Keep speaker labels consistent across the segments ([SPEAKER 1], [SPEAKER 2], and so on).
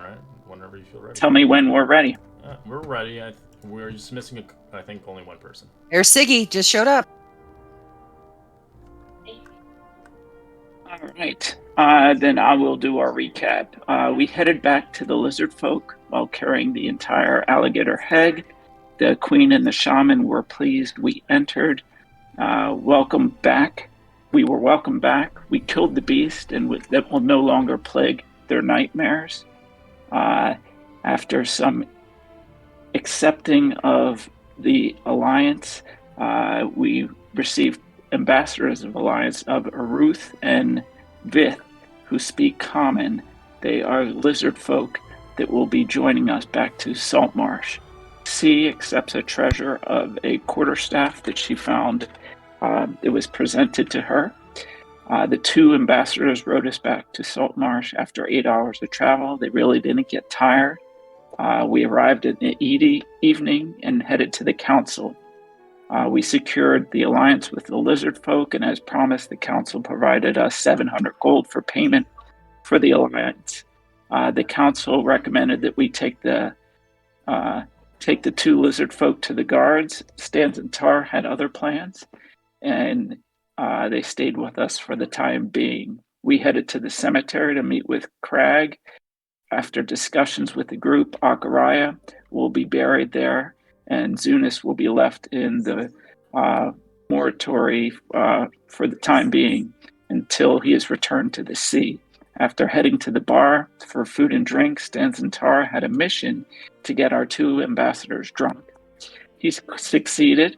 [SPEAKER 1] right. Whenever you feel ready.
[SPEAKER 2] Tell me when we're ready.
[SPEAKER 1] We're ready. We're just missing, I think, only one person.
[SPEAKER 3] There's Siggy. Just showed up.
[SPEAKER 2] All right. Then I will do our recap. We headed back to the lizard folk while carrying the entire alligator head. The queen and the shaman were pleased we entered. Welcome back. We were welcome back. We killed the beast, and that will no longer plague their nightmares. After some accepting of the alliance, we received ambassadors of alliance of Aruth and Vith, who speak common. They are lizard folk that will be joining us back to Saltmarsh. C accepts a treasure of a quarterstaff that she found. It was presented to her. The two ambassadors rode us back to Saltmarsh after 8 hours of travel. They really didn't get tired. We arrived in the evening and headed to the council. We secured the alliance with the lizard folk, and as promised, the council provided us 700 gold for payment for the alliance. The council recommended that we take the two lizard folk to the guards. Stans and Tar had other plans, and they stayed with us for the time being. We headed to the cemetery to meet with Crag. After discussions with the group, Akaraya will be buried there, and Zunis will be left in the mortuary for the time being until he is returned to the sea. After heading to the bar for food and drink, Stans and Tar had a mission to get our two ambassadors drunk. He succeeded.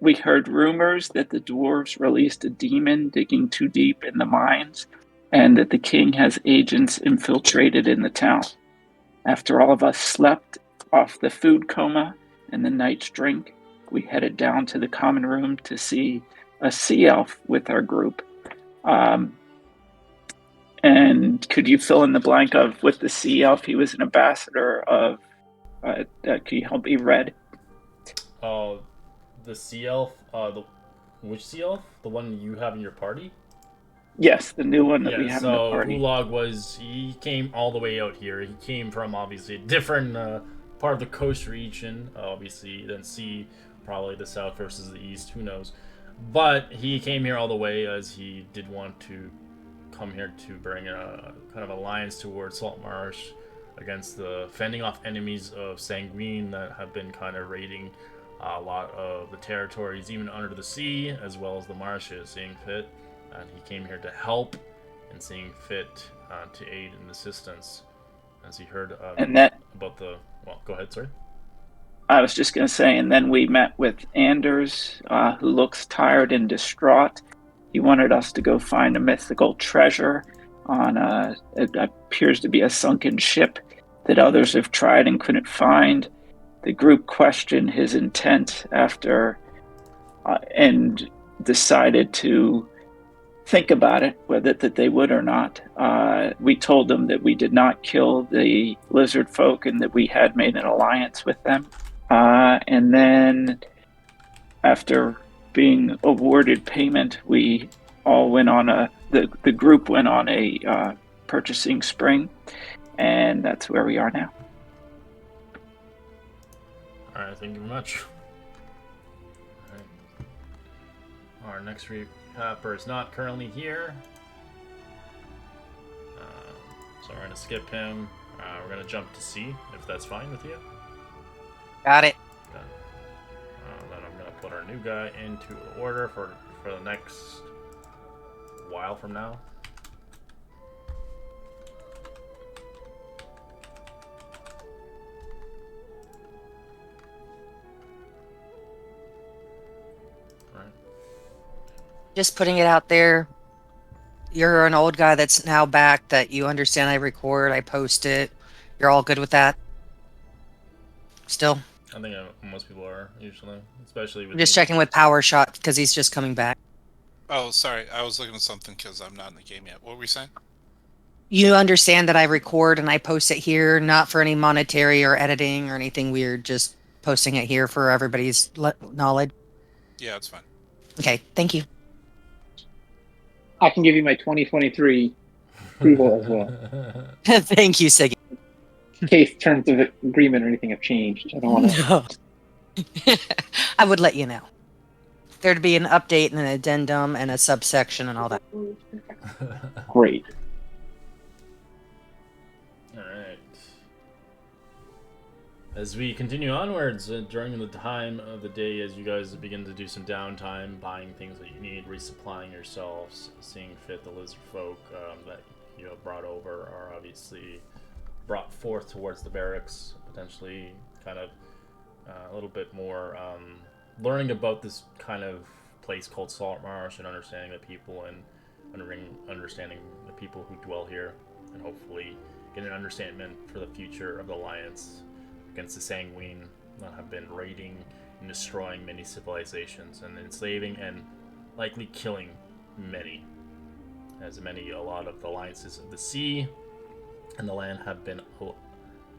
[SPEAKER 2] We heard rumors that the dwarves released a demon digging too deep in the mines, and that the king has agents infiltrated in the town. After all of us slept off the food coma and the night's drink, we headed down to the common room to see a sea elf with our group. And could you fill in the blank of with the sea elf? He was an ambassador of. Can you help me, Red?
[SPEAKER 1] The sea elf. Which sea elf? The one you have in your party?
[SPEAKER 2] Yes, the new one that we have in the party.
[SPEAKER 1] Ulag he came all the way out here. He came from obviously a different part of the coast region, obviously, than sea, probably the south versus the east, who knows. But he came here all the way as he did want to come here to bring a kind of alliance towards Saltmarsh against the fending off enemies of Sanguine that have been kind of raiding a lot of the territories, even under the sea, as well as the marshes, seeing fit. And he came here to help and seeing fit to aid in assistance as he heard about the... Well, go ahead, sorry.
[SPEAKER 2] I was just going to say, and then we met with Anders, who looks tired and distraught. He wanted us to go find a mythical treasure on it appears to be a sunken ship that others have tried and couldn't find. The group questioned his intent after and decided to think about it, whether that they would or not. We told them that we did not kill the lizard folk and that we had made an alliance with them. And then after being awarded payment, we all went on the group went on a purchasing spree, and that's where we are now.
[SPEAKER 1] All right, thank you very much. All right. Our next recapper is not currently here, so we're going to skip him. We're going to jump to C, if that's fine with you.
[SPEAKER 3] Got it.
[SPEAKER 1] Okay. Then I'm going to put our new guy into order for the next while from now.
[SPEAKER 3] Just putting it out there. You're an old guy that's now back, that you understand I record, I post it. You're all good with that? Still?
[SPEAKER 1] I think most people are, usually. Especially with...
[SPEAKER 3] I'm just checking with Power Shot, because he's just coming back.
[SPEAKER 4] Oh, sorry. I was looking at something because I'm not in the game yet. What were we saying?
[SPEAKER 3] You understand that I record and I post it here, not for any monetary or editing or anything weird, just posting it here for everybody's knowledge?
[SPEAKER 4] Yeah, it's fine.
[SPEAKER 3] Okay, thank you.
[SPEAKER 5] I can give you my 2023 approval as well.
[SPEAKER 3] Thank you, Siggy.
[SPEAKER 5] in case terms of agreement or anything have changed. I don't want to.
[SPEAKER 3] No. I would let you know. There'd be an update and an addendum and a subsection and all that.
[SPEAKER 5] Great.
[SPEAKER 1] Alright. As we continue onwards, during the time of the day, as you guys begin to do some downtime, buying things that you need, resupplying yourselves, seeing fit, the lizard folk that you have brought over are obviously brought forth towards the barracks, potentially kind of a little bit more learning about this kind of place called Saltmarsh and understanding the people and understanding the people who dwell here, and hopefully get an understanding for the future of the Alliance against the Sanguine that have been raiding and destroying many civilizations and enslaving and likely killing many, as a lot of the alliances of the sea and the land have been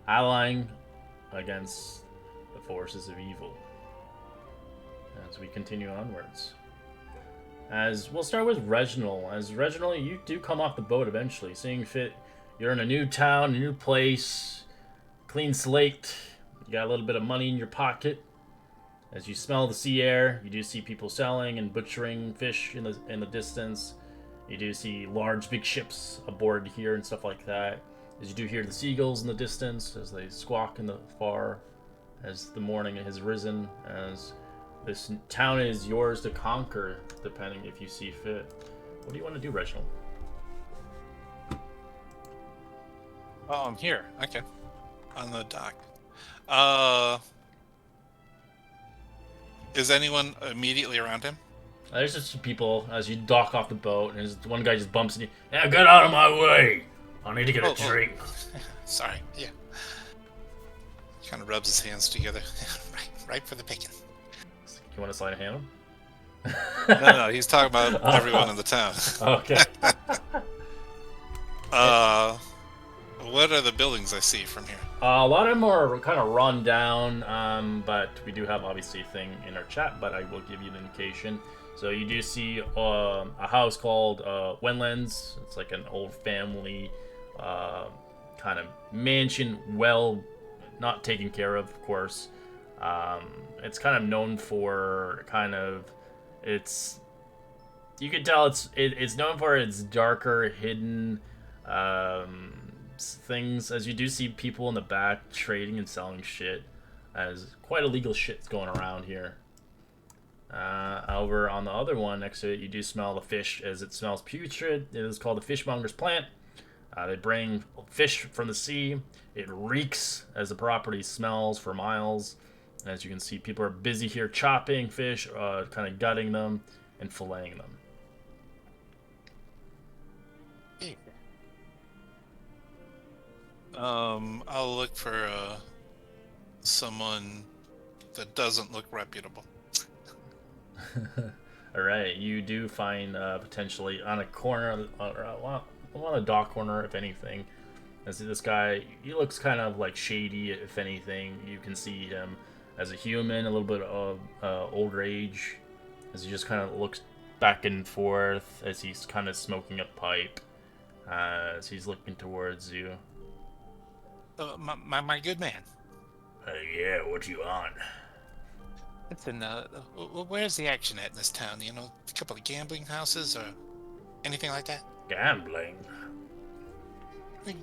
[SPEAKER 1] allying against the forces of evil. As we continue onwards, as we'll start with Reginald. As Reginald, you do come off the boat eventually, seeing fit. You're in a new town, a new place, clean slate. You got a little bit of money in your pocket. As you smell the sea air, you do see people selling and butchering fish in the distance. You do see large, big ships aboard here and stuff like that. As you do hear the seagulls in the distance, as they squawk in the far, as the morning has risen, as this town is yours to conquer, depending if you see fit. What do you want to do, Reginald?
[SPEAKER 4] Oh, I'm here. Okay. On the dock. Is anyone immediately around him?
[SPEAKER 1] There's just some people as you dock off the boat, and one guy just bumps into you. Yeah, get out of my way! I need to get a drink.
[SPEAKER 4] Sorry, yeah. Kind of rubs his hands together. right for the picking.
[SPEAKER 1] You want to slide a hand him?
[SPEAKER 4] No, he's talking about everyone in the town.
[SPEAKER 1] Okay.
[SPEAKER 4] What are the buildings I see from here?
[SPEAKER 1] A lot of them are kind of run down, but we do have obviously a thing in our chat, but I will give you an indication. So you do see a house called Wenlands. It's like an old family kind of mansion, well, not taken care of course. It's kind of known for you can tell it's known for its darker, hidden things, as you do see people in the back trading and selling shit, as quite illegal shit's going around here. Over on the other one next to it, you do smell the fish, as it smells putrid. It is called the fishmonger's plant. They bring fish from the sea. It reeks as the property smells for miles. As you can see, people are busy here chopping fish, kind of gutting them and filleting them.
[SPEAKER 4] I'll look for someone that doesn't look reputable.
[SPEAKER 1] Alright, you do find potentially on a corner, on a dock corner, if anything. I see this guy, he looks kind of like shady, if anything. You can see him as a human, a little bit of older age, as he just kind of looks back and forth as he's kind of smoking a pipe, as he's looking towards you.
[SPEAKER 4] My good man.
[SPEAKER 1] Yeah, what you on?
[SPEAKER 4] Listen, where's the action at in this town? You know, a couple of gambling houses or anything like that?
[SPEAKER 1] Gambling?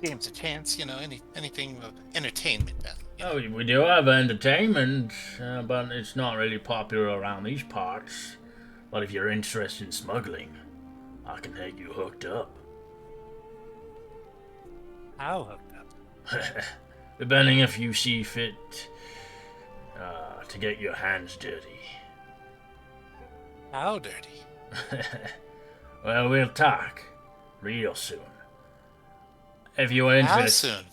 [SPEAKER 4] Games of chance, you know, anything of entertainment.
[SPEAKER 1] Oh, we do have entertainment, but it's not really popular around these parts. But if you're interested in smuggling, I can have you hooked up.
[SPEAKER 4] How hooked up?
[SPEAKER 1] Depending if you see fit to get your hands dirty.
[SPEAKER 4] How dirty?
[SPEAKER 1] Well, we'll talk real soon. If you're interested...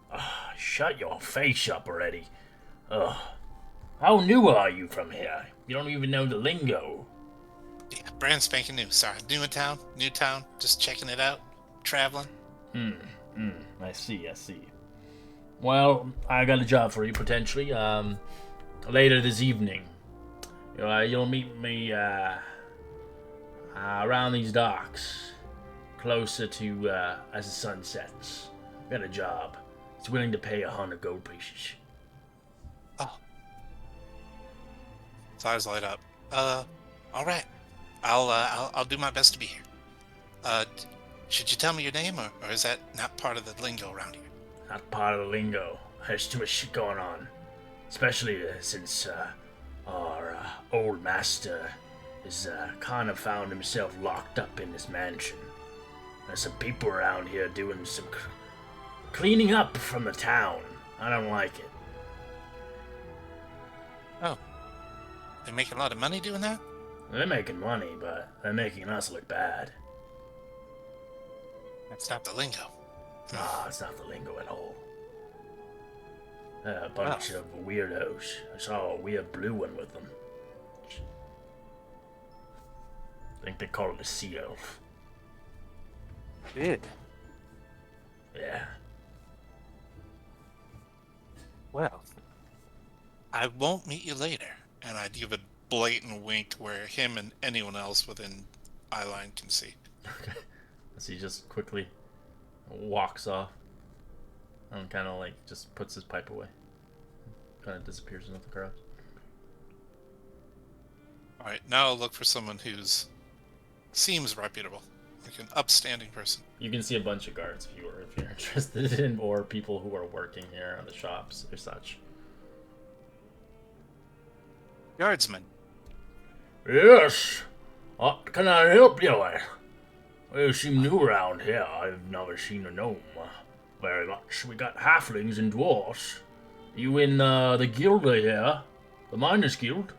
[SPEAKER 4] How soon?
[SPEAKER 1] Shut your face up already. How new are you from here? You don't even know the lingo.
[SPEAKER 4] Yeah, brand spanking new. Sorry, new town, just checking it out, traveling.
[SPEAKER 1] I see. Well, I got a job for you, potentially. Later this evening. You'll meet me around these docks, closer to as the sun sets. Got a job. He's willing to pay 100 gold pieces.
[SPEAKER 4] Oh. His eyes light up. All right. I'll do my best to be here. Should you tell me your name, or is that not part of the lingo around here?
[SPEAKER 1] Not part of the lingo. There's too much shit going on. Especially since our old master has kind of found himself locked up in this mansion. There's some people around here doing some cleaning up from the town. I don't like it.
[SPEAKER 4] Oh. They're making a lot of money doing that?
[SPEAKER 1] They're making money, but they're making us look bad.
[SPEAKER 4] That's not the lingo.
[SPEAKER 1] Ah, it's not the lingo at all. A bunch of weirdos. I saw a weird blue one with them. I think they call it a sea elf.
[SPEAKER 4] Good.
[SPEAKER 1] Yeah.
[SPEAKER 4] Well, I won't meet you later. And I'd give a blatant wink where him and anyone else within eyeline can see.
[SPEAKER 1] Okay. As he just quickly walks off and kind of like just puts his pipe away. Kind of disappears into the crowd.
[SPEAKER 4] Alright, now I'll look for someone who's seems reputable. Like an upstanding person.
[SPEAKER 1] You can see a bunch of guards if you're interested in, or people who are working here at the shops or such.
[SPEAKER 4] Guardsman.
[SPEAKER 1] Yes. What can I help you with? Well, you seem new around here. I've never seen a gnome very much. We got halflings and dwarfs. You in the guild here? The Miners Guild?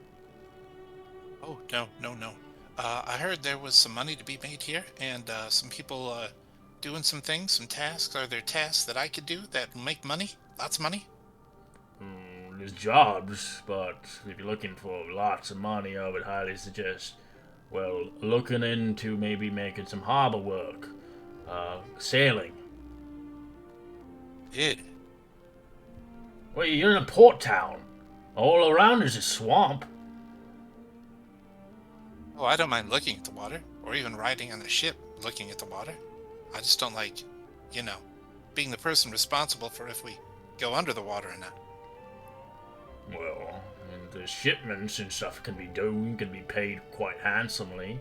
[SPEAKER 4] Oh, no. I heard there was some money to be made here, and some people doing some things, some tasks. Are there tasks that I could do that make money? Lots of money?
[SPEAKER 1] There's jobs, but if you're looking for lots of money, I would highly suggest, well, looking into maybe making some harbor work. Sailing.
[SPEAKER 4] Yeah.
[SPEAKER 1] Well, you're in a port town. All around is a swamp.
[SPEAKER 4] Oh, I don't mind looking at the water, or even riding on a ship looking at the water. I just don't like, being the person responsible for if we go under the water or not.
[SPEAKER 1] Well, the shipments and stuff can be paid quite handsomely,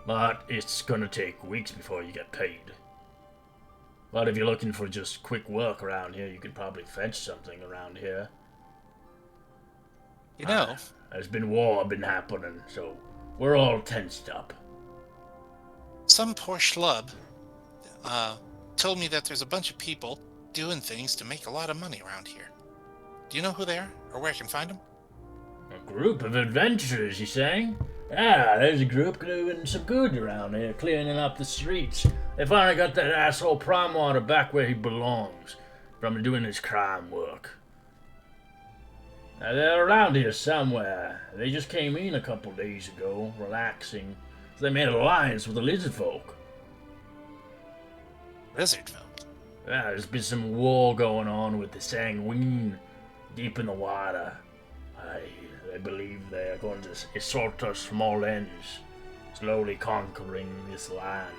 [SPEAKER 1] but it's gonna take weeks before you get paid. But if you're looking for just quick work around here, you could probably fetch something around here. There's been war been happening, so we're all tensed up.
[SPEAKER 4] Some poor schlub told me that there's a bunch of people doing things to make a lot of money around here. Do you know who they are, or where I can find them?
[SPEAKER 1] A group of adventurers, you saying? Ah, there's a group doing some good around here, cleaning up the streets. They finally got that asshole Primewater back where he belongs, from doing his crime work. They're around here somewhere. They just came in a couple days ago, relaxing. So they made an alliance with the lizard folk.
[SPEAKER 4] Lizard folk?
[SPEAKER 1] Yeah, there's been some war going on with the Sanguine deep in the water. I believe they're going to assault us from all ends, slowly conquering this land.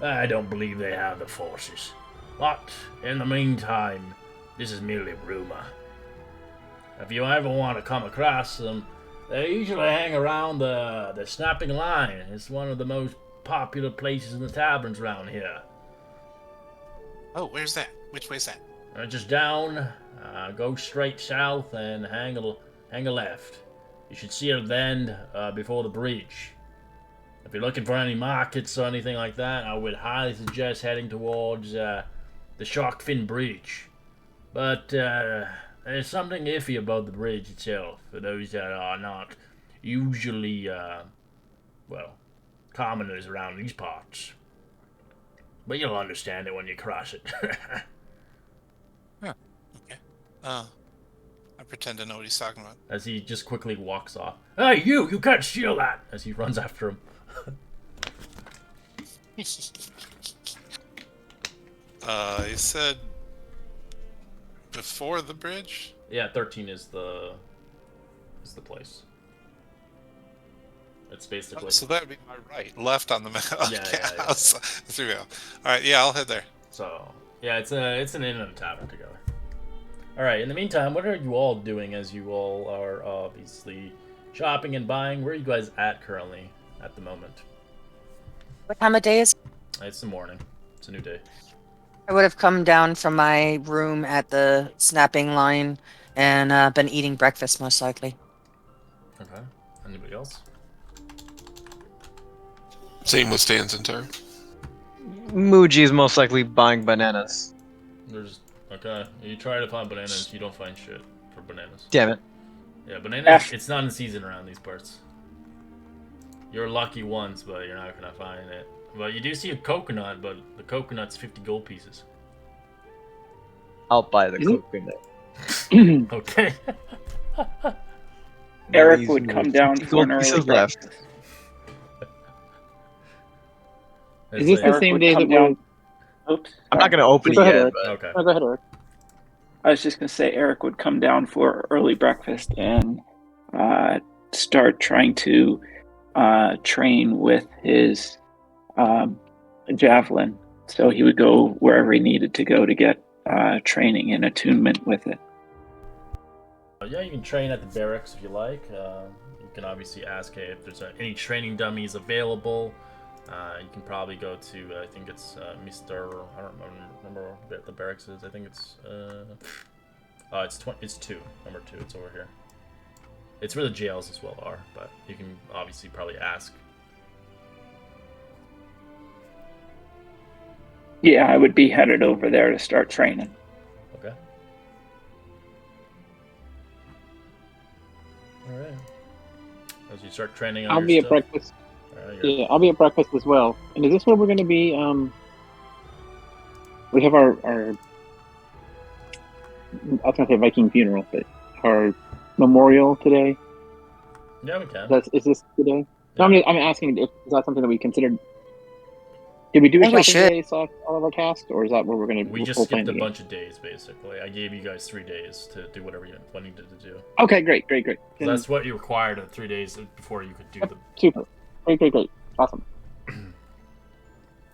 [SPEAKER 1] I don't believe they have the forces. But, in the meantime, this is merely rumor. If you ever want to come across them, they usually hang around the Snapping Line. It's one of the most popular places in the taverns around here.
[SPEAKER 4] Oh, where's that? Which way's that?
[SPEAKER 1] Just down, go straight south and hang a left. You should see it at the end before the bridge. If you're looking for any markets or anything like that, I would highly suggest heading towards the Shark Fin Bridge. But there's something iffy about the bridge itself for those that are not usually, commoners around these parts. But you'll understand it when you cross it.
[SPEAKER 4] Huh. Okay. I pretend to know what he's talking about.
[SPEAKER 1] As he just quickly walks off. Hey, you can't steal that! As he runs after him.
[SPEAKER 4] He said before the bridge?
[SPEAKER 1] Yeah, 13 is the place. It's basically.
[SPEAKER 4] Oh, so that would be my right. Left on the map. Okay.
[SPEAKER 1] Yeah.
[SPEAKER 4] There we go. Alright, yeah, I'll head there.
[SPEAKER 1] So, yeah, it's an inn and a tavern together. All right. In the meantime, what are you all doing as you all are obviously shopping and buying? Where are you guys at currently at the moment?
[SPEAKER 3] What time of day is?
[SPEAKER 1] It's the morning. It's a new day.
[SPEAKER 3] I would have come down from my room at the snapping line and been eating breakfast most likely.
[SPEAKER 1] Okay. Anybody else?
[SPEAKER 6] Same with Stan's entire.
[SPEAKER 7] Muji's most likely buying bananas.
[SPEAKER 1] There's okay. You try to find bananas, you don't find shit for bananas.
[SPEAKER 7] Damn it.
[SPEAKER 1] Yeah, bananas. It's not in season around these parts. You're lucky once, but you're not gonna find it. But you do see a coconut, but the coconut's 50 gold pieces.
[SPEAKER 7] I'll buy the
[SPEAKER 5] Mhm.
[SPEAKER 7] coconut.
[SPEAKER 1] Okay.
[SPEAKER 2] Eric
[SPEAKER 7] These
[SPEAKER 2] would come
[SPEAKER 7] were
[SPEAKER 2] down
[SPEAKER 7] 50
[SPEAKER 2] for an
[SPEAKER 7] gold
[SPEAKER 2] early
[SPEAKER 7] pieces left.
[SPEAKER 2] breakfast.
[SPEAKER 5] Is this the
[SPEAKER 2] Eric
[SPEAKER 5] same
[SPEAKER 2] would
[SPEAKER 5] day
[SPEAKER 2] come
[SPEAKER 5] that we're...
[SPEAKER 2] down. Oops.
[SPEAKER 7] I'm not going to open
[SPEAKER 5] Go
[SPEAKER 7] it
[SPEAKER 5] ahead,
[SPEAKER 7] yet,
[SPEAKER 5] Eric.
[SPEAKER 7] but
[SPEAKER 1] Okay.
[SPEAKER 5] No, go ahead, Eric.
[SPEAKER 2] I was just going to say Eric would come down for early breakfast and start trying to train with his javelin. So he would go wherever he needed to go to get training and attunement with it.
[SPEAKER 1] Yeah, you can train at the barracks if you like. You can obviously ask, hey, if there's any training dummies available. You can probably go to, I think it's Mr. I don't remember where the barracks is. I think it's it's 2, number 2. It's over here. It's where the jails as well are, but you can obviously probably ask.
[SPEAKER 2] Yeah, I would be headed over there to start training.
[SPEAKER 1] Okay. All right. As you start training on
[SPEAKER 5] I'll
[SPEAKER 1] your
[SPEAKER 5] be at
[SPEAKER 1] stuff.
[SPEAKER 5] breakfast. Yeah, I'll be at breakfast as well. And is this where we're going to be? We have our I was going to say Viking funeral, but our memorial today.
[SPEAKER 1] Yeah, we can.
[SPEAKER 5] Is this today?
[SPEAKER 1] Yeah.
[SPEAKER 5] No, I'm asking if is that something that we considered. Did we do
[SPEAKER 3] I
[SPEAKER 5] a
[SPEAKER 3] think we
[SPEAKER 5] shopping
[SPEAKER 3] should.
[SPEAKER 5] day slash all of our tasks, or is that where we're going to?
[SPEAKER 1] We just skipped a bunch of days, basically. I gave you guys 3 days to do whatever you needed to do.
[SPEAKER 5] Okay, great.
[SPEAKER 1] So that's what you required at 3 days before you could do the.
[SPEAKER 5] Super. Great. Awesome.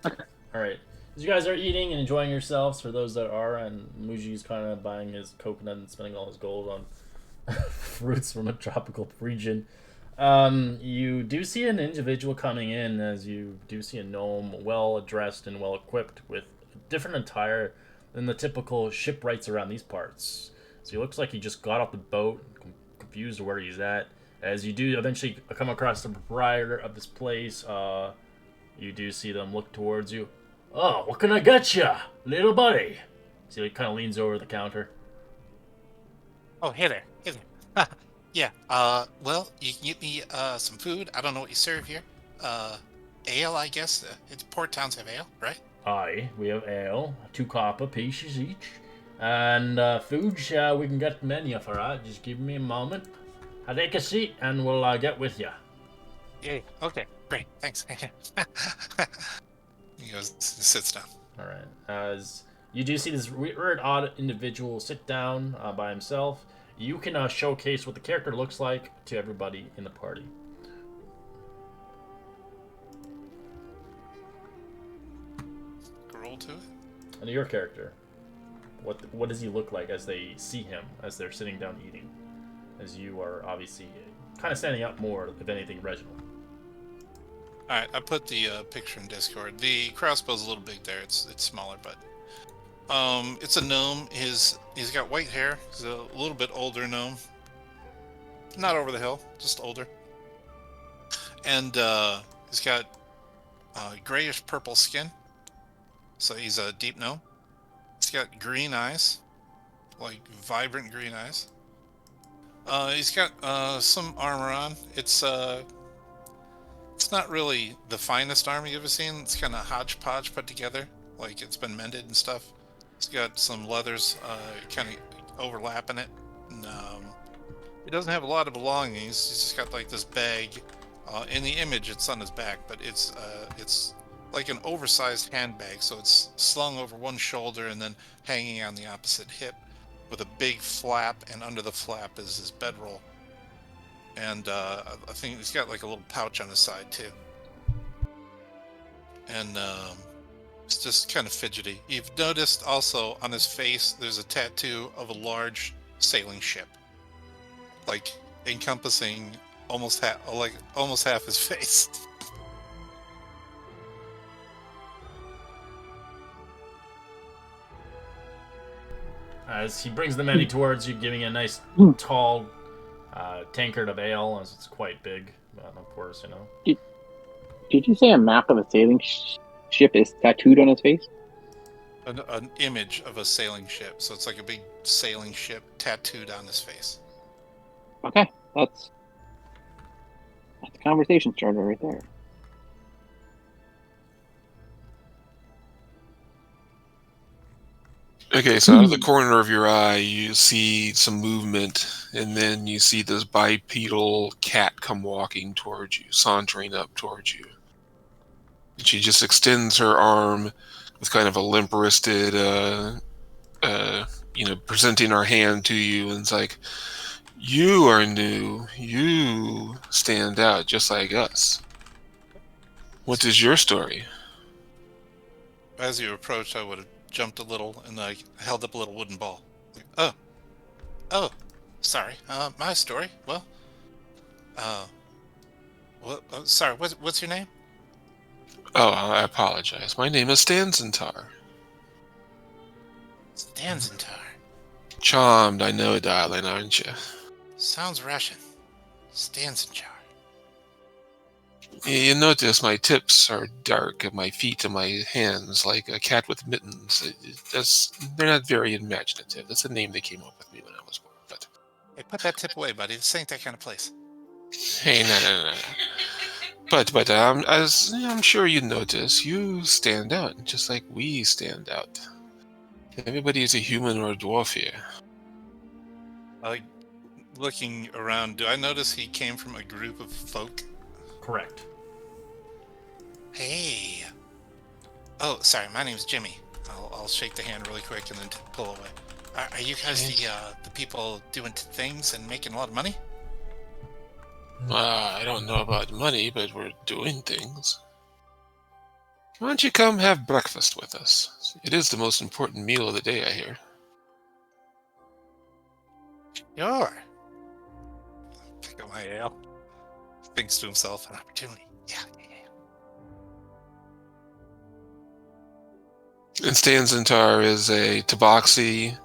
[SPEAKER 1] All right. As you guys are eating and enjoying yourselves, for those that are, and Muji's kind of buying his coconut and spending all his gold on fruits from a tropical region, you do see an individual coming in, as you do see a gnome well dressed and well equipped with different attire than the typical shipwrights around these parts. So he looks like he just got off the boat, confused where he's at. As you do eventually come across the proprietor of this place, you do see them look towards you. Oh, what can I get you, little buddy? So he kind of leans over the counter.
[SPEAKER 4] Oh, hey there. Yeah, well, you can get me some food. I don't know what you serve here. Ale, I guess. It's port towns have ale, right?
[SPEAKER 1] Aye, we have ale, 2 copper pieces each. And food, we can get the menu for that. Just give me a moment. I'll take a seat and we'll get with you.
[SPEAKER 4] Yeah, okay, great, thanks. He goes, sits down.
[SPEAKER 1] All right. As you do see this weird, odd individual sit down by himself, you can showcase what the character looks like to everybody in the party.
[SPEAKER 4] Roll to it.
[SPEAKER 1] And your character, what does he look like as they see him as they're sitting down eating? As you are obviously kind of standing out more, if anything, Reginald.
[SPEAKER 4] All right, I put the picture in Discord. The crossbow's a little big there. It's smaller, but it's a gnome. He's got white hair. He's a little bit older gnome. Not over the hill, just older. And he's got grayish purple skin. So he's a deep gnome. He's got green eyes, like vibrant green eyes. He's got some armor on. It's not really the finest armor you've ever seen. It's kind of hodgepodge put together, like it's been mended and stuff. It's got some leathers kind of overlapping it. And, he doesn't have a lot of belongings. He's just got like this bag. In the image, it's on his back, but it's like an oversized handbag, so it's slung over one shoulder and then hanging on the opposite hip with a big flap, and under the flap is his bedroll. And I think he's got like a little pouch on his side too. And It's just kind of fidgety. You've noticed also on his face there's a tattoo of a large sailing ship, like encompassing almost half his face.
[SPEAKER 1] As he brings the menu towards you, giving a nice tall tankard of ale, as it's quite big. But of course,
[SPEAKER 5] Did you say a map of a sailing ship is tattooed on his face?
[SPEAKER 4] An image of a sailing ship, so it's like a big sailing ship tattooed on his face.
[SPEAKER 5] Okay, that's a conversation starter right there.
[SPEAKER 6] Okay, so out of the corner of your eye, you see some movement, and then you see this bipedal cat come walking towards you, sauntering up towards you. And she just extends her arm with kind of a limp-wristed, presenting her hand to you, and it's like, "You are new. You stand out just like us. What is your story?"
[SPEAKER 4] As you approached, I would have jumped a little and I held up a little wooden ball. Like, oh, sorry. My story. Well, sorry. What's your name?
[SPEAKER 6] Oh, I apologize. My name is Stanzentar.
[SPEAKER 4] Stanzentar.
[SPEAKER 6] Charmed, I know, darling, aren't you?
[SPEAKER 4] Sounds Russian. Stanzentar.
[SPEAKER 6] You notice my tips are dark, and my feet and my hands like a cat with mittens. They're not very imaginative. That's the name they came up with me when I was born. But
[SPEAKER 4] Hey, put that tip away, buddy. This ain't that kind of place.
[SPEAKER 6] hey, no. But as I'm sure you notice, you stand out, just like we stand out. Everybody is a human or a dwarf here.
[SPEAKER 4] Looking around, do I notice he came from a group of folk?
[SPEAKER 1] Correct.
[SPEAKER 4] Hey. Oh, sorry. My name's Jimmy. I'll shake the hand really quick and then pull away. Are you guys the people doing things and making a lot of money?
[SPEAKER 6] I don't know about money, but we're doing things. Why don't you come have breakfast with us? It is the most important meal of the day, I hear.
[SPEAKER 4] Sure. Pick up my ale. Thinks to himself, an opportunity. Yeah.
[SPEAKER 6] And Stanzentar is a tabaxi.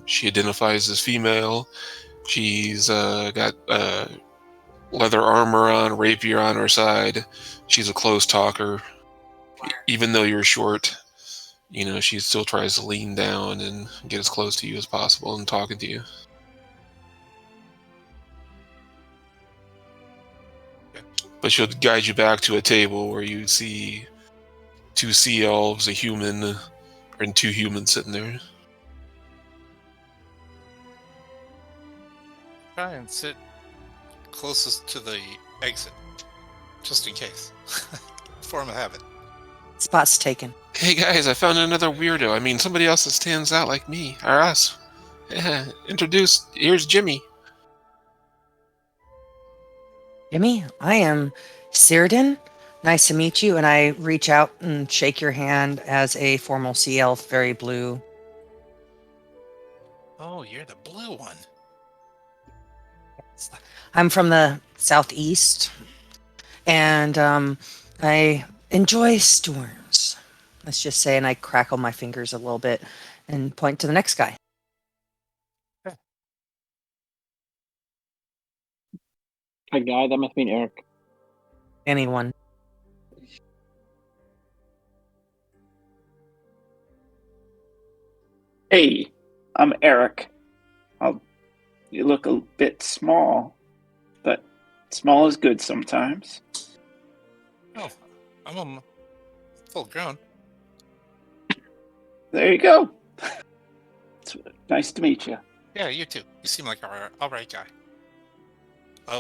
[SPEAKER 6] She identifies as female. She's got leather armor on, rapier on her side. She's a close talker. Even though you're short, she still tries to lean down and get as close to you as possible and talking to you. But she'll guide you back to a table where you see 2 sea elves, a human, and 2 humans sitting there.
[SPEAKER 4] Try and sit closest to the exit, just in case. Form of habit.
[SPEAKER 3] Spot's taken.
[SPEAKER 6] Hey guys, I found another weirdo. I mean, somebody else that stands out like me, or us. Here's Jimmy.
[SPEAKER 3] Jimmy, I am Cyrodiil. Nice to meet you. And I reach out and shake your hand as a formal sea elf, very blue.
[SPEAKER 4] Oh, you're the blue one.
[SPEAKER 3] I'm from the southeast, and I enjoy storms. Let's just say, and I crackle my fingers a little bit and point to the next guy.
[SPEAKER 5] A guy, that must mean Eric.
[SPEAKER 3] Anyone.
[SPEAKER 2] Hey, I'm Eric. You look a bit small, but small is good sometimes.
[SPEAKER 4] Oh, I'm full grown.
[SPEAKER 2] There you go. It's nice to meet you.
[SPEAKER 4] Yeah, you too. You seem like an all right guy.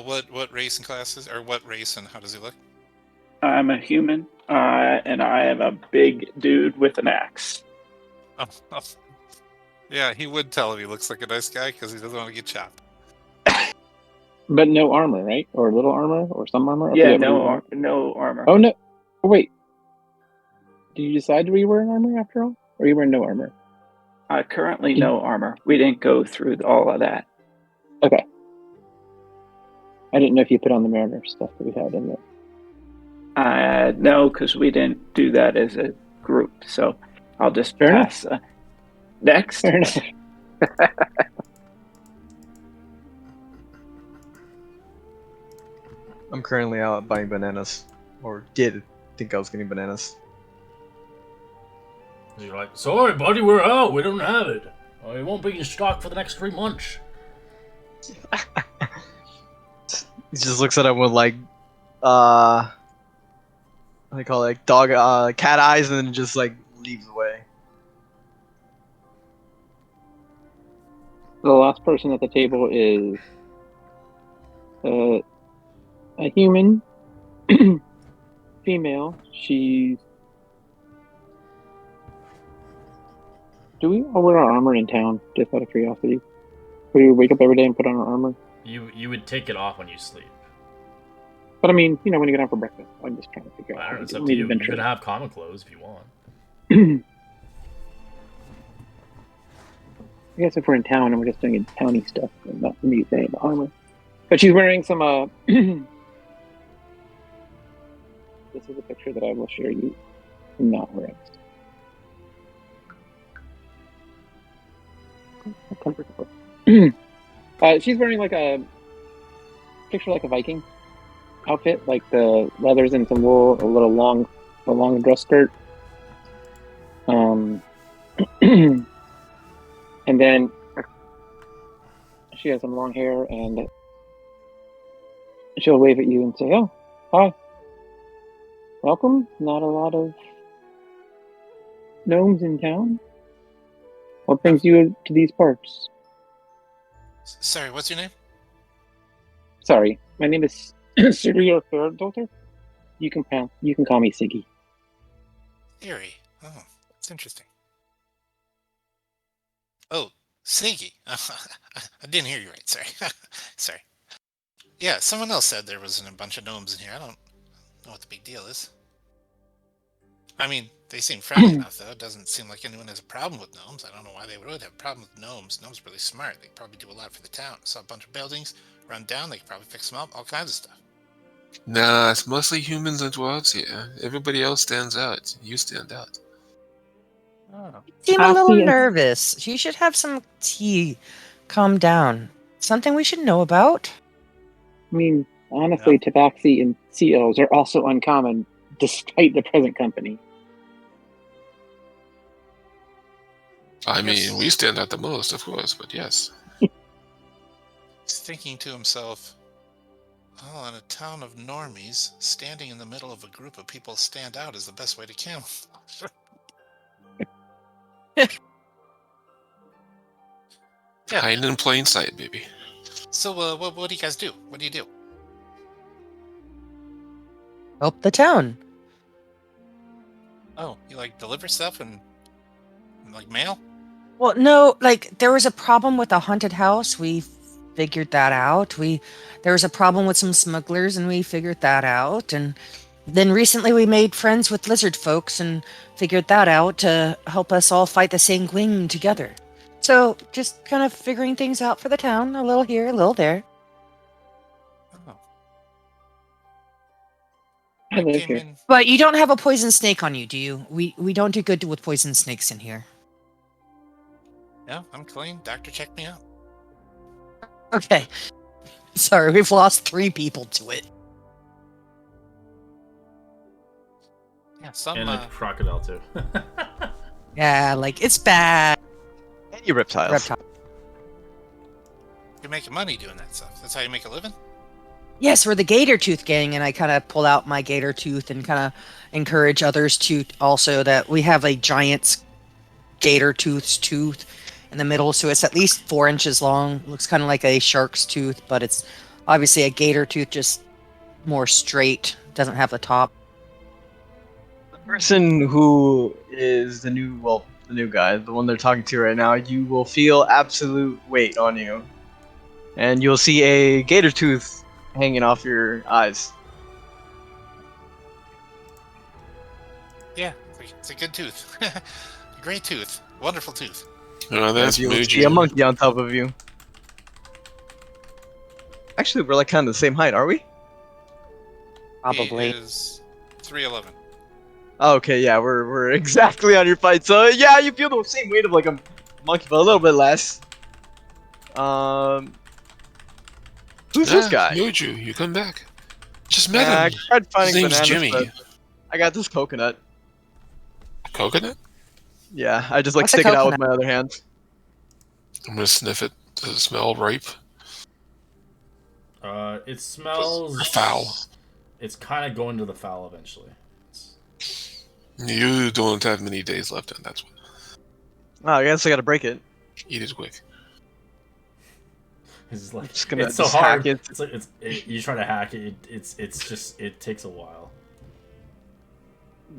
[SPEAKER 4] What race and classes, or what race and how does he look?
[SPEAKER 2] I'm a human, and I am a big dude with an axe.
[SPEAKER 4] Oh. Yeah, he would tell if he looks like a nice guy because he doesn't want to get chopped.
[SPEAKER 5] But no armor, right? Or little armor, or some armor?
[SPEAKER 2] Yeah, no armor.
[SPEAKER 5] Oh, no. Oh, wait. did you decide to be wearing armor after all? Or are you wearing no armor?
[SPEAKER 2] Currently, no armor. We didn't go through all of that.
[SPEAKER 5] Okay. I didn't know if you put on the mariner stuff that we had in there.
[SPEAKER 2] No, because we didn't do that as a group. So I'll just
[SPEAKER 5] Fair
[SPEAKER 2] pass. Next.
[SPEAKER 5] Fair enough.
[SPEAKER 7] I'm currently out buying bananas. Or did think I was getting bananas.
[SPEAKER 1] You're like, sorry, buddy, we're out. We don't have it. It won't be in stock for the next 3 months.
[SPEAKER 7] He just looks at him with like, what do they call it? Like dog, cat eyes, and then just like leaves away.
[SPEAKER 5] The last person at the table is a human, female. She's. Do we all wear our armor in town? Just out of curiosity. Do we wake up every day and put on our armor?
[SPEAKER 1] You would take it off when you sleep.
[SPEAKER 5] But I mean, when you get down for breakfast, I'm just trying to figure out.
[SPEAKER 1] I don't know, it's
[SPEAKER 5] how
[SPEAKER 1] up
[SPEAKER 5] to
[SPEAKER 1] to you. You
[SPEAKER 5] adventure.
[SPEAKER 1] could have common clothes if you want.
[SPEAKER 5] I guess if we're in town and we're just doing towny stuff, and not need the armor. But she's wearing some. This is a picture that I will share you. Not wearing. She's wearing like a picture like a Viking outfit, like the leathers and some wool, a long dress skirt. And then she has some long hair, and she'll wave at you and say, "Oh, hi, welcome. Not a lot of gnomes in town. What brings you to these parts?"
[SPEAKER 4] Sorry, what's your name?
[SPEAKER 5] Sorry, my name is Superior Fair Doctor. You can call me Siggy.
[SPEAKER 4] Eerie. Oh, that's interesting. Oh, Sneaky. I didn't hear you right. Sorry. Sorry. Yeah, someone else said there wasn't a bunch of gnomes in here. I don't know what the big deal is. I mean, they seem friendly enough, though. It doesn't seem like anyone has a problem with gnomes. I don't know why they would have a problem with gnomes. Gnomes are really smart. They probably do a lot for the town. Saw a bunch of buildings run down. They could probably fix them up. All kinds of stuff.
[SPEAKER 6] Nah, it's mostly humans and dwarves here. Everybody else stands out. You stand out.
[SPEAKER 4] Oh.
[SPEAKER 3] You seem a little
[SPEAKER 5] Coffee and-
[SPEAKER 3] nervous. You should have some tea. Calm down. Something we should know about?
[SPEAKER 5] I mean, honestly, tabaxi and sea elves are also uncommon, despite the present company.
[SPEAKER 6] I
[SPEAKER 4] Yes.
[SPEAKER 6] mean, we stand out the most, of course, but yes.
[SPEAKER 4] He's thinking to himself, well, in a town of normies, standing in the middle of a group of people stand out is the best way to camouflage. Yeah.
[SPEAKER 6] Hiding in plain sight, baby.
[SPEAKER 4] So, what do you guys do? What do you do?
[SPEAKER 3] Help the town.
[SPEAKER 4] Oh, you like deliver stuff and like mail?
[SPEAKER 3] Well, no, like there was a problem with a haunted house. We figured that out. There was a problem with some smugglers, and we figured that out. And then recently we made friends with lizard folks and figured that out to help us all fight the sanguine together. So just kind of figuring things out for the town, a little here, a little there.
[SPEAKER 4] Oh.
[SPEAKER 5] I live
[SPEAKER 4] came
[SPEAKER 5] here.
[SPEAKER 4] in.
[SPEAKER 3] But you don't have a poison snake on you, do you? We don't do good with poison snakes in here.
[SPEAKER 4] Yeah, I'm clean. Doctor checked me out.
[SPEAKER 3] Okay. Sorry, we've lost 3 people to it.
[SPEAKER 4] Yeah, some.
[SPEAKER 1] And a crocodile, too.
[SPEAKER 3] Yeah, like it's bad.
[SPEAKER 7] Any reptiles.
[SPEAKER 3] Reptile.
[SPEAKER 4] You're making money doing that stuff. That's how you make a living?
[SPEAKER 3] Yes, we're the Gator Tooth Gang, and I kind of pull out my gator tooth and kind of encourage others to also that we have a giant gator tooth in the middle, so it's at least 4 inches long. Looks kind of like a shark's tooth, but it's obviously a gator tooth, just more straight. Doesn't have the top.
[SPEAKER 7] The person who is the new guy, the one they're talking to right now, you will feel absolute weight on you. And you'll see a gator tooth hanging off your eyes.
[SPEAKER 4] Yeah, like It's a good tooth. A great tooth. Wonderful tooth.
[SPEAKER 6] Oh, that's
[SPEAKER 7] Be able to see a
[SPEAKER 6] Muji.
[SPEAKER 7] monkey on top of you. Actually, we're like kind of the same height, are we?
[SPEAKER 3] Probably.
[SPEAKER 4] He is 3'11".
[SPEAKER 7] Oh, okay, yeah, we're exactly on your fight. So yeah, you feel the same weight of like a monkey, but a little bit less. Who's this guy?
[SPEAKER 6] Muju, you come back. Just met
[SPEAKER 7] I
[SPEAKER 6] him.
[SPEAKER 7] tried
[SPEAKER 6] His
[SPEAKER 7] finding
[SPEAKER 6] name's
[SPEAKER 7] bananas,
[SPEAKER 6] Jimmy.
[SPEAKER 7] but I got this coconut.
[SPEAKER 6] Coconut?
[SPEAKER 7] Yeah, I just like
[SPEAKER 3] What's a
[SPEAKER 7] stick it out with
[SPEAKER 3] coconut?
[SPEAKER 7] my other hand.
[SPEAKER 6] I'm gonna sniff it. Does it smell ripe?
[SPEAKER 1] It
[SPEAKER 6] Or
[SPEAKER 1] smells
[SPEAKER 6] foul?
[SPEAKER 1] It's kind of going to the foul eventually.
[SPEAKER 6] You don't have many days left, and that's what.
[SPEAKER 7] Oh, I guess I gotta break it.
[SPEAKER 6] Eat it quick.
[SPEAKER 1] It's like
[SPEAKER 7] Just gonna
[SPEAKER 1] it's so
[SPEAKER 7] just hack
[SPEAKER 1] hard.
[SPEAKER 7] it.
[SPEAKER 1] It's like you try to hack it. It's just it takes a while.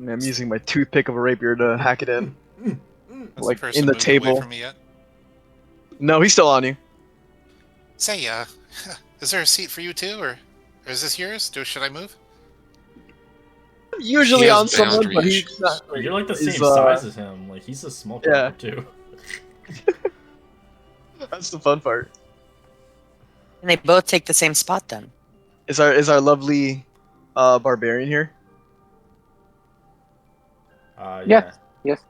[SPEAKER 7] I'm using my toothpick of a rapier to hack it in.
[SPEAKER 4] Has
[SPEAKER 7] Like,
[SPEAKER 4] person
[SPEAKER 7] in the
[SPEAKER 4] moved away
[SPEAKER 7] table.
[SPEAKER 4] from me yet?
[SPEAKER 7] No, he's still on you.
[SPEAKER 4] Say, is there a seat for you too, or is this yours? Should I move?
[SPEAKER 7] Usually
[SPEAKER 6] has
[SPEAKER 7] on someone, but
[SPEAKER 6] boundaries.
[SPEAKER 7] he's not.
[SPEAKER 1] You're like the
[SPEAKER 7] he's,
[SPEAKER 1] same size as him. Like he's a small
[SPEAKER 7] Yeah.
[SPEAKER 1] character too.
[SPEAKER 7] That's the fun part.
[SPEAKER 3] And they both take the same spot then.
[SPEAKER 7] Is our lovely barbarian here?
[SPEAKER 1] Yeah.
[SPEAKER 5] Yes.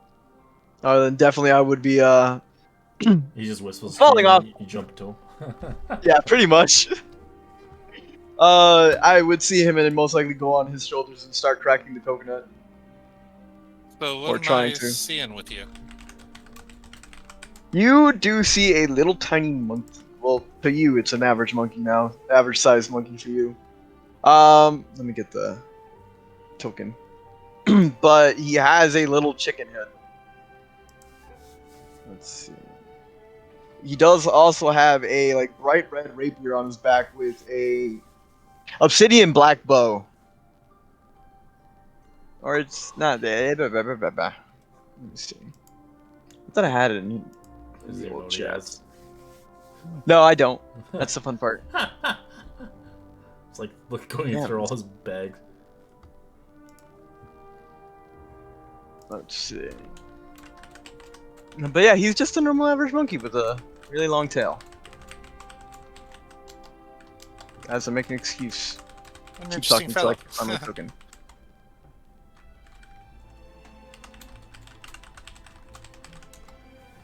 [SPEAKER 7] Then definitely I would be
[SPEAKER 1] He just whistles.
[SPEAKER 7] Falling off.
[SPEAKER 1] You jump to him.
[SPEAKER 7] yeah, pretty much. I would see him and then most likely go on his shoulders and start cracking the coconut.
[SPEAKER 4] So what
[SPEAKER 7] Or
[SPEAKER 4] am
[SPEAKER 7] trying
[SPEAKER 4] I
[SPEAKER 7] to.
[SPEAKER 4] seeing with you?
[SPEAKER 7] You do see a little tiny monkey. Well, to you, it's an average monkey now. Average sized monkey for you. Let me get the token. But he has a little chicken head. Let's see. He does also have a like bright red rapier on his back with a obsidian black bow. Or it's not there. Let me see. I thought I had it in
[SPEAKER 1] Does
[SPEAKER 7] the
[SPEAKER 1] he know
[SPEAKER 7] old
[SPEAKER 1] what he
[SPEAKER 7] chat.
[SPEAKER 1] has?
[SPEAKER 7] No, I don't. That's the fun part.
[SPEAKER 1] It's like going
[SPEAKER 7] Yeah,
[SPEAKER 1] through all
[SPEAKER 7] it's-
[SPEAKER 1] his bags.
[SPEAKER 7] Let's see. But yeah, he's just a normal average monkey with a really long tail. As I make an excuse.
[SPEAKER 4] An
[SPEAKER 7] Keep
[SPEAKER 4] interesting
[SPEAKER 7] talking until
[SPEAKER 4] fellow.
[SPEAKER 7] I can find my token.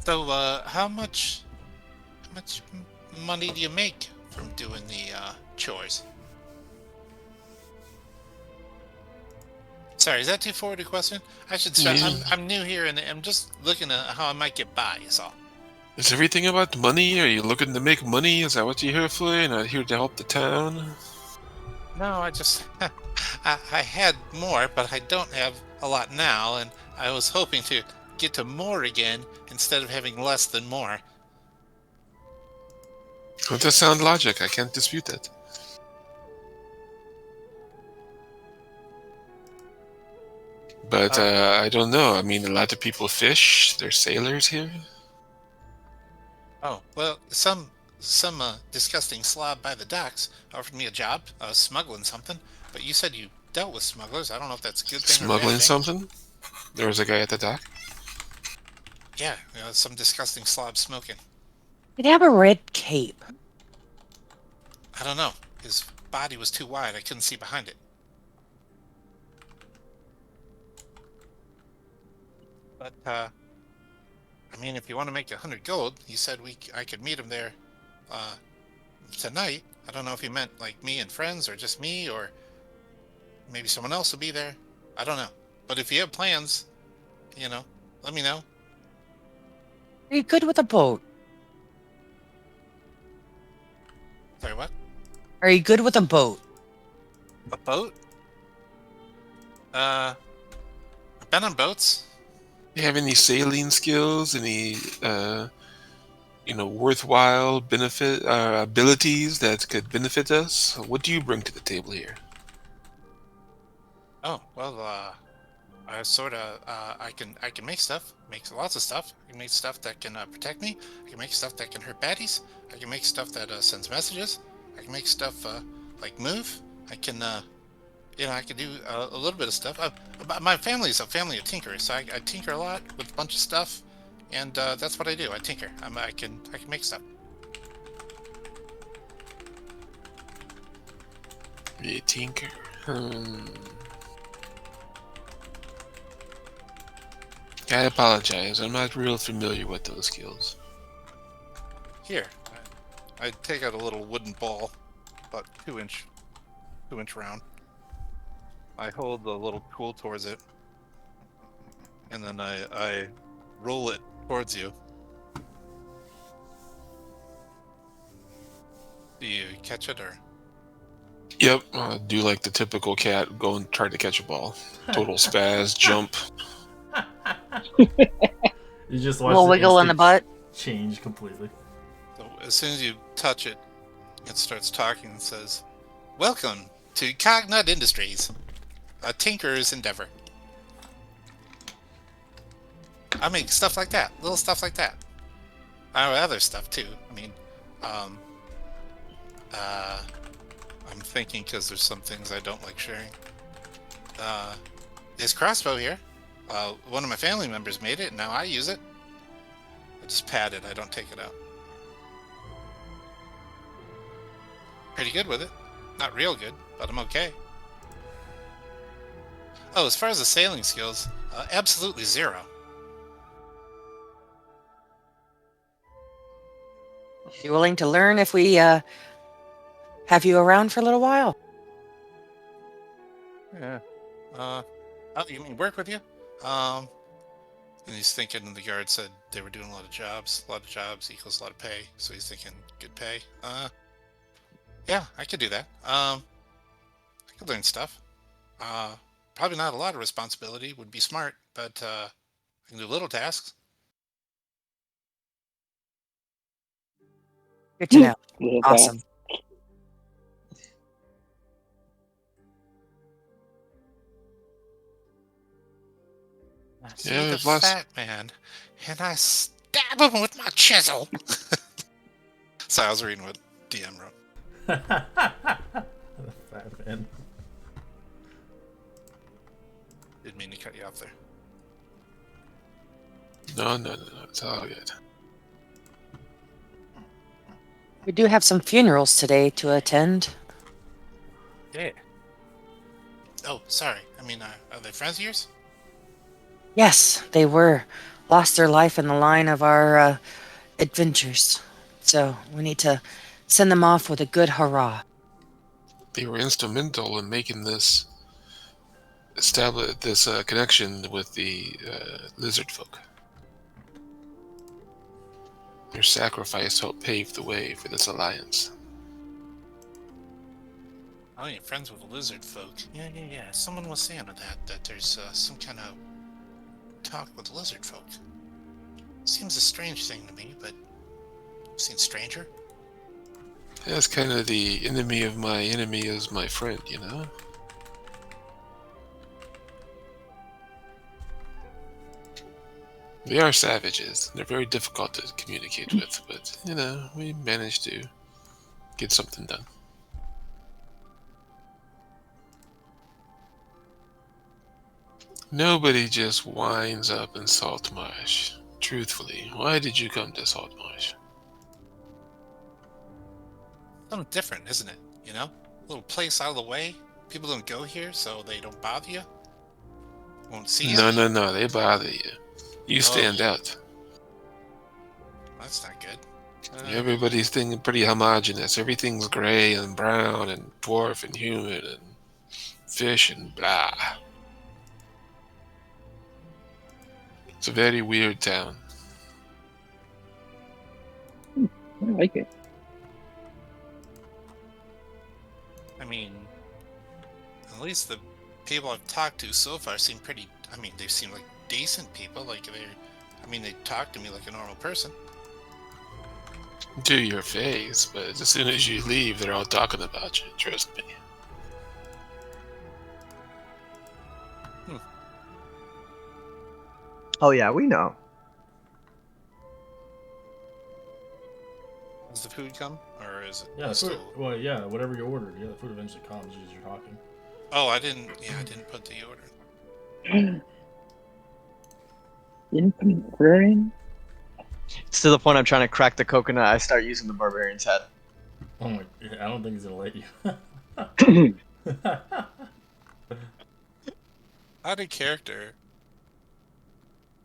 [SPEAKER 4] So, how much money do you make from doing the chores? Sorry, is that too forward a question? I should start. I'm new here, and I'm just looking at how I might get by. Is all.
[SPEAKER 6] Is everything about money? Are you looking to make money? Is that what you're here for? You're not here to help the town?
[SPEAKER 4] No, I just I had more, but I don't have a lot now, and I was hoping to get to more again instead of having less than more.
[SPEAKER 6] Well, that's sound logic. I can't dispute that. But I don't know. I mean, a lot of people fish. There's sailors here.
[SPEAKER 4] Oh well, some disgusting slob by the docks offered me a job. I was smuggling something, but you said you dealt with smugglers. I don't know if that's a good thing or a bad
[SPEAKER 6] Smuggling
[SPEAKER 4] thing.
[SPEAKER 6] something? There was a guy at the dock.
[SPEAKER 4] Yeah, some disgusting slob smoking.
[SPEAKER 3] Did he have a red cape?
[SPEAKER 4] I don't know. His body was too wide. I couldn't see behind it. But I mean, if you want to make 100 gold, you said I could meet him there tonight. I don't know if you meant like me and friends, or just me, or maybe someone else will be there. I don't know. But if you have plans, let me know.
[SPEAKER 3] Are you good with a boat?
[SPEAKER 4] Sorry, what?
[SPEAKER 3] Are you good with a boat?
[SPEAKER 4] A boat? I've been on boats.
[SPEAKER 6] Do you have any sailing skills? Any, worthwhile benefit abilities that could benefit us? What do you bring to the table here?
[SPEAKER 4] Oh well, I sort of I can make stuff, make lots of stuff. I can make stuff that can protect me. I can make stuff that can hurt baddies. I can make stuff that sends messages. I can make stuff like move. I can I can do a little bit of stuff. My family's a family of tinkerers, so I tinker a lot with a bunch of stuff, and that's what I do. I tinker. I can make stuff.
[SPEAKER 6] A tinker. I apologize. I'm not real familiar with those skills.
[SPEAKER 4] Here, I take out a little wooden ball, about 2-inch round. I hold the little tool towards it, and then I roll it towards you. Do you catch it, or?
[SPEAKER 6] Yep, do like the typical cat, go and try to catch a ball. Total spaz, jump.
[SPEAKER 1] You just
[SPEAKER 3] A
[SPEAKER 1] watch
[SPEAKER 3] little
[SPEAKER 1] the
[SPEAKER 3] wiggle in the butt.
[SPEAKER 1] change completely.
[SPEAKER 4] So as soon as you touch it, it starts talking and says, "Welcome to Cognut Industries, a tinkerer's endeavor." I make stuff like that, little stuff like that. I have other stuff too. I mean, I'm thinking because there's some things I don't like sharing. This crossbow here, one of my family members made it, and now I use it. I just pat it, I don't take it out. Pretty good with it. Not real good, but I'm okay. Oh, as far as the sailing skills, absolutely zero.
[SPEAKER 3] You willing to learn if we have you around for a little while?
[SPEAKER 4] Yeah. Oh, you mean work with you? And he's thinking the guard said they were doing a lot of jobs. A lot of jobs equals a lot of pay. So he's thinking good pay. Yeah, I could do that. I could learn stuff. Probably not a lot of responsibility. Would be smart, but I can do little tasks.
[SPEAKER 3] Good to know.
[SPEAKER 5] Little
[SPEAKER 3] Awesome.
[SPEAKER 4] I see
[SPEAKER 6] Yeah,
[SPEAKER 4] the
[SPEAKER 6] there's lots.
[SPEAKER 4] fat man, and I stab him with my chisel. So I was reading what DM wrote.
[SPEAKER 1] The fat man.
[SPEAKER 4] Didn't mean to cut you off there.
[SPEAKER 6] No, it's all good.
[SPEAKER 3] We do have some funerals today to attend.
[SPEAKER 4] Yeah. Oh, sorry. I mean, are they friends of yours?
[SPEAKER 3] Yes, they were. Lost their life in the line of our adventures. So we need to send them off with a good hurrah.
[SPEAKER 6] They were instrumental in making this connection with the lizard folk. Their sacrifice helped pave the way for this alliance.
[SPEAKER 4] Oh, you're friends with the lizard folk. Yeah. Someone was saying that there's some kind of talk with the lizard folk. Seems a strange thing to me, but seen stranger?
[SPEAKER 6] That's kind of the enemy of my enemy is my friend, you know? They are savages. They're very difficult to communicate with, but, we managed to get something done. Nobody just winds up in Saltmarsh. Truthfully, why did you come to Saltmarsh?
[SPEAKER 4] Something different, isn't it? A little place out of the way. People don't go here, so they don't bother you. Won't see you.
[SPEAKER 6] No, they bother you. You stand out.
[SPEAKER 4] That's not good.
[SPEAKER 6] Everybody's thinking pretty homogenous. Everything's gray and brown and dwarf and human and fish and blah. It's a very weird town.
[SPEAKER 5] I like it.
[SPEAKER 4] I mean, at least the people I've talked to so far seem pretty. I mean, they seem like decent people. Like they talk to me like a normal person.
[SPEAKER 6] To your face, but as soon as you leave, they're all talking about you. Trust me.
[SPEAKER 7] Oh yeah, we know.
[SPEAKER 4] Does the food come, or is it
[SPEAKER 1] Yeah, the food.
[SPEAKER 4] still?
[SPEAKER 1] Well, yeah, whatever you ordered. Yeah, the food eventually comes as you're talking.
[SPEAKER 4] Oh, I didn't. Yeah, I didn't put the order.
[SPEAKER 2] Infinite order in?
[SPEAKER 7] It's to the point I'm trying to crack the coconut. I start using the barbarian's hat.
[SPEAKER 1] Oh my! I don't think he's gonna let you.
[SPEAKER 4] Out of character.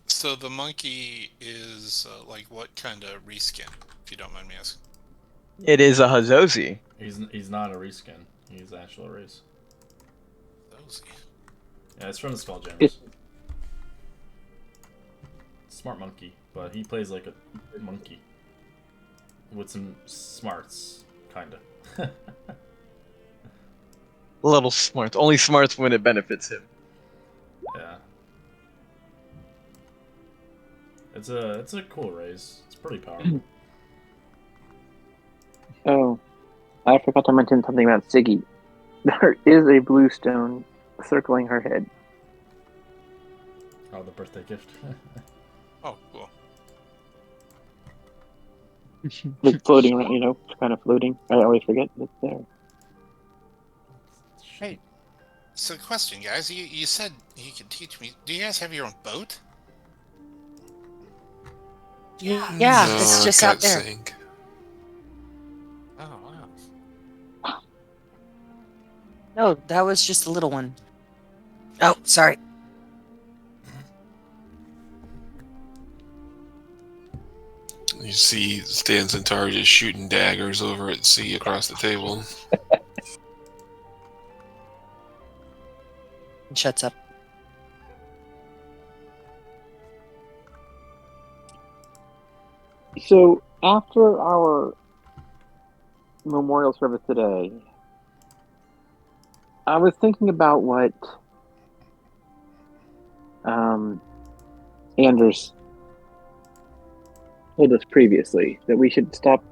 [SPEAKER 4] So the monkey is like what kind of reskin, if you don't mind me asking?
[SPEAKER 7] It is a Hazozi.
[SPEAKER 1] He's not a reskin. He's actual race.
[SPEAKER 4] Those.
[SPEAKER 1] Yeah, it's from the Spelljammers.
[SPEAKER 2] It's-
[SPEAKER 1] Smart monkey, but he plays like a monkey with some smarts, kinda.
[SPEAKER 7] A little smart. Only smarts when it benefits him.
[SPEAKER 1] Yeah. It's a cool race. It's pretty powerful.
[SPEAKER 5] Oh, I forgot to mention something about Siggy. There is a blue stone circling her head.
[SPEAKER 1] Oh, the birthday gift.
[SPEAKER 4] Oh, cool.
[SPEAKER 5] It's floating around, kind of floating. I always forget it's there.
[SPEAKER 4] Hey, so question, guys. You said you could teach me. Do you guys have your own boat?
[SPEAKER 3] Yeah,
[SPEAKER 6] No,
[SPEAKER 3] it's
[SPEAKER 6] I
[SPEAKER 3] just
[SPEAKER 6] can't
[SPEAKER 3] out there.
[SPEAKER 6] sink.
[SPEAKER 4] Oh, wow.
[SPEAKER 3] No, that was just a little one. Oh, sorry.
[SPEAKER 6] You see Stan Centaur just shooting daggers over at sea across the table.
[SPEAKER 3] And shuts up.
[SPEAKER 5] So after our memorial service today, I was thinking about what Anders told us previously, that we should stop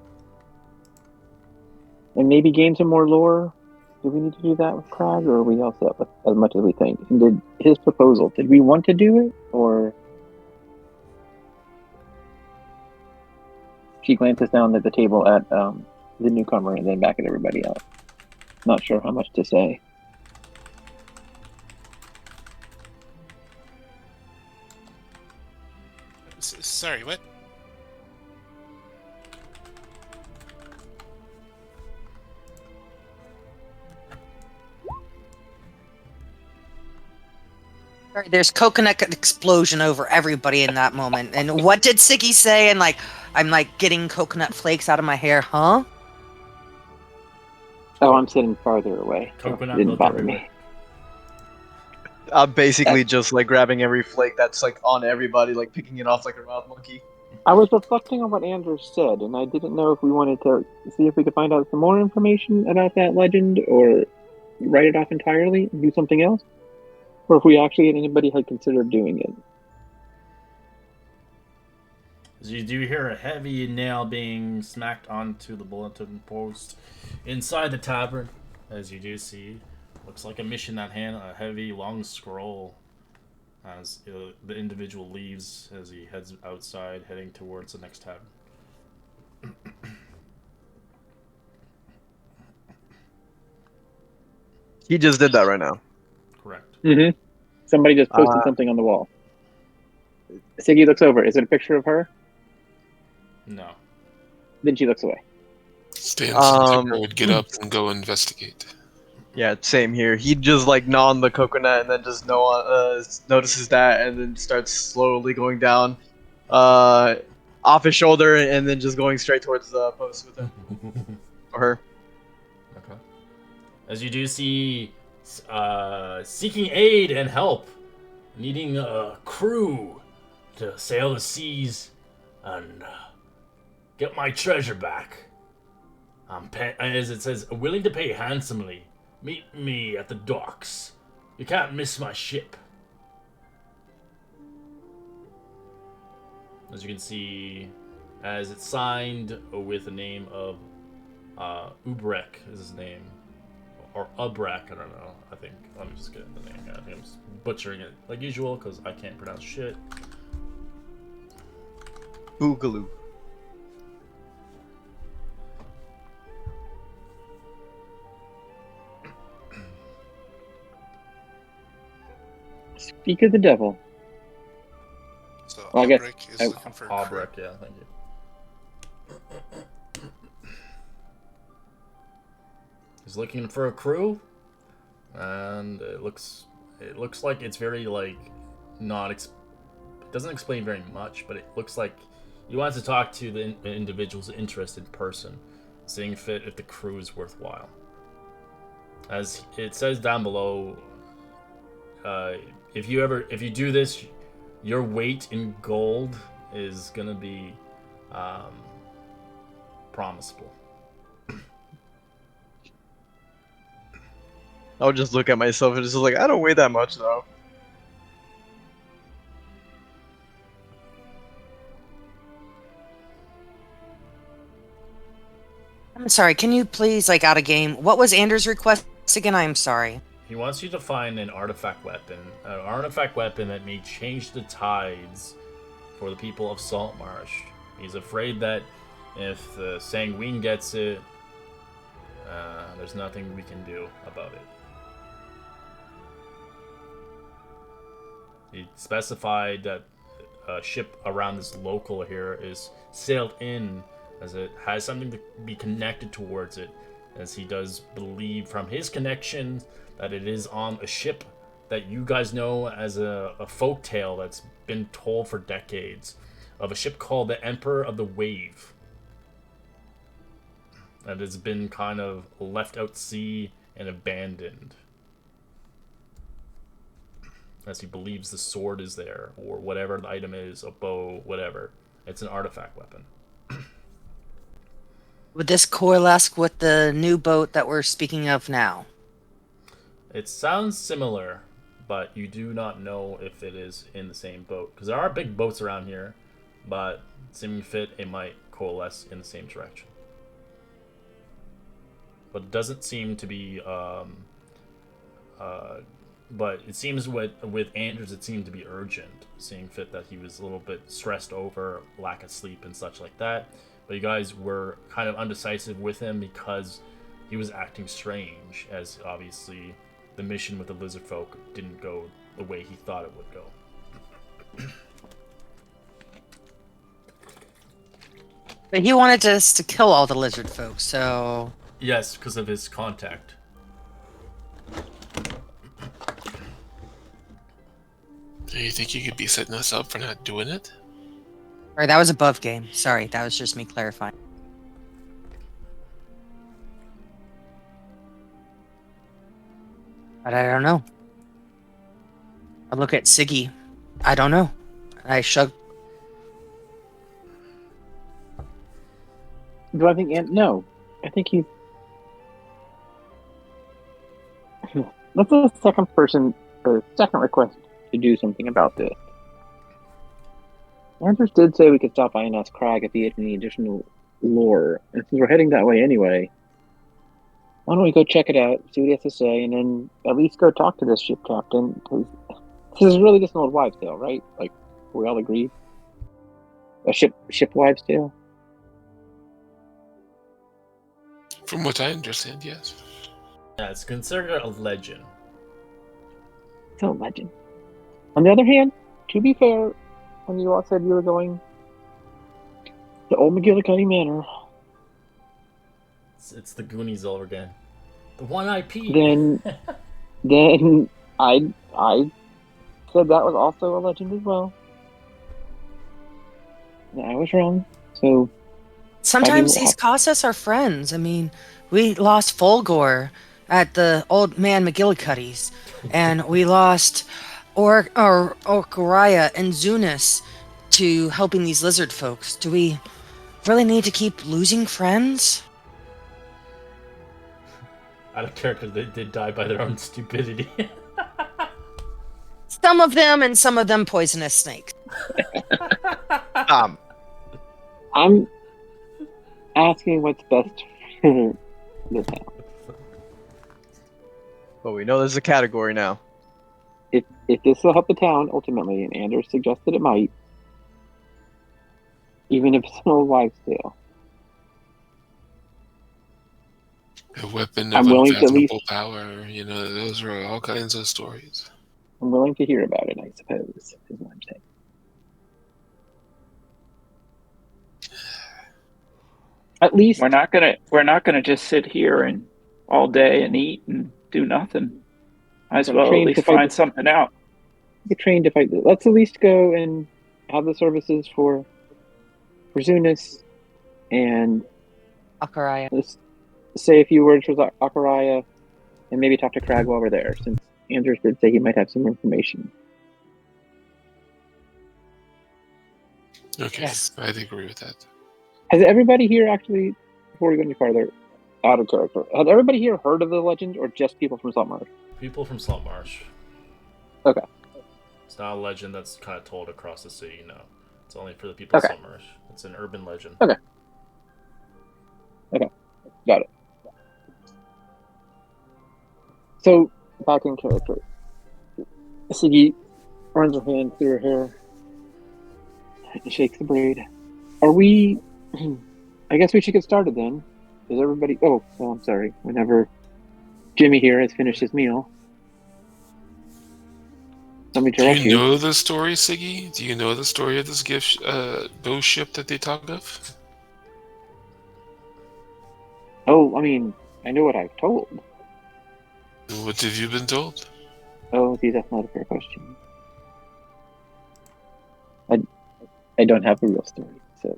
[SPEAKER 5] and maybe gain some more lore. Do we need to do that with Crag, or are we all set with as much as we think? And did we want to do it, or... She glances down at the table at the newcomer and then back at everybody else. Not sure how much to say.
[SPEAKER 4] Sorry, what?
[SPEAKER 3] Sorry, there's coconut explosion over everybody in that moment. And what did Siggy say? And I'm like getting coconut flakes out of my hair, huh?
[SPEAKER 5] Oh, I'm sitting farther away. So
[SPEAKER 1] Coconut
[SPEAKER 5] it didn't
[SPEAKER 1] milk
[SPEAKER 5] bother
[SPEAKER 1] everywhere.
[SPEAKER 5] me.
[SPEAKER 7] I'm basically just like grabbing every flake that's like on everybody, like picking it off like a wild monkey.
[SPEAKER 5] I was reflecting on what Andrew said, and I didn't know if we wanted to see if we could find out some more information about that legend, or write it off entirely and do something else, or if anybody had considered doing it.
[SPEAKER 1] As you do hear a heavy nail being smacked onto the bulletin post inside the tavern, as you do see, looks like a mission at hand, a heavy, long scroll. As the individual leaves, as he heads outside, heading towards the next tavern.
[SPEAKER 7] He just did that right now.
[SPEAKER 1] Correct.
[SPEAKER 5] Mm-hmm. Somebody just posted something on the wall. Siggy looks over. Is it a picture of her?
[SPEAKER 1] No.
[SPEAKER 5] Then she looks away.
[SPEAKER 6] Stan Centaur would get up and go investigate.
[SPEAKER 7] Yeah, same here. He'd just like gnaw on the coconut and then just notices that and then starts slowly going down off his shoulder and then just going straight towards the post with him. Or her.
[SPEAKER 1] Okay. As you do see, seeking aid and help, needing a crew to sail the seas and get my treasure back. As it says, willing to pay handsomely. Meet me at the docks. You can't miss my ship. As you can see, as it's signed with the name of Ubrek is his name. Or Ubrek, I don't know. I think, let me just get the name. I think I'm just butchering it like usual because I can't pronounce shit.
[SPEAKER 7] Boogaloo.
[SPEAKER 5] Speak of the devil.
[SPEAKER 4] So
[SPEAKER 5] Well, I guess
[SPEAKER 4] Albrecht is
[SPEAKER 5] I-
[SPEAKER 4] looking for a crew.
[SPEAKER 1] Albrecht, yeah, thank you. He's looking for a crew, and it looks like it's very like not. It doesn't explain very much, but it looks like he wants to talk to the individual's interested person, seeing fit if the crew is worthwhile. As it says down below, if you do this, your weight in gold is gonna be promisable.
[SPEAKER 7] I'll just look at myself and just like, I don't weigh that much though.
[SPEAKER 3] I'm sorry, can you please, like, out of game, what was Anders' request again? I'm sorry.
[SPEAKER 1] He wants you to find an artifact weapon that may change the tides for the people of Saltmarsh. He's afraid that if the Sanguine gets it, there's nothing we can do about it. He specified that a ship around this local here is sailed in, as it has something to be connected towards it, as he does believe from his connection that it is on a ship that you guys know as a folk tale that's been told for decades, of a ship called the Emperor of the Wave, that has been kind of left out sea and abandoned, as he believes the sword is there, or whatever the item is, a bow, whatever. It's an artifact weapon.
[SPEAKER 3] Would this coalesce with the new boat that we're speaking of now?
[SPEAKER 1] It sounds similar, but you do not know if it is in the same boat. Because there are big boats around here, but seeming fit, it might coalesce in the same direction. But it doesn't seem to be... but it seems with Anders, it seemed to be urgent, seeing fit that he was a little bit stressed over lack of sleep and such like that. But you guys were kind of undecisive with him because he was acting strange, as obviously the mission with the lizard folk didn't go the way he thought it would go.
[SPEAKER 3] But he wanted us to kill all the lizard folk, so...
[SPEAKER 1] Yes, because of his contact.
[SPEAKER 6] Do you think you could be setting us up for not doing it?
[SPEAKER 3] Sorry, that was above game. Sorry, that was just me clarifying. But I don't know. I look at Siggy. I don't know. I shrug.
[SPEAKER 5] Do I think no? I think he's. That's the second person or second request to do something about this. Anders did say we could stop by and ask Crag if he had any additional lore, and since we're heading that way anyway, why don't we go check it out, see what he has to say, and then at least go talk to this ship captain? Because this is really just an old wives' tale, right? Like we all agree, a ship wives' tale.
[SPEAKER 6] From what I understand, yes.
[SPEAKER 1] Yeah, it's considered a legend.
[SPEAKER 5] It's a legend. On the other hand, to be fair, when you all said you were going to Old McGillicuddy Manor,
[SPEAKER 1] It's the Goonies all over again. The one IP.
[SPEAKER 5] then I said that was also a legend as well. And I was wrong. So
[SPEAKER 3] Sometimes these Casas are friends. I mean, we lost Fulgor at the old man McGillicuddy's, and we lost Orkariah and Zunis to helping these lizard folks. Do we really need to keep losing friends?
[SPEAKER 1] I don't care because they did die by their own stupidity.
[SPEAKER 3] Some of them, and some of them poisonous snakes.
[SPEAKER 5] I'm asking what's best for the town.
[SPEAKER 7] But we know there's a category now.
[SPEAKER 5] If this will help the town ultimately, and Anders suggested it might, even if it's an old wives' tale,
[SPEAKER 6] A weapon
[SPEAKER 5] I'm
[SPEAKER 6] of
[SPEAKER 5] willing to at
[SPEAKER 6] unfathomable
[SPEAKER 5] least-
[SPEAKER 6] power. You know, those are all kinds of stories.
[SPEAKER 5] I'm willing to hear about it, I suppose, is what I'm saying. At least
[SPEAKER 2] We're not gonna just sit here and all day and eat and do nothing. Might as
[SPEAKER 5] I'm
[SPEAKER 2] well at
[SPEAKER 5] trained to
[SPEAKER 2] least
[SPEAKER 5] fight
[SPEAKER 2] find something out.
[SPEAKER 5] get trained to fight. Let's at least go and have the services for Zunis and
[SPEAKER 3] Akaraya.
[SPEAKER 5] let's say a few words with Akaraya and maybe talk to Crag while we're there, since Andrews did say he might have some information.
[SPEAKER 6] Okay,
[SPEAKER 3] Yes.
[SPEAKER 6] I'd agree with that.
[SPEAKER 5] Has everybody here actually, before we go any farther, out of character, has everybody here heard of the legend or just people from Saltmarsh?
[SPEAKER 1] People from Saltmarsh.
[SPEAKER 5] Okay.
[SPEAKER 1] It's not a legend that's kind of told across the city, no. It's only for the people of
[SPEAKER 5] Okay.
[SPEAKER 1] Saltmarsh. It's an urban legend.
[SPEAKER 5] Okay. Got it. So, back in character. Siggy runs her hand through her hair and shakes the braid. Are we... I guess we should get started then. Is everybody... Oh, well, I'm sorry. Whenever Jimmy here has finished his meal. Let me
[SPEAKER 6] Do
[SPEAKER 5] direct
[SPEAKER 6] you know the story, Siggy? Do you know the story of this ghost ship that they talk of?
[SPEAKER 5] Oh, I mean, I know what I've told.
[SPEAKER 6] What have you been told?
[SPEAKER 5] Oh, see, that's not a fair question. I don't have a real story, so...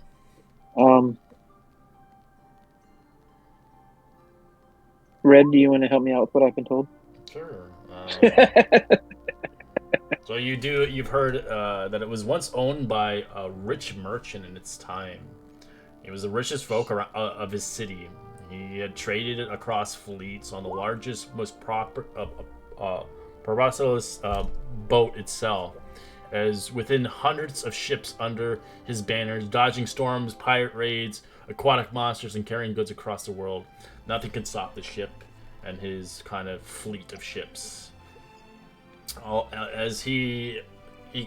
[SPEAKER 5] Red, do you want to help me out with what I've been told?
[SPEAKER 1] Sure. So you've heard that it was once owned by a rich merchant in its time. He was the richest folk of his city. He had traded it across fleets on the largest, most prosperous boat itself, as within hundreds of ships under his banners, dodging storms, pirate raids, aquatic monsters, and carrying goods across the world. Nothing could stop the ship and his kind of fleet of ships. As he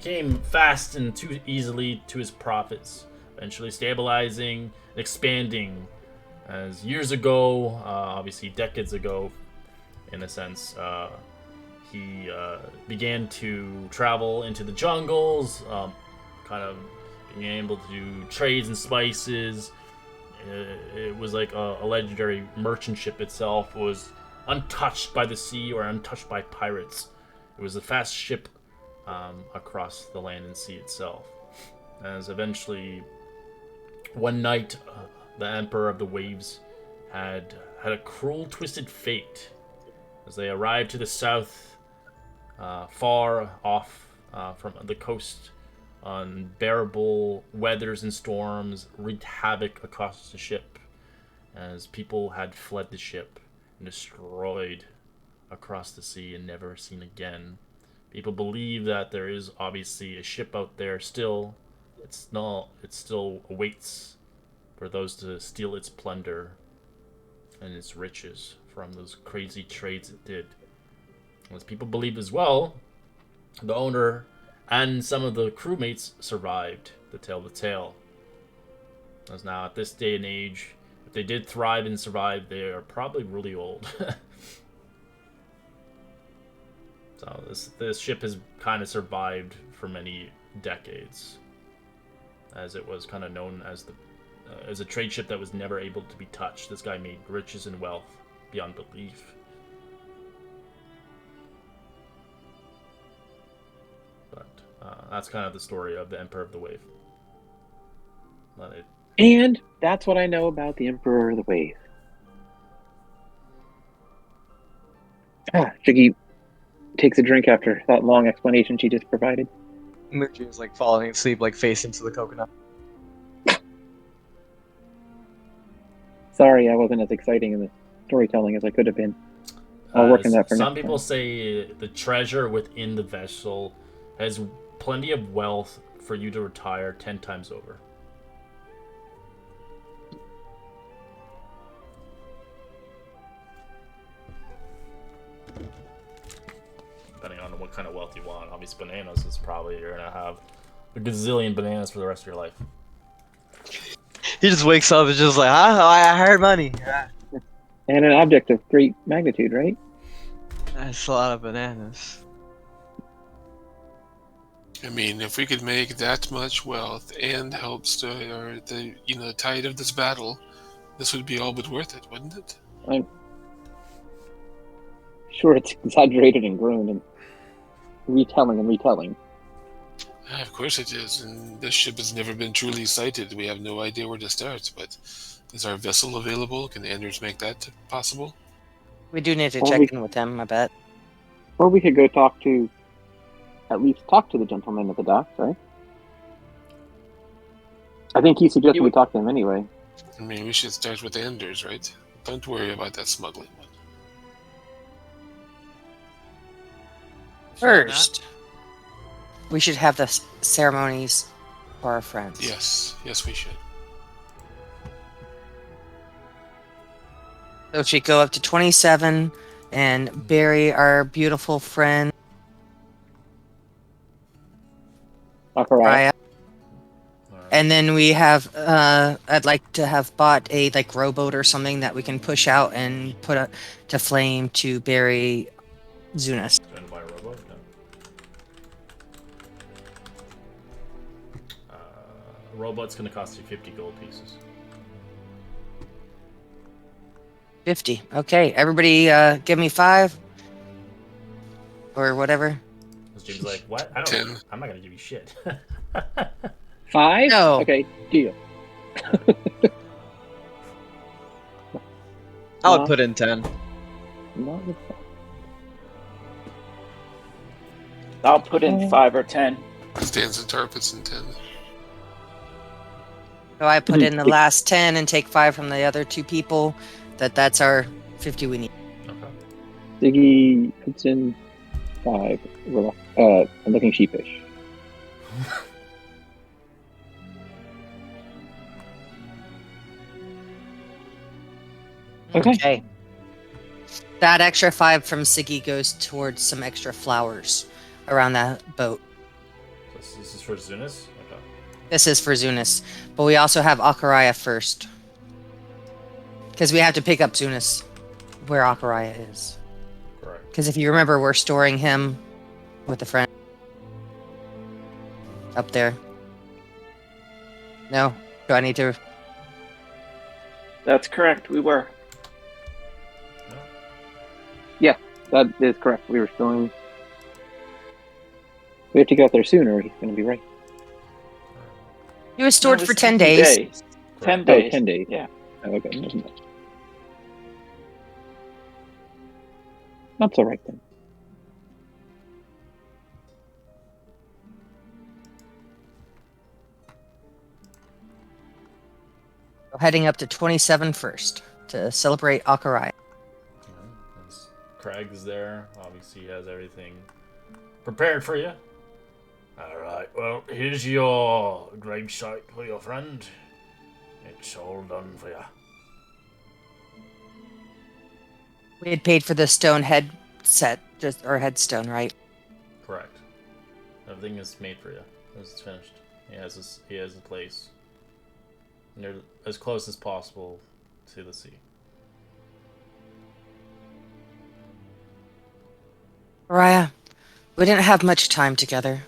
[SPEAKER 1] came fast and too easily to his profits, eventually stabilizing, expanding. As years ago, obviously decades ago, in a sense, he began to travel into the jungles, kind of being able to do trades and spices. It was like a legendary merchant ship itself. Was untouched by the sea or untouched by pirates. It was the fast ship across the land and sea itself. As eventually, one night, the Emperor of the Waves had a cruel, twisted fate. As they arrived to the south, far off from the coast, unbearable weathers and storms wreaked havoc across the ship, as people had fled the ship and destroyed across the sea and never seen again. People believe that there is obviously a ship out there still. It still awaits for those to steal its plunder and its riches from those crazy trades it did. As people believe as well, the owner and some of the crewmates survived to tell the tale. As now, at this day and age, if they did thrive and survive, they are probably really old. So this ship has kind of survived for many decades, as it was kind of known as a trade ship that was never able to be touched. This guy made riches and wealth beyond belief. But that's kind of the story of the Emperor of the Wave.
[SPEAKER 5] And that's what I know about the Emperor of the Wave. Shiggy takes a drink after that long explanation she just provided.
[SPEAKER 7] Muji is like falling asleep, like face into the coconut.
[SPEAKER 5] Sorry, I wasn't as exciting in the storytelling as I could have been. I'll work on that for
[SPEAKER 1] some
[SPEAKER 5] next
[SPEAKER 1] people
[SPEAKER 5] time.
[SPEAKER 1] say the treasure within the vessel has plenty of wealth for you to retire 10 times over. Depending on what kind of wealth you want. Obviously, bananas is probably you're gonna have a gazillion bananas for the rest of your life.
[SPEAKER 7] He just wakes up and just like, I heard money.
[SPEAKER 5] And an object of great magnitude, right?
[SPEAKER 7] That's a lot of bananas.
[SPEAKER 6] I mean, if we could make that much wealth and help stir the tide of this battle, this would be all but worth it, wouldn't it?
[SPEAKER 5] I'm sure it's exaggerated and grown and retelling and retelling.
[SPEAKER 6] Of course it is, and this ship has never been truly sighted. We have no idea where to start, but is our vessel available? Can Anders make that possible?
[SPEAKER 3] We do need to
[SPEAKER 5] Or
[SPEAKER 3] check
[SPEAKER 5] we-
[SPEAKER 3] in with them, I bet.
[SPEAKER 5] Or we could go at least talk to the gentleman at the docks, right? I think he suggested we talk to him anyway.
[SPEAKER 6] I mean, we should start with Anders, right? Don't worry about that smuggling one.
[SPEAKER 4] Fair enough.
[SPEAKER 3] First, we should have the ceremonies for our friends.
[SPEAKER 6] Yes, we should.
[SPEAKER 3] So we go up to 27 and bury our beautiful friend
[SPEAKER 5] Akuraya.
[SPEAKER 3] Raya.
[SPEAKER 1] Alright.
[SPEAKER 3] And then we have, I'd like to have bought a rowboat or something that we can push out and put to flame to bury Zunas.
[SPEAKER 1] Going to buy a robot? No. A robot's going to cost you 50 gold pieces.
[SPEAKER 3] 50. Okay, everybody give me 5. Or whatever.
[SPEAKER 1] Because Jim's like, what? I don't
[SPEAKER 6] 10.
[SPEAKER 1] know. I'm not going to give you shit.
[SPEAKER 5] 5?
[SPEAKER 3] No.
[SPEAKER 5] Okay, deal.
[SPEAKER 7] I would
[SPEAKER 5] No.
[SPEAKER 7] put in 10.
[SPEAKER 5] Not with that.
[SPEAKER 2] I'll put in 5 or 10.
[SPEAKER 6] Stands and tarpets and 10.
[SPEAKER 3] So I put in the last 10 and take 5 from the other 2 people. That's our 50 we need.
[SPEAKER 1] Okay.
[SPEAKER 5] Ziggy puts in 5. I'm looking sheepish. Okay.
[SPEAKER 3] That extra 5 from Siggy goes towards some extra flowers around that boat.
[SPEAKER 1] So this is for Zunis? Okay.
[SPEAKER 3] This is for Zunis. But we also have Akuraya first. Because we have to pick up Zunis where Akuraya is.
[SPEAKER 1] Correct.
[SPEAKER 3] Because if you remember, we're storing him with a friend. Up there. No? Do I need to...
[SPEAKER 2] That's correct. We were.
[SPEAKER 5] That is correct. We were still. We have to get there sooner, or he's going to be right.
[SPEAKER 3] He was stored
[SPEAKER 2] No, it
[SPEAKER 3] for
[SPEAKER 2] was
[SPEAKER 3] 10 days.
[SPEAKER 2] 10
[SPEAKER 5] Oh,
[SPEAKER 2] days.
[SPEAKER 5] 10 days.
[SPEAKER 2] Yeah.
[SPEAKER 5] Oh, okay. That's all right then.
[SPEAKER 3] So heading up to 27 first to celebrate Akuraya.
[SPEAKER 1] Craig is there. Obviously, he has everything prepared for you. Alright, well, here's your grave site for your friend. It's all done for you.
[SPEAKER 3] We had paid for the stone head set, or headstone, right?
[SPEAKER 1] Correct. Everything is made for you. It's finished. He has a place. Near, as close as possible to the sea.
[SPEAKER 3] Raya, we didn't have much time together.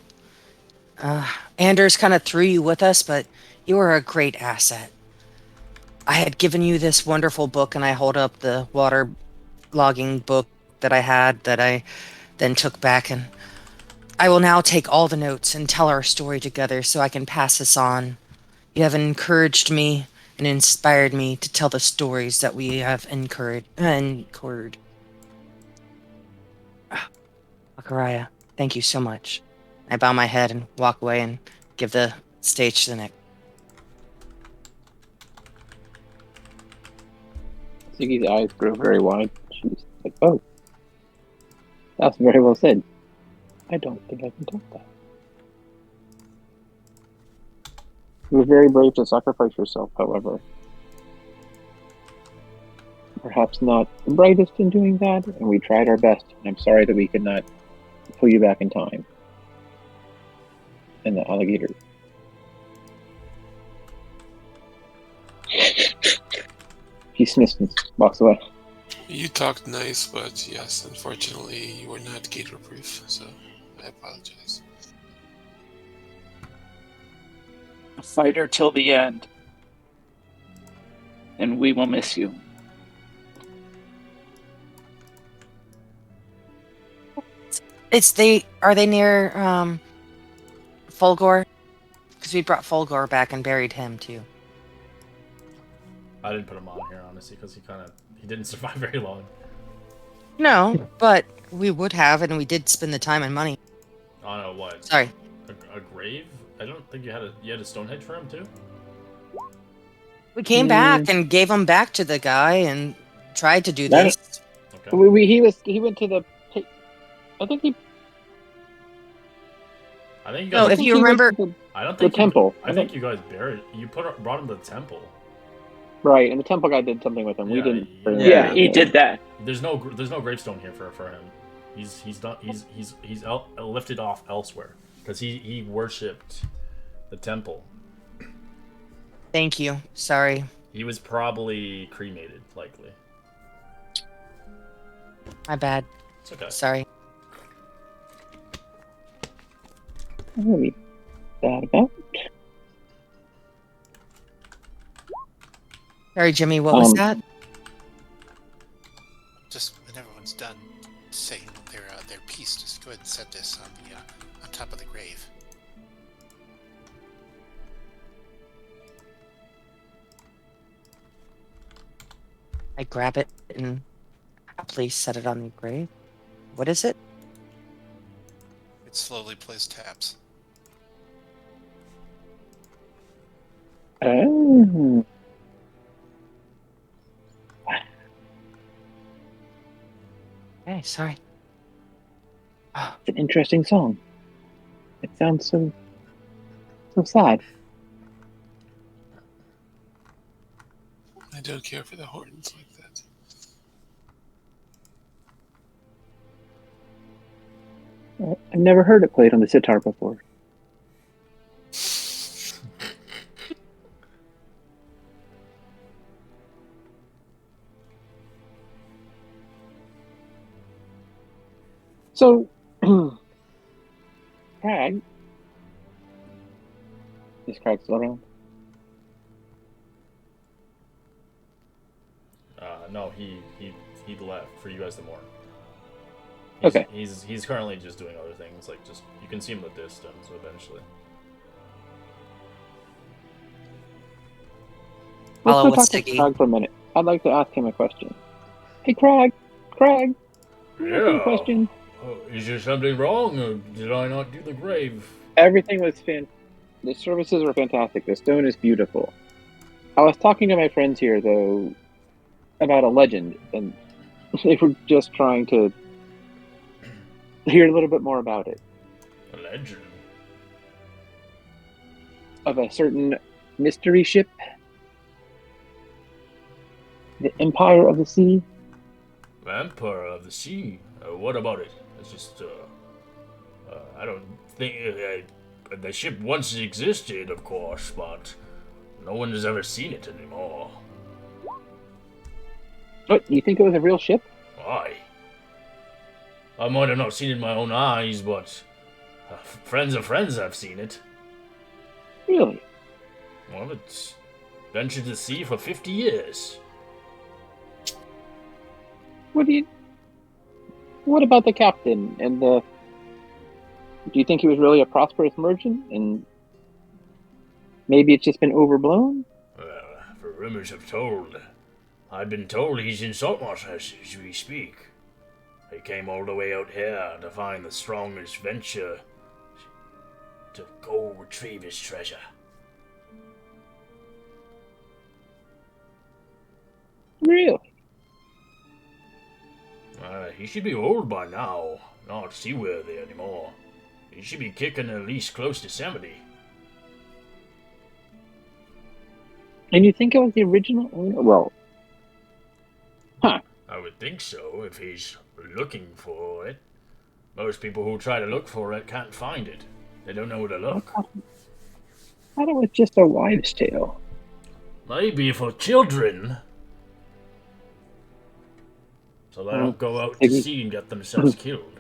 [SPEAKER 3] Anders kind of threw you with us, but you were a great asset. I had given you this wonderful book, and I hold up the water logging book that I had that I then took back, and I will now take all the notes and tell our story together so I can pass this on. You have encouraged me and inspired me to tell the stories that we have incurred. Akuraya, thank you so much. I bow my head and walk away and give the stage to the next.
[SPEAKER 5] Ziggy's eyes grow very wide. She's like, oh, that's very well said. I don't think I can top that. You were very brave to sacrifice yourself, however. Perhaps not the brightest in doing that, and we tried our best. I'm sorry that we could not pull you back in time. And the alligator. He sniffs and walks away.
[SPEAKER 6] You talked nice, but yes, unfortunately, you were not gator-proof, so I apologize.
[SPEAKER 2] A fighter till the end. And we will miss you.
[SPEAKER 3] Are they near Fulgor? Because we brought Fulgor back and buried him too.
[SPEAKER 1] I didn't put him on here honestly because he didn't survive very long.
[SPEAKER 3] No, but we would have, and we did spend the time and money.
[SPEAKER 1] On a what?
[SPEAKER 3] Sorry.
[SPEAKER 1] A grave? I don't think you had a Stonehenge for him too.
[SPEAKER 3] We came back and gave him back to the guy and tried to do
[SPEAKER 5] That-
[SPEAKER 3] this.
[SPEAKER 1] Okay.
[SPEAKER 5] He went to the. I think he.
[SPEAKER 1] I think you
[SPEAKER 3] No,
[SPEAKER 1] guys.
[SPEAKER 3] if you remember,
[SPEAKER 1] I don't
[SPEAKER 5] the
[SPEAKER 1] think
[SPEAKER 5] temple.
[SPEAKER 1] I think you guys brought him to the temple.
[SPEAKER 5] Right, and the temple guy did something with him. We
[SPEAKER 1] Yeah,
[SPEAKER 5] didn't. bring him
[SPEAKER 2] Yeah,
[SPEAKER 5] back.
[SPEAKER 2] he did that.
[SPEAKER 1] There's no gravestone here for him. He's done. He's lifted off elsewhere because he worshipped the temple.
[SPEAKER 3] thank you. Sorry.
[SPEAKER 1] He was probably cremated, likely.
[SPEAKER 3] My bad.
[SPEAKER 1] It's okay.
[SPEAKER 3] Sorry.
[SPEAKER 5] What be bad about?
[SPEAKER 3] Sorry, Jimmy. What was that?
[SPEAKER 4] Just when everyone's done saying their piece, just go ahead and set this on top of the grave.
[SPEAKER 3] I grab it and please set it on the grave. What is it?
[SPEAKER 4] It slowly plays taps.
[SPEAKER 5] Oh.
[SPEAKER 3] Hey, sorry.
[SPEAKER 5] It's an interesting song. It sounds so sad.
[SPEAKER 6] I don't care for the horns like that.
[SPEAKER 5] I've never heard it played on the sitar before. So, Crag. Is Crag still around?
[SPEAKER 1] No, he left for you guys to mourn.
[SPEAKER 5] Okay.
[SPEAKER 1] He's currently just doing other things, like just you can see him in the distance eventually.
[SPEAKER 3] Follow
[SPEAKER 5] Let's go
[SPEAKER 3] with
[SPEAKER 5] talk to
[SPEAKER 3] Siggy.
[SPEAKER 5] Crag for a minute. I'd like to ask him a question. Hey, Crag, I have a question.
[SPEAKER 1] Oh, is there something wrong, or did I not do the grave?
[SPEAKER 5] Everything was the services were fantastic. The stone is beautiful. I was talking to my friends here, though, about a legend, and they were just trying to hear a little bit more about it.
[SPEAKER 1] A legend?
[SPEAKER 5] Of a certain mystery ship, the Empire of the Sea.
[SPEAKER 1] Vampire of the Sea? What about it? It's just, I don't think... the ship once existed, of course, but no one has ever seen it anymore.
[SPEAKER 5] What, you think it was a real ship?
[SPEAKER 1] Why? I might have not seen it in my own eyes, but friends of friends have seen it.
[SPEAKER 5] Really?
[SPEAKER 1] Well, it's ventured to sea for 50 years.
[SPEAKER 5] What about the captain and the... Do you think he was really a prosperous merchant, and maybe it's just been overblown?
[SPEAKER 1] For rumors have told. I've been told he's in saltmarsh as we speak. He came all the way out here to find the strongest venture to go retrieve his treasure.
[SPEAKER 5] Really?
[SPEAKER 1] He should be old by now, not seaworthy anymore. He should be kicking at least close to 70.
[SPEAKER 5] And you think it was the original owner? Well,
[SPEAKER 1] I would think so, if he's looking for it. Most people who try to look for it can't find it. They don't know where to look.
[SPEAKER 5] I thought it was just a wives' tale.
[SPEAKER 1] Maybe for children. So they don't go out to sea and get themselves killed.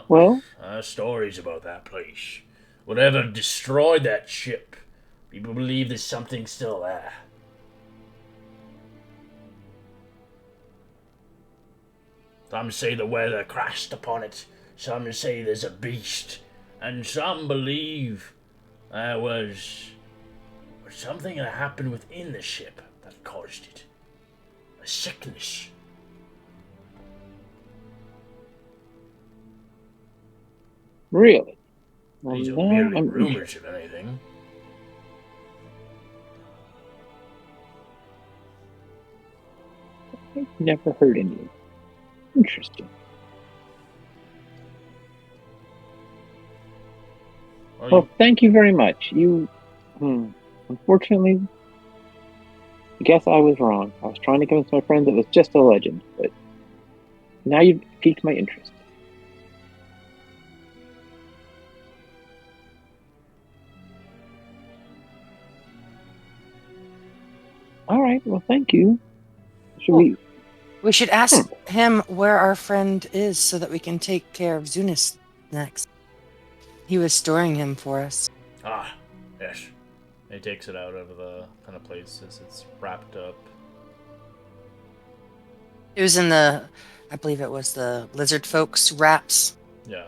[SPEAKER 5] Well,
[SPEAKER 1] Stories about that place. Whatever destroyed that ship, people believe there's something still there. Some say the weather crashed upon it. Some say there's a beast. And some believe there was something that happened within the ship that caused it. A sickness.
[SPEAKER 5] really?
[SPEAKER 1] These are
[SPEAKER 5] No,
[SPEAKER 1] merely
[SPEAKER 5] I'm-
[SPEAKER 1] rumors, if anything.
[SPEAKER 5] I've never heard any. Interesting. Well, thank you very much. Unfortunately, I guess I was wrong. I was trying to convince my friends it was just a legend, but now you've piqued my interest. All right. Well, thank you. Should we?
[SPEAKER 3] We should ask him where our friend is so that we can take care of Zunis next. He was storing him for us.
[SPEAKER 1] Ah, yes. He takes it out of the kind of places it's wrapped up.
[SPEAKER 3] It was in the, I believe it was the lizard folks wraps.
[SPEAKER 1] Yeah.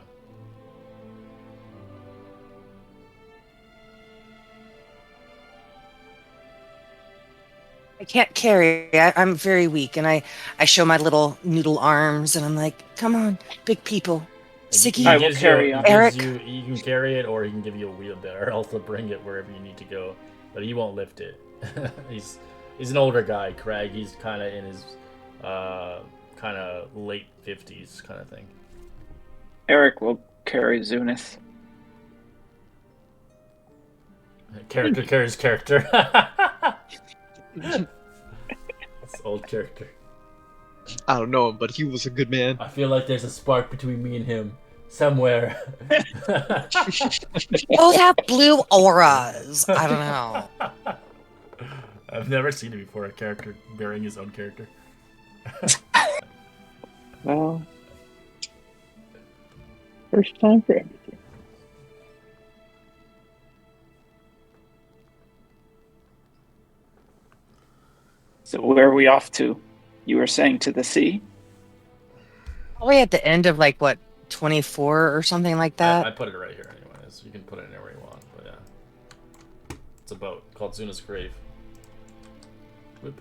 [SPEAKER 3] I can't carry. I'm very weak, and I show my little noodle arms, and I'm like, "Come on, big people, Siggy,
[SPEAKER 2] I will carry on.
[SPEAKER 3] Eric."
[SPEAKER 1] You can carry it, or he can give you a wheelbarrow to bring it wherever you need to go. But he won't lift it. he's an older guy, Craig. He's kind of in his kind of late 50s kind of thing.
[SPEAKER 2] Eric will carry Zunis.
[SPEAKER 1] Character carries character. That's old character.
[SPEAKER 7] I don't know, but he was a good man.
[SPEAKER 1] I feel like there's a spark between me and him somewhere.
[SPEAKER 3] Both have blue auras. I don't know.
[SPEAKER 1] I've never seen it before. A character bearing his own character.
[SPEAKER 5] Well, first time for everything.
[SPEAKER 2] So where are we off to? You were saying to the sea?
[SPEAKER 3] Probably at the end of like what 24 or something like that.
[SPEAKER 1] I put it right here, anyways. You can put it anywhere you want, but yeah. It's a boat called Zuna's Grave. Whoop.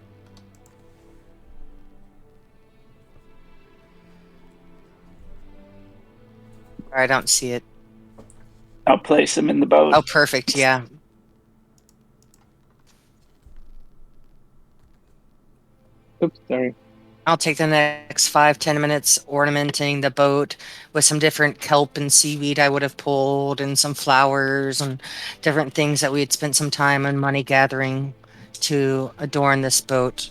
[SPEAKER 3] I don't see it.
[SPEAKER 2] I'll place him in the boat.
[SPEAKER 3] Oh, perfect. Yeah.
[SPEAKER 5] Oops, sorry.
[SPEAKER 3] I'll take the next 5-10 minutes ornamenting the boat with some different kelp and seaweed I would have pulled, and some flowers and different things that we had spent some time and money gathering to adorn this boat.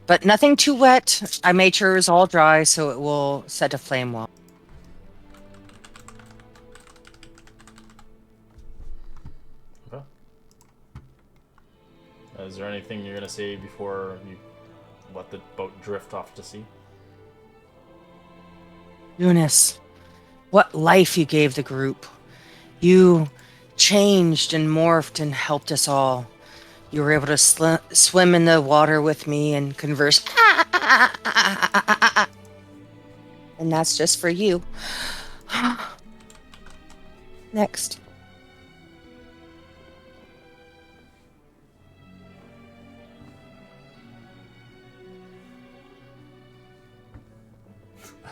[SPEAKER 3] But nothing too wet. I made sure it was all dry so it will set a flame well.
[SPEAKER 1] Okay. Is there anything you're gonna say before you let the boat drift off to sea?
[SPEAKER 3] Eunice, what life you gave the group. You changed and morphed and helped us all. You were able to swim in the water with me and converse. And that's just for you. Next.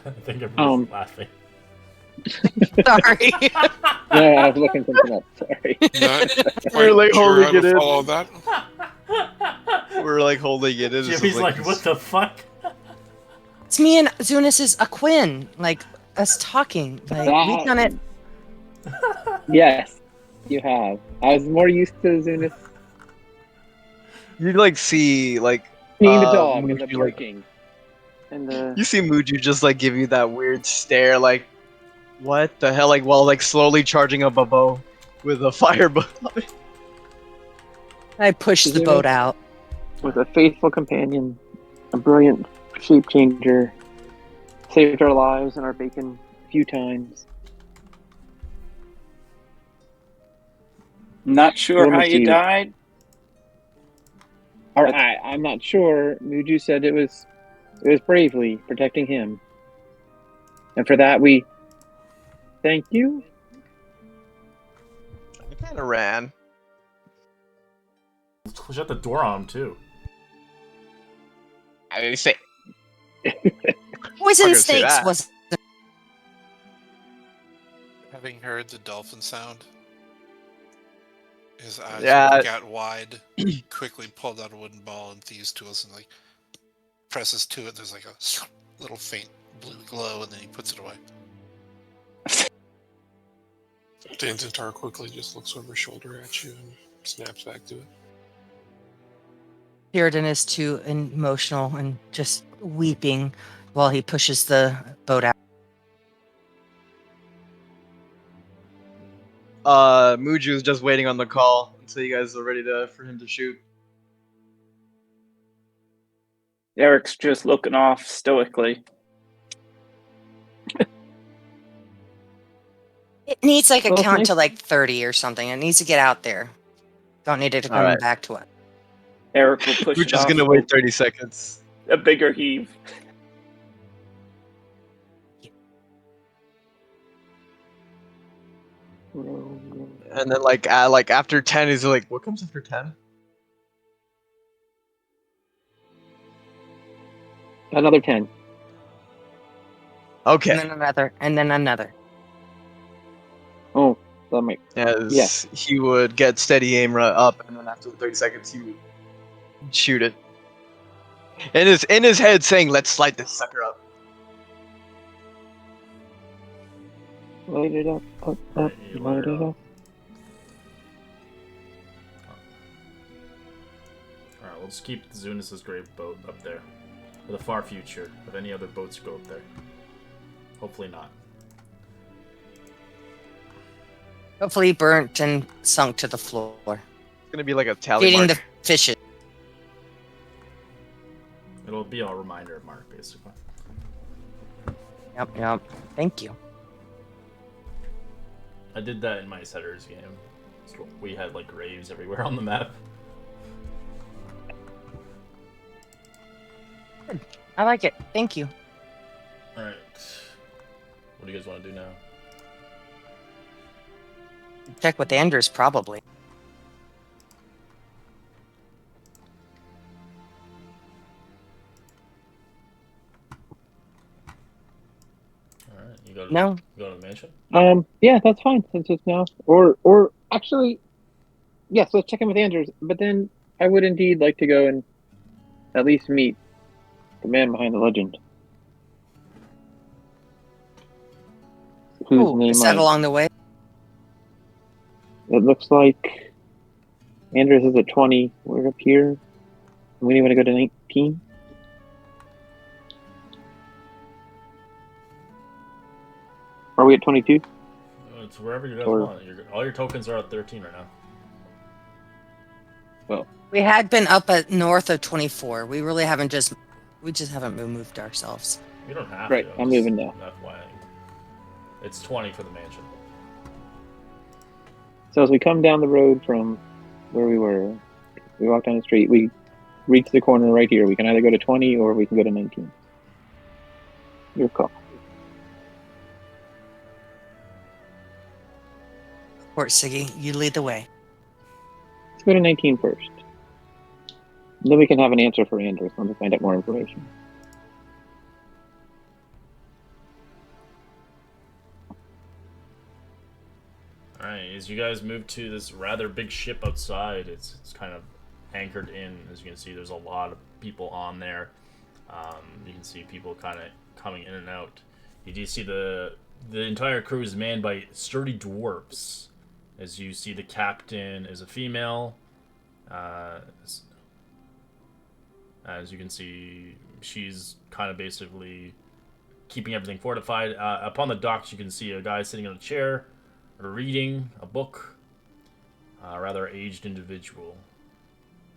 [SPEAKER 1] I think everyone's laughing.
[SPEAKER 3] Sorry.
[SPEAKER 5] No, I was looking something up. Sorry.
[SPEAKER 7] We're like
[SPEAKER 6] Sure,
[SPEAKER 7] holding it in.
[SPEAKER 6] follow that.
[SPEAKER 7] We're like holding it in. It's
[SPEAKER 1] Jimmy's
[SPEAKER 7] just
[SPEAKER 1] like, what the fuck?
[SPEAKER 3] It's me and Zunis's Aquin, like us talking. Like we've done it.
[SPEAKER 5] Yes, you have. I was more used to Zunis
[SPEAKER 7] You like see like
[SPEAKER 5] being the dog and the
[SPEAKER 7] Muju, like,
[SPEAKER 5] barking. And the
[SPEAKER 7] you see Muju just like give you that weird stare, like what the hell, like while like slowly charging up a bow with a fire bow.
[SPEAKER 3] I pushed the boat out.
[SPEAKER 5] with a faithful companion, a brilliant shape changer, saved our lives and our bacon a few times.
[SPEAKER 2] Not sure
[SPEAKER 5] Little
[SPEAKER 2] how you
[SPEAKER 5] mischievous.
[SPEAKER 2] died.
[SPEAKER 5] Or I'm not sure. Muju said it was bravely protecting him, and for that we thank you.
[SPEAKER 7] I kind of ran.
[SPEAKER 1] Shut the door on him too.
[SPEAKER 7] I didn't say.
[SPEAKER 3] Poison
[SPEAKER 7] gonna say
[SPEAKER 3] snakes
[SPEAKER 7] that.
[SPEAKER 3] was
[SPEAKER 4] Having heard the dolphin sound, his eyes
[SPEAKER 7] Yeah.
[SPEAKER 4] got wide, quickly pulled out a wooden ball and thieves' tools and like presses to it. There's like a little faint blue glow, and then he puts it away.
[SPEAKER 6] Danzentar quickly just looks over his shoulder at you and snaps back to it.
[SPEAKER 3] Sheridan is too emotional and just weeping while he pushes the boat out.
[SPEAKER 7] Muju is just waiting on the call until you guys are ready for him to shoot.
[SPEAKER 2] Eric's just looking off stoically.
[SPEAKER 3] It needs like a
[SPEAKER 5] Well, it's
[SPEAKER 3] count
[SPEAKER 5] nice.
[SPEAKER 3] to like 30 or something. It needs to get out there. Don't need it to come
[SPEAKER 7] Alright.
[SPEAKER 3] back to us.
[SPEAKER 2] Eric will push
[SPEAKER 7] We're
[SPEAKER 2] it
[SPEAKER 7] just
[SPEAKER 2] off
[SPEAKER 7] gonna wait 30 seconds.
[SPEAKER 2] a bigger heave.
[SPEAKER 7] And then like after 10, he's like, what comes after 10?
[SPEAKER 5] Another 10.
[SPEAKER 7] Okay.
[SPEAKER 3] And then another. And then another.
[SPEAKER 5] Oh, that might.
[SPEAKER 7] As he would get steady aim right up, and then after 30 seconds, he would shoot it. In his head, saying, "Let's slide this sucker up."
[SPEAKER 5] Light it up,
[SPEAKER 1] Right, you
[SPEAKER 5] light it up.
[SPEAKER 1] Alright, we'll just keep Zunus' grave boat up there. For the far future, if any other boats go up there. Hopefully not.
[SPEAKER 3] Hopefully burnt and sunk to the floor.
[SPEAKER 7] It's gonna be like a tally
[SPEAKER 3] Feeding
[SPEAKER 7] mark.
[SPEAKER 3] the fishes.
[SPEAKER 1] It'll be a reminder mark, basically.
[SPEAKER 3] Yep. Thank you.
[SPEAKER 1] I did that in my Setters game. So we had like graves everywhere on the map.
[SPEAKER 3] Good. I like it. Thank you.
[SPEAKER 1] Alright. What do you guys want to do now?
[SPEAKER 3] Check with Anders, probably.
[SPEAKER 1] Alright, you go to the mansion?
[SPEAKER 5] Yeah, that's fine since it's now. Or actually, yes, let's check in with Andrews. But then I would indeed like to go and at least meet the man behind the legend. Whose
[SPEAKER 3] Ooh,
[SPEAKER 5] name
[SPEAKER 3] is that along the way?
[SPEAKER 5] It looks like Andrews is at 20. We're up here. We want to go to 19. Are we at 22?
[SPEAKER 1] It's wherever you guys
[SPEAKER 5] Or-
[SPEAKER 1] want. All your tokens are at 13 right now.
[SPEAKER 3] We had been up at north of 24. We really haven't we just haven't moved ourselves.
[SPEAKER 1] You don't have
[SPEAKER 5] Right,
[SPEAKER 1] to.
[SPEAKER 5] I'm
[SPEAKER 1] just
[SPEAKER 5] moving now.
[SPEAKER 1] FYI. It's 20 for the mansion.
[SPEAKER 5] So as we come down the road from where we were, we walk down the street, we reach the corner right here. We can either go to 20 or we can go to 19. Your call.
[SPEAKER 3] Of course, Siggy, you lead the way.
[SPEAKER 5] Let's go to 19 first. And then we can have an answer for Andrews when we find out more information.
[SPEAKER 1] Alright, as you guys move to this rather big ship outside, it's kind of anchored in. As you can see, there's a lot of people on there. You can see people kind of coming in and out. You do see the entire crew is manned by sturdy dwarves. As you see, the captain is a female. As you can see, she's kind of basically keeping everything fortified. Upon the docks, you can see a guy sitting on a chair, reading a book. A rather aged individual.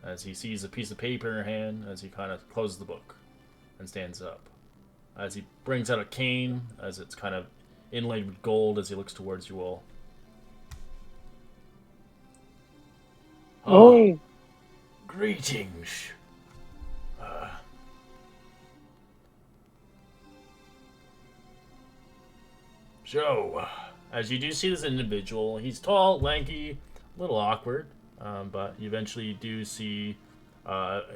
[SPEAKER 1] As he sees a piece of paper in her hand, as he kind of closes the book and stands up. As he brings out a cane, as it's kind of inlaid with gold, as he looks towards you all.
[SPEAKER 5] Oi!
[SPEAKER 1] Greetings. So, as you do see this individual, he's tall, lanky, a little awkward, but you eventually do see,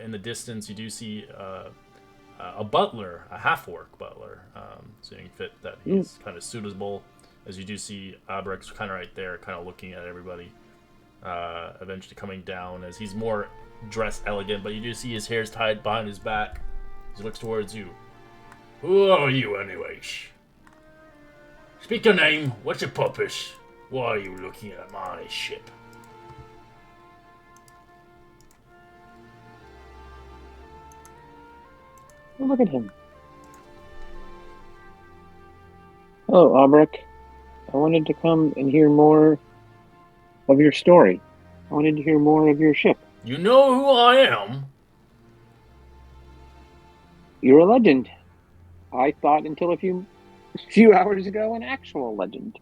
[SPEAKER 1] in the distance, you do see a butler, a half-orc butler, seeing fit that he's kind of suitable. As you do see Abrex kind of right there, kind of looking at everybody, eventually coming down as he's more dressed elegant, but you do see his hair's tied behind his back as he looks towards you. Who are you, anyways? Speak your name. What's your purpose? Why are you looking at my ship?
[SPEAKER 5] Oh, look at him. Hello, Albrecht. I wanted to come and hear more of your story. I wanted to hear more of your ship.
[SPEAKER 1] You know who I am?
[SPEAKER 5] You're a legend. I thought until a few hours ago an actual legend.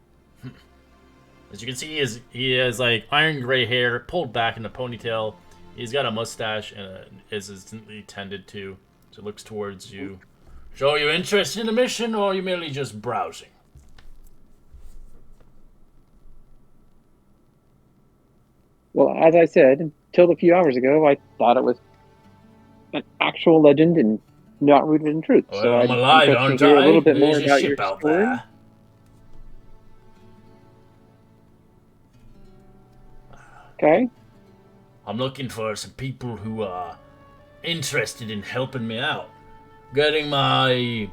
[SPEAKER 1] As you can see, he has like iron gray hair pulled back in a ponytail. He's got a mustache and is instantly tended to. So it looks towards you. So are you interested in the mission, or are you merely just browsing?
[SPEAKER 5] Well, as I said, until a few hours ago, I thought it was an actual legend and not rooted in truth.
[SPEAKER 1] Well,
[SPEAKER 5] so
[SPEAKER 1] I'm
[SPEAKER 5] I'd
[SPEAKER 1] alive,
[SPEAKER 5] be interested
[SPEAKER 1] aren't
[SPEAKER 5] to hear
[SPEAKER 1] I?
[SPEAKER 5] a little bit
[SPEAKER 1] There's
[SPEAKER 5] more
[SPEAKER 1] your
[SPEAKER 5] about
[SPEAKER 1] ship
[SPEAKER 5] your
[SPEAKER 1] out
[SPEAKER 5] story.
[SPEAKER 1] there.
[SPEAKER 5] Okay.
[SPEAKER 1] I'm looking for some people who are interested in helping me out. Getting my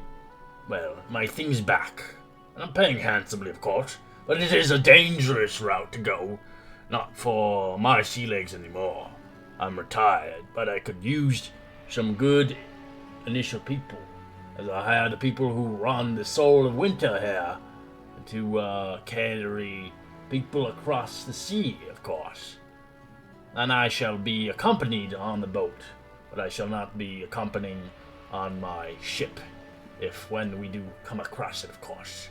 [SPEAKER 1] things back. And I'm paying handsomely, of course, but it is a dangerous route to go. Not for my sea legs anymore. I'm retired, but I could use some good initial people, as I hire the people who run the Soul of Winter here to carry people across the sea, of course. And I shall be accompanied on the boat, but I shall not be accompanying on my ship, when we do come across it, of course.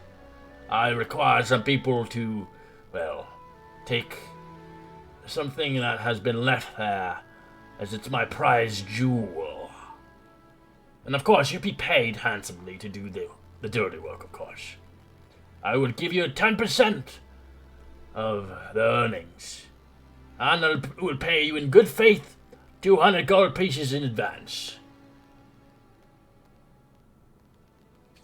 [SPEAKER 1] I require some people to, take something that has been left there, as it's my prized jewel. And of course, you'll be paid handsomely to do the dirty work, of course. I will give you 10% of the earnings, and I will pay you in good faith 200 gold pieces in advance.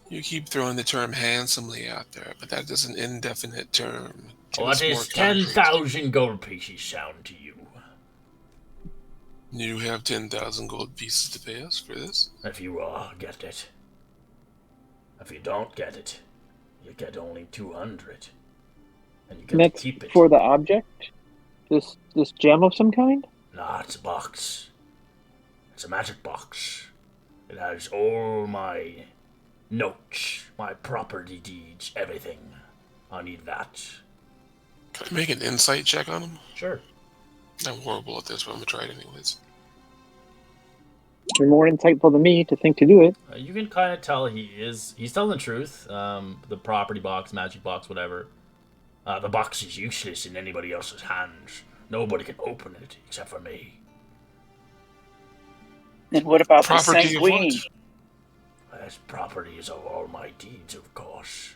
[SPEAKER 6] You keep throwing the term handsomely out there, but that is an indefinite term.
[SPEAKER 1] What is 10,000 gold pieces sound to you?
[SPEAKER 6] You have 10,000 gold pieces to pay us for this?
[SPEAKER 1] If you get it. If you don't get it, you get only 200. And you get
[SPEAKER 5] That's
[SPEAKER 1] to keep it.
[SPEAKER 5] for the object? This gem of some kind?
[SPEAKER 1] Nah, it's a box. It's a magic box. It has all my notes, my property deeds, everything. I need that.
[SPEAKER 6] Can I make an insight check on him?
[SPEAKER 1] Sure.
[SPEAKER 6] I'm horrible at this, but I'm gonna try it anyways.
[SPEAKER 5] You're more insightful than me to think to do it.
[SPEAKER 1] You can kind of tell he's telling the truth. The property box, magic box, whatever. The box is useless in anybody else's hands. Nobody can open it except for me.
[SPEAKER 2] And what about the
[SPEAKER 6] Property of what?
[SPEAKER 2] sanguine?
[SPEAKER 1] As properties of all my deeds, of course.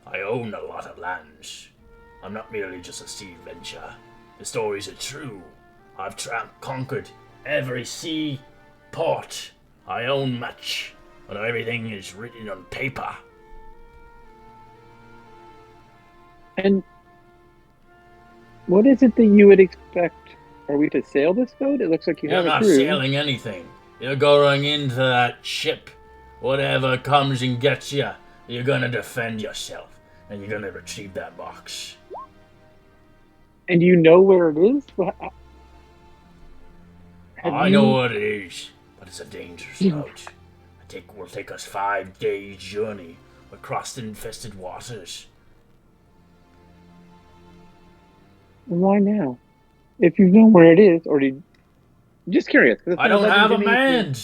[SPEAKER 1] I own a lot of lands. I'm not merely just a sea venture. The stories are true. I've conquered every sea, port. I own much, but everything is written on paper.
[SPEAKER 5] And what is it that you would expect? Are we to sail this boat? It looks like you
[SPEAKER 1] You're
[SPEAKER 5] have a
[SPEAKER 1] not
[SPEAKER 5] crew.
[SPEAKER 1] sailing anything. You're going into that ship. Whatever comes and gets you, you're gonna defend yourself, and you're gonna retrieve that box.
[SPEAKER 5] And you know where it is?
[SPEAKER 1] I know what it is, but it's a dangerous route. It will take us 5 days' journey across the infested waters.
[SPEAKER 5] Why now? If you know where it is, or did... Just curious.
[SPEAKER 1] I don't have a man.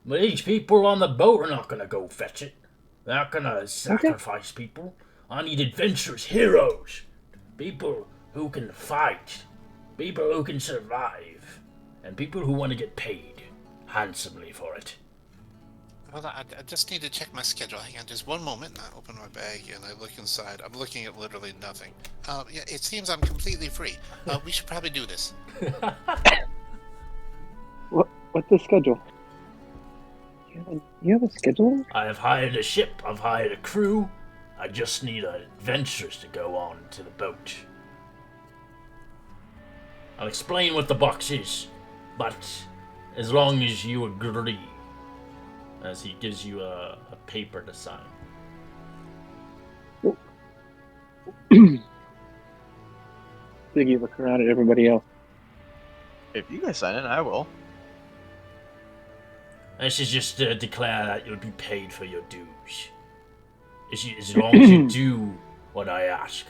[SPEAKER 1] But these people on the boat are not gonna go fetch it. They're not gonna sacrifice people. I need adventurous heroes. People who can fight, people who can survive, and people who want to get paid handsomely for it.
[SPEAKER 4] Hold on, I just need to check my schedule. Hang on just one moment, and I open my bag and I look inside. I'm looking at literally nothing. Yeah, it seems I'm completely free. We should probably do this.
[SPEAKER 5] What's the schedule? You have a schedule?
[SPEAKER 1] I have hired a ship, I've hired a crew. I just need adventurers to go on to the boat. I'll explain what the box is, but as long as you agree. As he gives you a paper to sign.
[SPEAKER 5] Ziggy look around at everybody else.
[SPEAKER 7] If you guys sign it, I will.
[SPEAKER 1] This is just to declare that you'll be paid for your dues. As long as you do what I ask.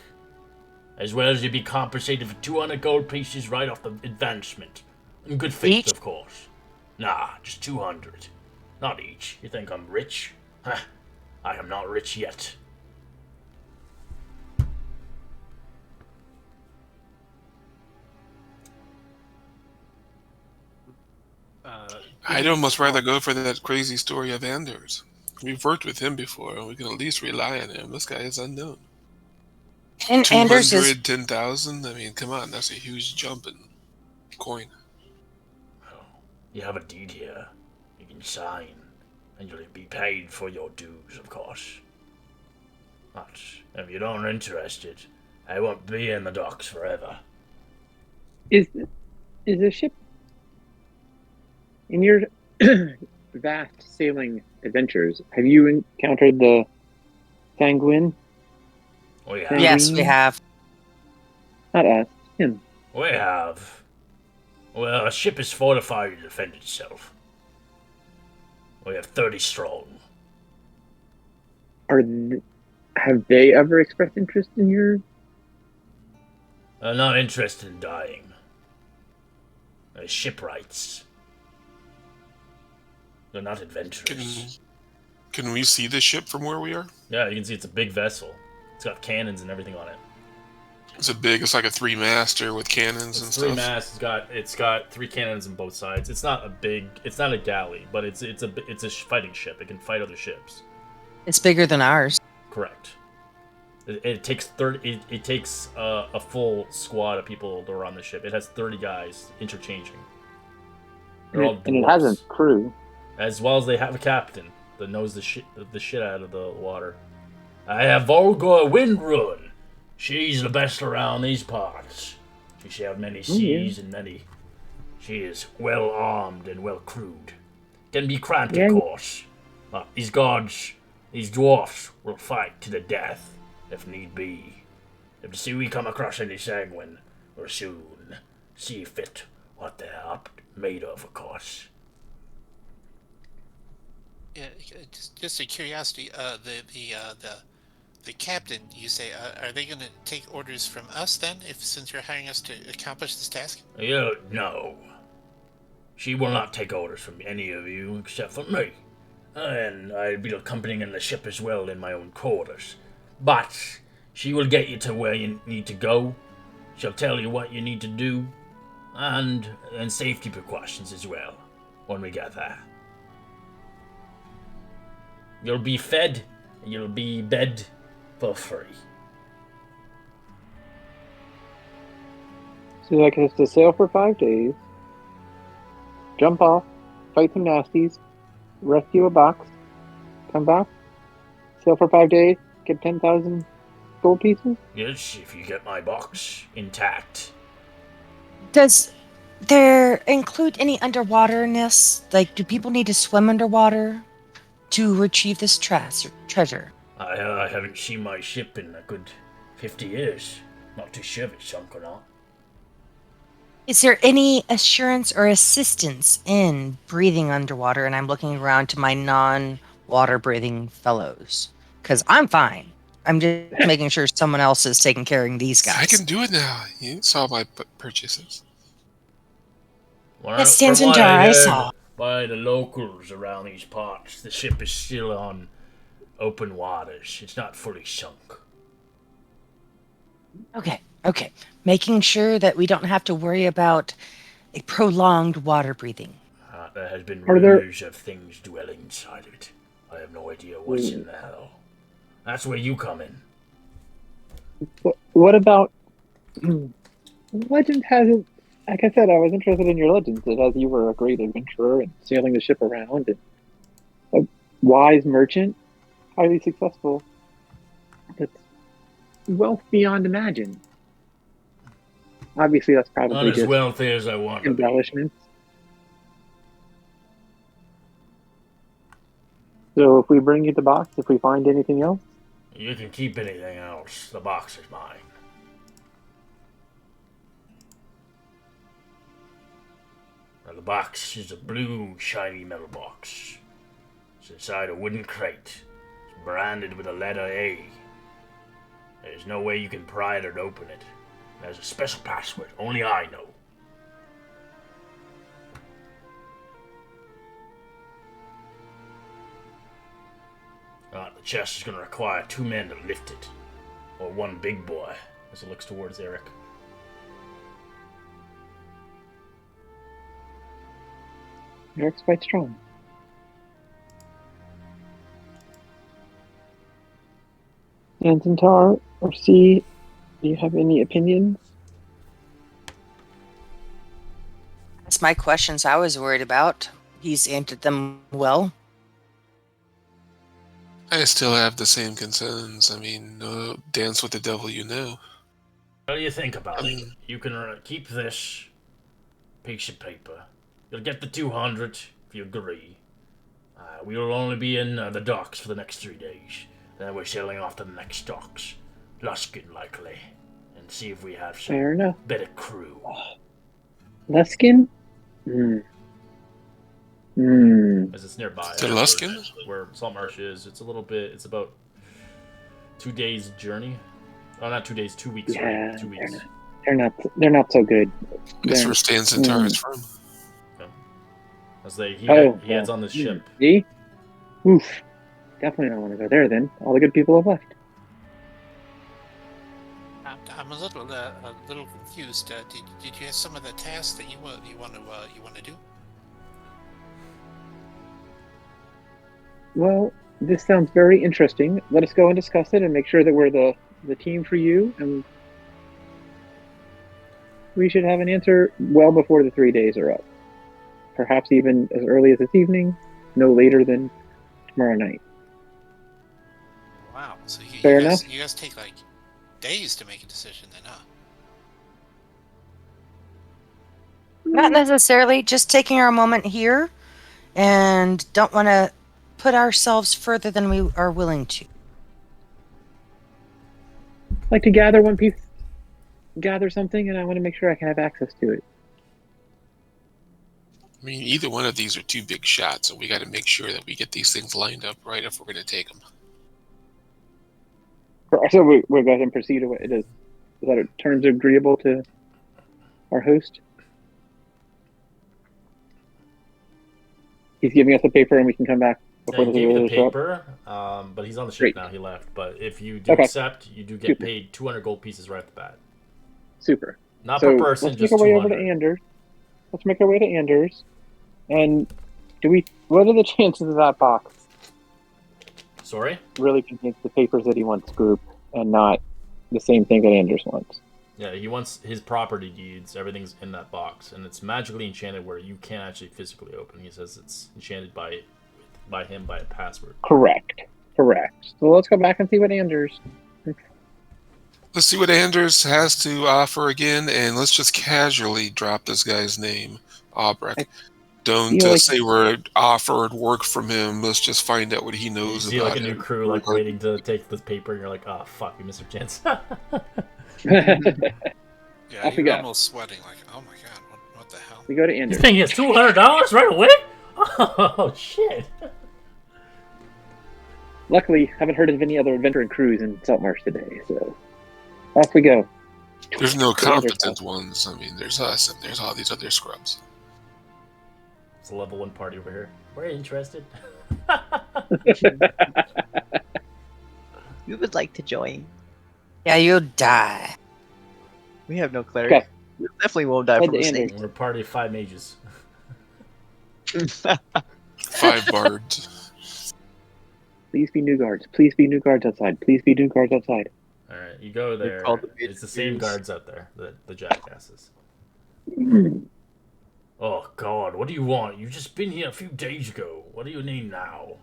[SPEAKER 1] As well as you'll be compensated for 200 gold pieces right off the advancement. In good faith,
[SPEAKER 3] Each?
[SPEAKER 1] of course. Nah, just 200. Not each. You think I'm rich? Huh. I am not rich yet.
[SPEAKER 6] I'd almost rather go for that crazy story of Anders. We've worked with him before, and we can at least rely on him. This guy is unknown.
[SPEAKER 3] And Anders is
[SPEAKER 6] 210,000? I mean, come on, that's a huge jump in coin.
[SPEAKER 1] Well, you have a deed here. You can sign. And you'll be paid for your dues, of course. But if you don't interested, I won't be in the docks forever.
[SPEAKER 5] Is the ship in your vast sailing adventures? Have you encountered the Sanguine?
[SPEAKER 1] We have.
[SPEAKER 3] yes, we have.
[SPEAKER 5] Not us, him.
[SPEAKER 1] We have. Well, a ship is fortified to defend itself. We have 30 strong.
[SPEAKER 5] Have they ever expressed interest in your?
[SPEAKER 1] Not interested in dying. Shipwrights. They're not adventurers.
[SPEAKER 6] Can we see the ship from where we are?
[SPEAKER 1] Yeah, you can see it's a big vessel. It's got cannons and everything on it.
[SPEAKER 6] It's like a 3-master with cannons and
[SPEAKER 1] It's
[SPEAKER 6] stuff.
[SPEAKER 1] 3 masts. It's got 3 cannons on both sides. It's not a galley, but it's a fighting ship. It can fight other ships.
[SPEAKER 3] It's bigger than ours.
[SPEAKER 1] Correct. It takes a full squad of people that are on the ship. It has 30 guys interchanging. They're all
[SPEAKER 5] And it
[SPEAKER 1] dwarves.
[SPEAKER 5] has a crew.
[SPEAKER 1] As well as they have a captain that knows the shit out of the water. I have Volga Windrun. She's the best around these parts. She shall have many seas and many. She is well armed and well crewed. Can be cramped, of course. These gods, these dwarfs, will fight to the death, if need be. If we come across any sanguine, we'll soon see fit what they're made of course.
[SPEAKER 4] Yeah, just a curiosity. The captain, you say, are they going to take orders from us then, since you're hiring us to accomplish this task?
[SPEAKER 1] No. She will not take orders from any of you except from me. And I'll be accompanying in the ship as well in my own quarters. But she will get you to where you need to go. She'll tell you what you need to do. And safety precautions as well, when we get there. You'll be fed, and you'll be bed for free.
[SPEAKER 5] So you'd like us to sail for 5 days, jump off, fight some nasties, rescue a box, come back, sail for 5 days, get 10,000 gold pieces?
[SPEAKER 1] Yes, if you get my box intact.
[SPEAKER 3] Does there include any underwaterness? Like, do people need to swim underwater to retrieve this treasure?
[SPEAKER 1] I haven't seen my ship in a good 50 years. Not too sure if it's sunk or not.
[SPEAKER 3] Is there any assurance or assistance in breathing underwater? And I'm looking around to my non-water breathing fellows. Because I'm fine. I'm just making sure someone else is taking care of these guys.
[SPEAKER 6] I can do it now. You saw my purchases.
[SPEAKER 3] That stands in jar, I saw.
[SPEAKER 1] By the locals around these parts, the ship is still on open waters. It's not fully sunk.
[SPEAKER 3] Okay. Okay, making sure that we don't have to worry about a prolonged water breathing.
[SPEAKER 1] There has been
[SPEAKER 5] Are there-
[SPEAKER 1] rumors of things dwelling inside it. I have no idea what's in there, though. That's where you come in.
[SPEAKER 5] What about legend hasn't? Like I said, I was interested in your legends. It has you were a great adventurer and sailing the ship around, and a wise merchant, highly successful. That's wealth beyond imagine. Obviously, that's
[SPEAKER 1] Not
[SPEAKER 5] probably
[SPEAKER 1] as
[SPEAKER 5] just
[SPEAKER 1] wealthy as I want to be.
[SPEAKER 5] embellishments. So, if we bring you the box, if we find anything else,
[SPEAKER 1] You can keep anything else. The box is mine. Now, the box is a blue, shiny metal box. It's inside a wooden crate. It's branded with the letter A. There's no way you can pry it or open it. There's a special password. Only I know. The chest is going to require 2 men to lift it. Or 1 big boy, as it looks towards Eric.
[SPEAKER 5] Eric's quite strong. Antentar or C, do you have any opinions?
[SPEAKER 3] That's my questions I was worried about. He's answered them well.
[SPEAKER 6] I still have the same concerns. I mean, dance with the devil you know.
[SPEAKER 1] What do you think about it? You can keep this piece of paper. You'll get the 200 if you agree. We will only be in the docks for the next 3 days. Then we're sailing off to the next docks. Luskin, likely. And see if we have some
[SPEAKER 5] Fair enough.
[SPEAKER 1] better crew.
[SPEAKER 5] Luskin?
[SPEAKER 1] As it's nearby.
[SPEAKER 6] To Luskin?
[SPEAKER 1] Where Saltmarsh is. It's a little bit... It's about 2 days journey. Oh, not 2 days. 2 weeks.
[SPEAKER 5] Yeah,
[SPEAKER 1] right? 2 weeks.
[SPEAKER 5] They're not so good.
[SPEAKER 6] That's where Stan Centaur is from.
[SPEAKER 1] As he heads on this ship.
[SPEAKER 5] See? Oof. Definitely don't want to go there then. All the good people have left.
[SPEAKER 4] I'm a little confused. Did you have some of the tasks that you want to do?
[SPEAKER 5] Well, this sounds very interesting. Let us go and discuss it and make sure that we're the team for you. And we should have an answer well before the 3 days are up. Perhaps even as early as this evening, no later than tomorrow night.
[SPEAKER 4] Wow. So
[SPEAKER 5] Fair enough.
[SPEAKER 4] You guys take like days to make a decision then, huh?
[SPEAKER 3] Not necessarily, just taking our moment here and don't want to put ourselves further than we are willing to.
[SPEAKER 5] Like to gather one piece, gather something, and I want to make sure I can have access to it.
[SPEAKER 6] I mean, either one of these are 2 big shots, so we got to make sure that we get these things lined up right if we're going to take them.
[SPEAKER 5] So we'll go ahead and proceed to what it is. Is that terms agreeable to our host? He's giving us the paper, and we can come back before
[SPEAKER 1] He
[SPEAKER 5] the
[SPEAKER 1] gave you the
[SPEAKER 5] others show up.
[SPEAKER 1] paper, but he's on the ship
[SPEAKER 5] Great.
[SPEAKER 1] now. He left. But if you do
[SPEAKER 5] Okay.
[SPEAKER 1] accept, you do get
[SPEAKER 5] Super.
[SPEAKER 1] paid 200 gold pieces right off the bat.
[SPEAKER 5] Super.
[SPEAKER 1] Not
[SPEAKER 5] So
[SPEAKER 1] per person,
[SPEAKER 5] let's
[SPEAKER 1] just
[SPEAKER 5] make our way over
[SPEAKER 1] 200.
[SPEAKER 5] to Anders. Let's make our way to Anders. And what are the chances of that box
[SPEAKER 1] Sorry?
[SPEAKER 5] really contains the papers that he wants group and not the same thing that Anders wants?
[SPEAKER 1] Yeah, he wants his property deeds. Everything's in that box, and it's magically enchanted where you can't actually physically open. He says it's enchanted by him by a password.
[SPEAKER 5] Correct. So let's go back and see what Anders.
[SPEAKER 6] Let's see what Anders has to offer again, and let's just casually drop this guy's name, Albrecht. Don't
[SPEAKER 5] feel like-
[SPEAKER 6] say we're offered work from him. Let's just find out what he
[SPEAKER 1] You
[SPEAKER 6] knows
[SPEAKER 1] see
[SPEAKER 6] about
[SPEAKER 1] like a new
[SPEAKER 6] him.
[SPEAKER 1] crew like waiting to take this paper, and you're like, oh fuck, we missed our chance.
[SPEAKER 4] Yeah,
[SPEAKER 5] Off we
[SPEAKER 4] you're
[SPEAKER 5] go.
[SPEAKER 4] almost sweating like, oh my god, what the hell?
[SPEAKER 5] We go to
[SPEAKER 1] You
[SPEAKER 5] Anders.
[SPEAKER 1] think he has $200 right away? Oh shit!
[SPEAKER 5] Luckily, haven't heard of any other adventuring crews in Saltmarsh today, so off we go.
[SPEAKER 6] There's no
[SPEAKER 5] To Anders'
[SPEAKER 6] competent ones. I mean, there's us, and there's all these other scrubs.
[SPEAKER 1] It's a level 1 party over here. We're interested.
[SPEAKER 8] We would like to join.
[SPEAKER 3] Yeah, you'll die.
[SPEAKER 7] We have no cleric.
[SPEAKER 5] Okay.
[SPEAKER 7] We definitely won't die
[SPEAKER 5] Head
[SPEAKER 7] from
[SPEAKER 5] to
[SPEAKER 7] a
[SPEAKER 5] Anders.
[SPEAKER 7] snake.
[SPEAKER 1] We're a party of 5 mages.
[SPEAKER 6] 5 bards.
[SPEAKER 5] Please be new guards. Please be new guards outside. Please be new guards outside.
[SPEAKER 1] All right, you go
[SPEAKER 7] They're called
[SPEAKER 1] there.
[SPEAKER 7] the
[SPEAKER 1] It's the same
[SPEAKER 7] Patriots.
[SPEAKER 1] guards out there, the jackasses. Oh God, what do you want? You've just been here a few days ago. What do you need now?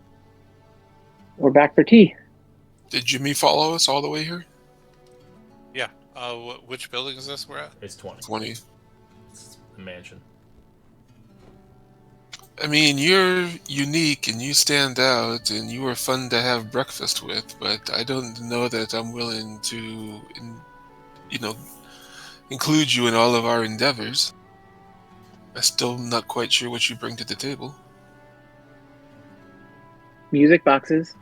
[SPEAKER 5] We're back for tea.
[SPEAKER 6] Did Jimmy follow us all the way here?
[SPEAKER 4] Yeah. Which building is this we're at?
[SPEAKER 1] It's 20.
[SPEAKER 6] 20.
[SPEAKER 1] It's the mansion.
[SPEAKER 6] I mean, you're unique and you stand out and you were fun to have breakfast with, but I don't know that I'm willing to, include you in all of our endeavors. I'm still not quite sure what you bring to the table.
[SPEAKER 5] Music boxes.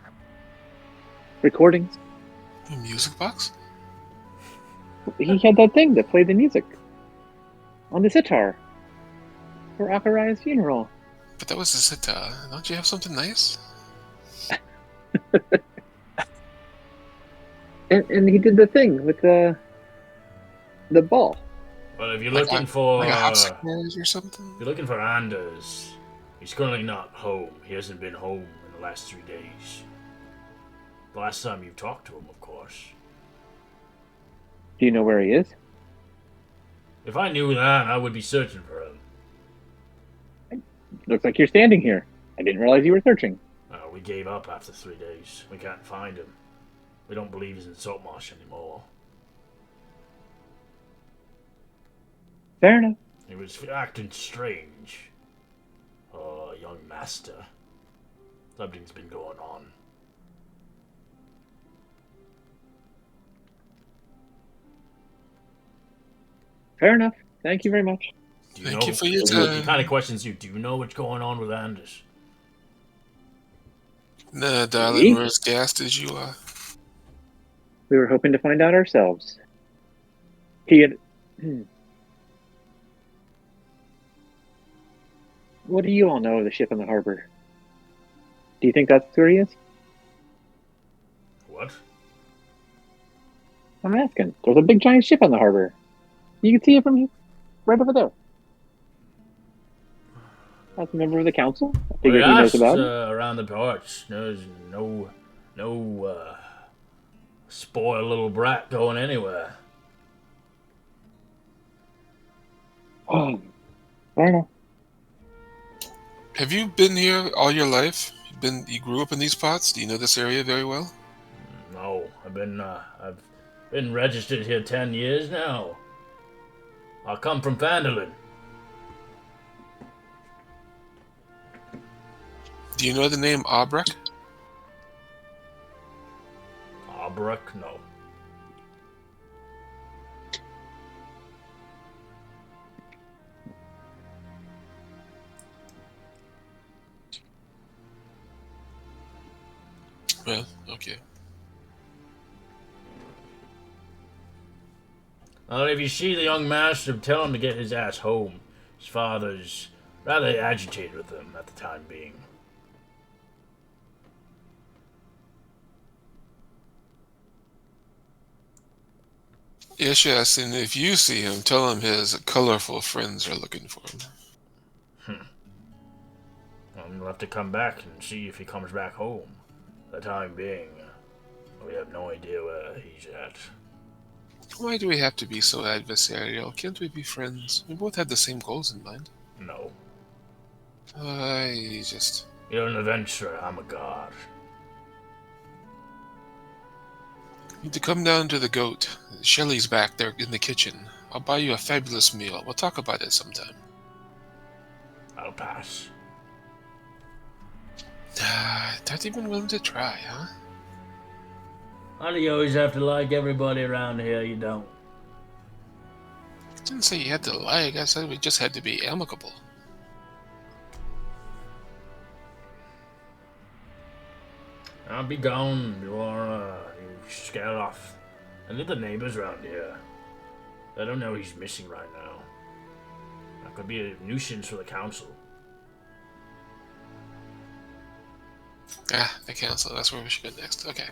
[SPEAKER 5] Recordings.
[SPEAKER 6] A music box?
[SPEAKER 5] He had that thing that played the music on the sitar for Akarai's funeral.
[SPEAKER 6] But that was a sitar. Don't you have something nice?
[SPEAKER 5] And he did the thing with the ball.
[SPEAKER 1] Well, if you're
[SPEAKER 6] Like
[SPEAKER 1] looking
[SPEAKER 6] a-
[SPEAKER 1] for
[SPEAKER 6] Like a hopscotch or something?
[SPEAKER 1] if you're looking for Anders, he's currently not home. He hasn't been home in the last 3 days. The last time you talked to him, of course.
[SPEAKER 5] Do you know where he is?
[SPEAKER 1] If I knew that, I would be searching for him.
[SPEAKER 5] Looks like you're standing here. I didn't realize you were searching.
[SPEAKER 1] We gave up after 3 days. We can't find him. We don't believe he's in Saltmarsh anymore.
[SPEAKER 5] Fair enough.
[SPEAKER 1] He was acting strange. Oh, young master. Something's been going on.
[SPEAKER 5] Fair enough. Thank you very much.
[SPEAKER 1] Do you
[SPEAKER 6] Thank
[SPEAKER 1] know?
[SPEAKER 6] you for your
[SPEAKER 1] He
[SPEAKER 6] time.
[SPEAKER 1] kind of questions you. Do you know what's going on with Anders?
[SPEAKER 6] Nah, darling,
[SPEAKER 5] See?
[SPEAKER 6] we're as gassed as you are.
[SPEAKER 5] We were hoping to find out ourselves. He had... What do you all know of the ship in the harbor? Do you think that's where he is?
[SPEAKER 1] What?
[SPEAKER 5] I'm asking. There's a big giant ship in the harbor. You can see it from here, right over there. As a member of the council, I figure
[SPEAKER 1] We
[SPEAKER 5] he knows
[SPEAKER 1] asked
[SPEAKER 5] about it.
[SPEAKER 1] around the porch. There's no spoiled little brat going anywhere.
[SPEAKER 5] Oh, fair enough.
[SPEAKER 6] Have you been here all your life? You grew up in these parts? Do you know this area very well?
[SPEAKER 1] No, I've been registered here 10 years now. I come from Vandalin.
[SPEAKER 6] Do you know the name Abrek?
[SPEAKER 1] Albrecht? No.
[SPEAKER 6] Well, okay.
[SPEAKER 1] Well, if you see the young master, tell him to get his ass home. His father's rather agitated with him at the time being.
[SPEAKER 6] Yes, and if you see him, tell him his colorful friends are looking for him.
[SPEAKER 1] We'll have to come back and see if he comes back home. For the time being, we have no idea where he's at.
[SPEAKER 6] Why do we have to be so adversarial? Can't we be friends? We both have the same goals in mind.
[SPEAKER 1] No. You're an adventurer, I'm a god.
[SPEAKER 6] You need to come down to the goat. Shelly's back there in the kitchen. I'll buy you a fabulous meal. We'll talk about it sometime.
[SPEAKER 1] I'll pass.
[SPEAKER 6] Not even willing to try, huh?
[SPEAKER 1] Why do you always have to like everybody around here? You don't.
[SPEAKER 6] I didn't say you had to like. I said we just had to be amicable.
[SPEAKER 1] I'll be gone before you scare off. I need the neighbors around here. They don't know he's missing right now. That could be a nuisance for the council.
[SPEAKER 6] The council. That's where we should go next. Okay.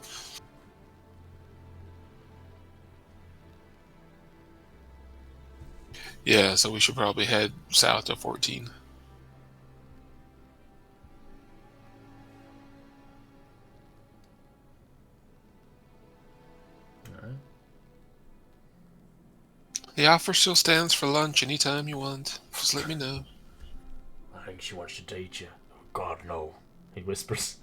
[SPEAKER 6] Yeah, so we should probably head south to 14.
[SPEAKER 1] Alright.
[SPEAKER 6] The offer still stands for lunch anytime you want. Just let me know.
[SPEAKER 1] I think she wants to date you. Oh, God, no. He whispers.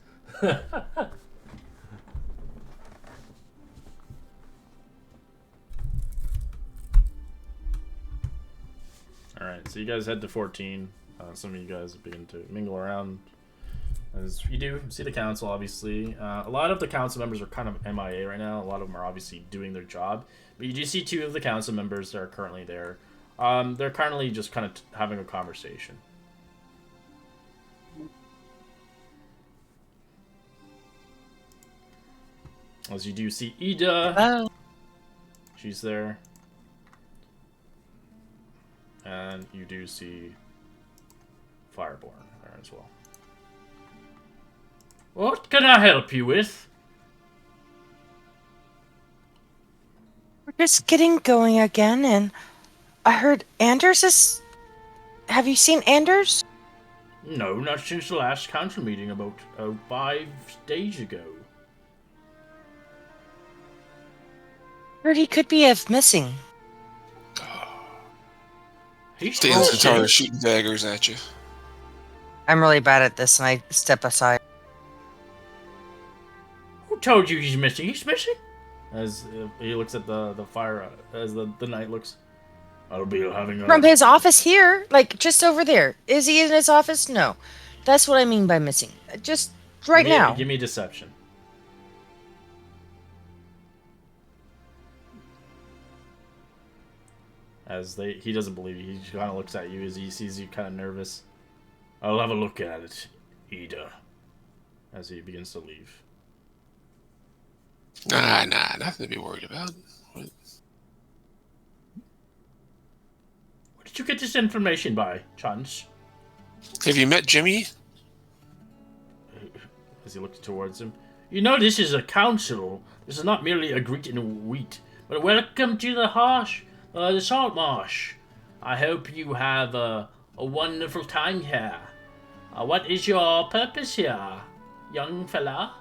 [SPEAKER 1] Alright, so you guys head to 14. Some of you guys begin to mingle around. As you do, see the council, obviously. A lot of the council members are kind of MIA right now. A lot of them are obviously doing their job. But you do see two of the council members that are currently there. They're currently just kind of having a conversation. As you do see Ida.
[SPEAKER 3] Oh.
[SPEAKER 1] She's there. And you do see Fireborn there as well. What can I help you with?
[SPEAKER 3] We're just getting going again, and I heard Anders is... Have you seen Anders?
[SPEAKER 1] No, not since the last council meeting about 5 days ago.
[SPEAKER 3] Heard he could be missing.
[SPEAKER 1] He's
[SPEAKER 6] The Incentar is shooting daggers at you.
[SPEAKER 3] I'm really bad at this, and I step aside.
[SPEAKER 1] Who told you he's missing? He's missing? As he looks at the fire, as the knight looks. I'll be having a...
[SPEAKER 3] From his office here, like just over there. Is he in his office? No. That's what I mean by missing. Just right now.
[SPEAKER 1] Give me deception. As he doesn't believe you. He kind of looks at you as he sees you kind of nervous. I'll have a look at it, Ida. As he begins to leave.
[SPEAKER 6] Nah, nothing to be worried about.
[SPEAKER 1] Where did you get this information by, chance?
[SPEAKER 6] Have you met Jimmy?
[SPEAKER 1] As he looks towards him. You know this is a council. This is not merely a greeting of wheat. But welcome to the saltmarsh. I hope you have a wonderful time here. What is your purpose here, young fella?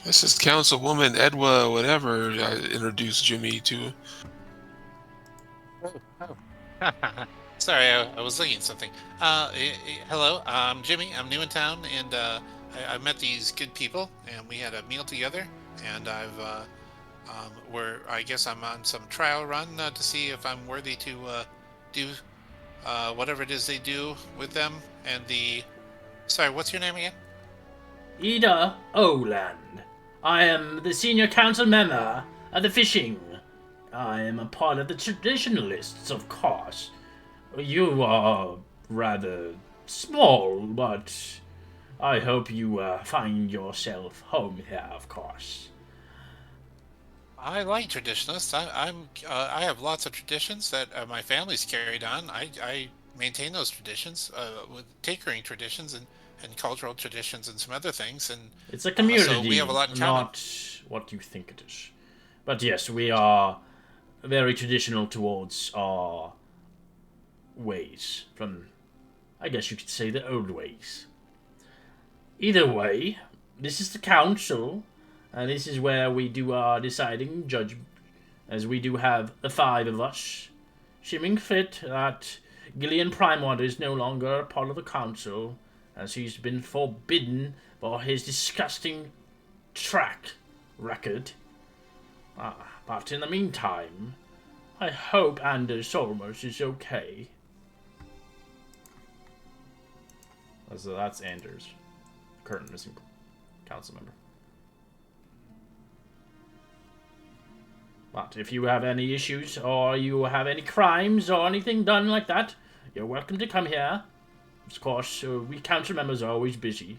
[SPEAKER 6] This is Councilwoman Edwa, whatever I introduced Jimmy to.
[SPEAKER 4] Sorry, I was looking at something. Hello, I'm Jimmy. I'm new in town, and I met these good people, and we had a meal together. And I guess I'm on some trial run to see if I'm worthy to do whatever it is they do with them. And sorry, what's your name again?
[SPEAKER 1] Ida Oland. I am the senior council member of the fishing. I am a part of the traditionalists, of course. You are rather small, but I hope you find yourself home here, of course.
[SPEAKER 4] I like traditionalists. I have lots of traditions that my family's carried on. I maintain those traditions with tinkering traditions and cultural traditions and some other things. And
[SPEAKER 1] it's a community,
[SPEAKER 4] so we have a lot in common.
[SPEAKER 1] Not what you think it is. But yes, we are very traditional towards our ways. From, I guess you could say, the old ways. Either way, this is the council, and this is where we do our deciding judgment, as we do have the 5 of us, seeming fit that Gillian Primewater is no longer part of the council, as he's been forbidden for his disgusting track record. But in the meantime, I hope Anders Saltmarsh is okay. So that's Anders, current missing council member. But if you have any issues, or you have any crimes, or anything done like that, you're welcome to come here. Of course, we council members are always busy.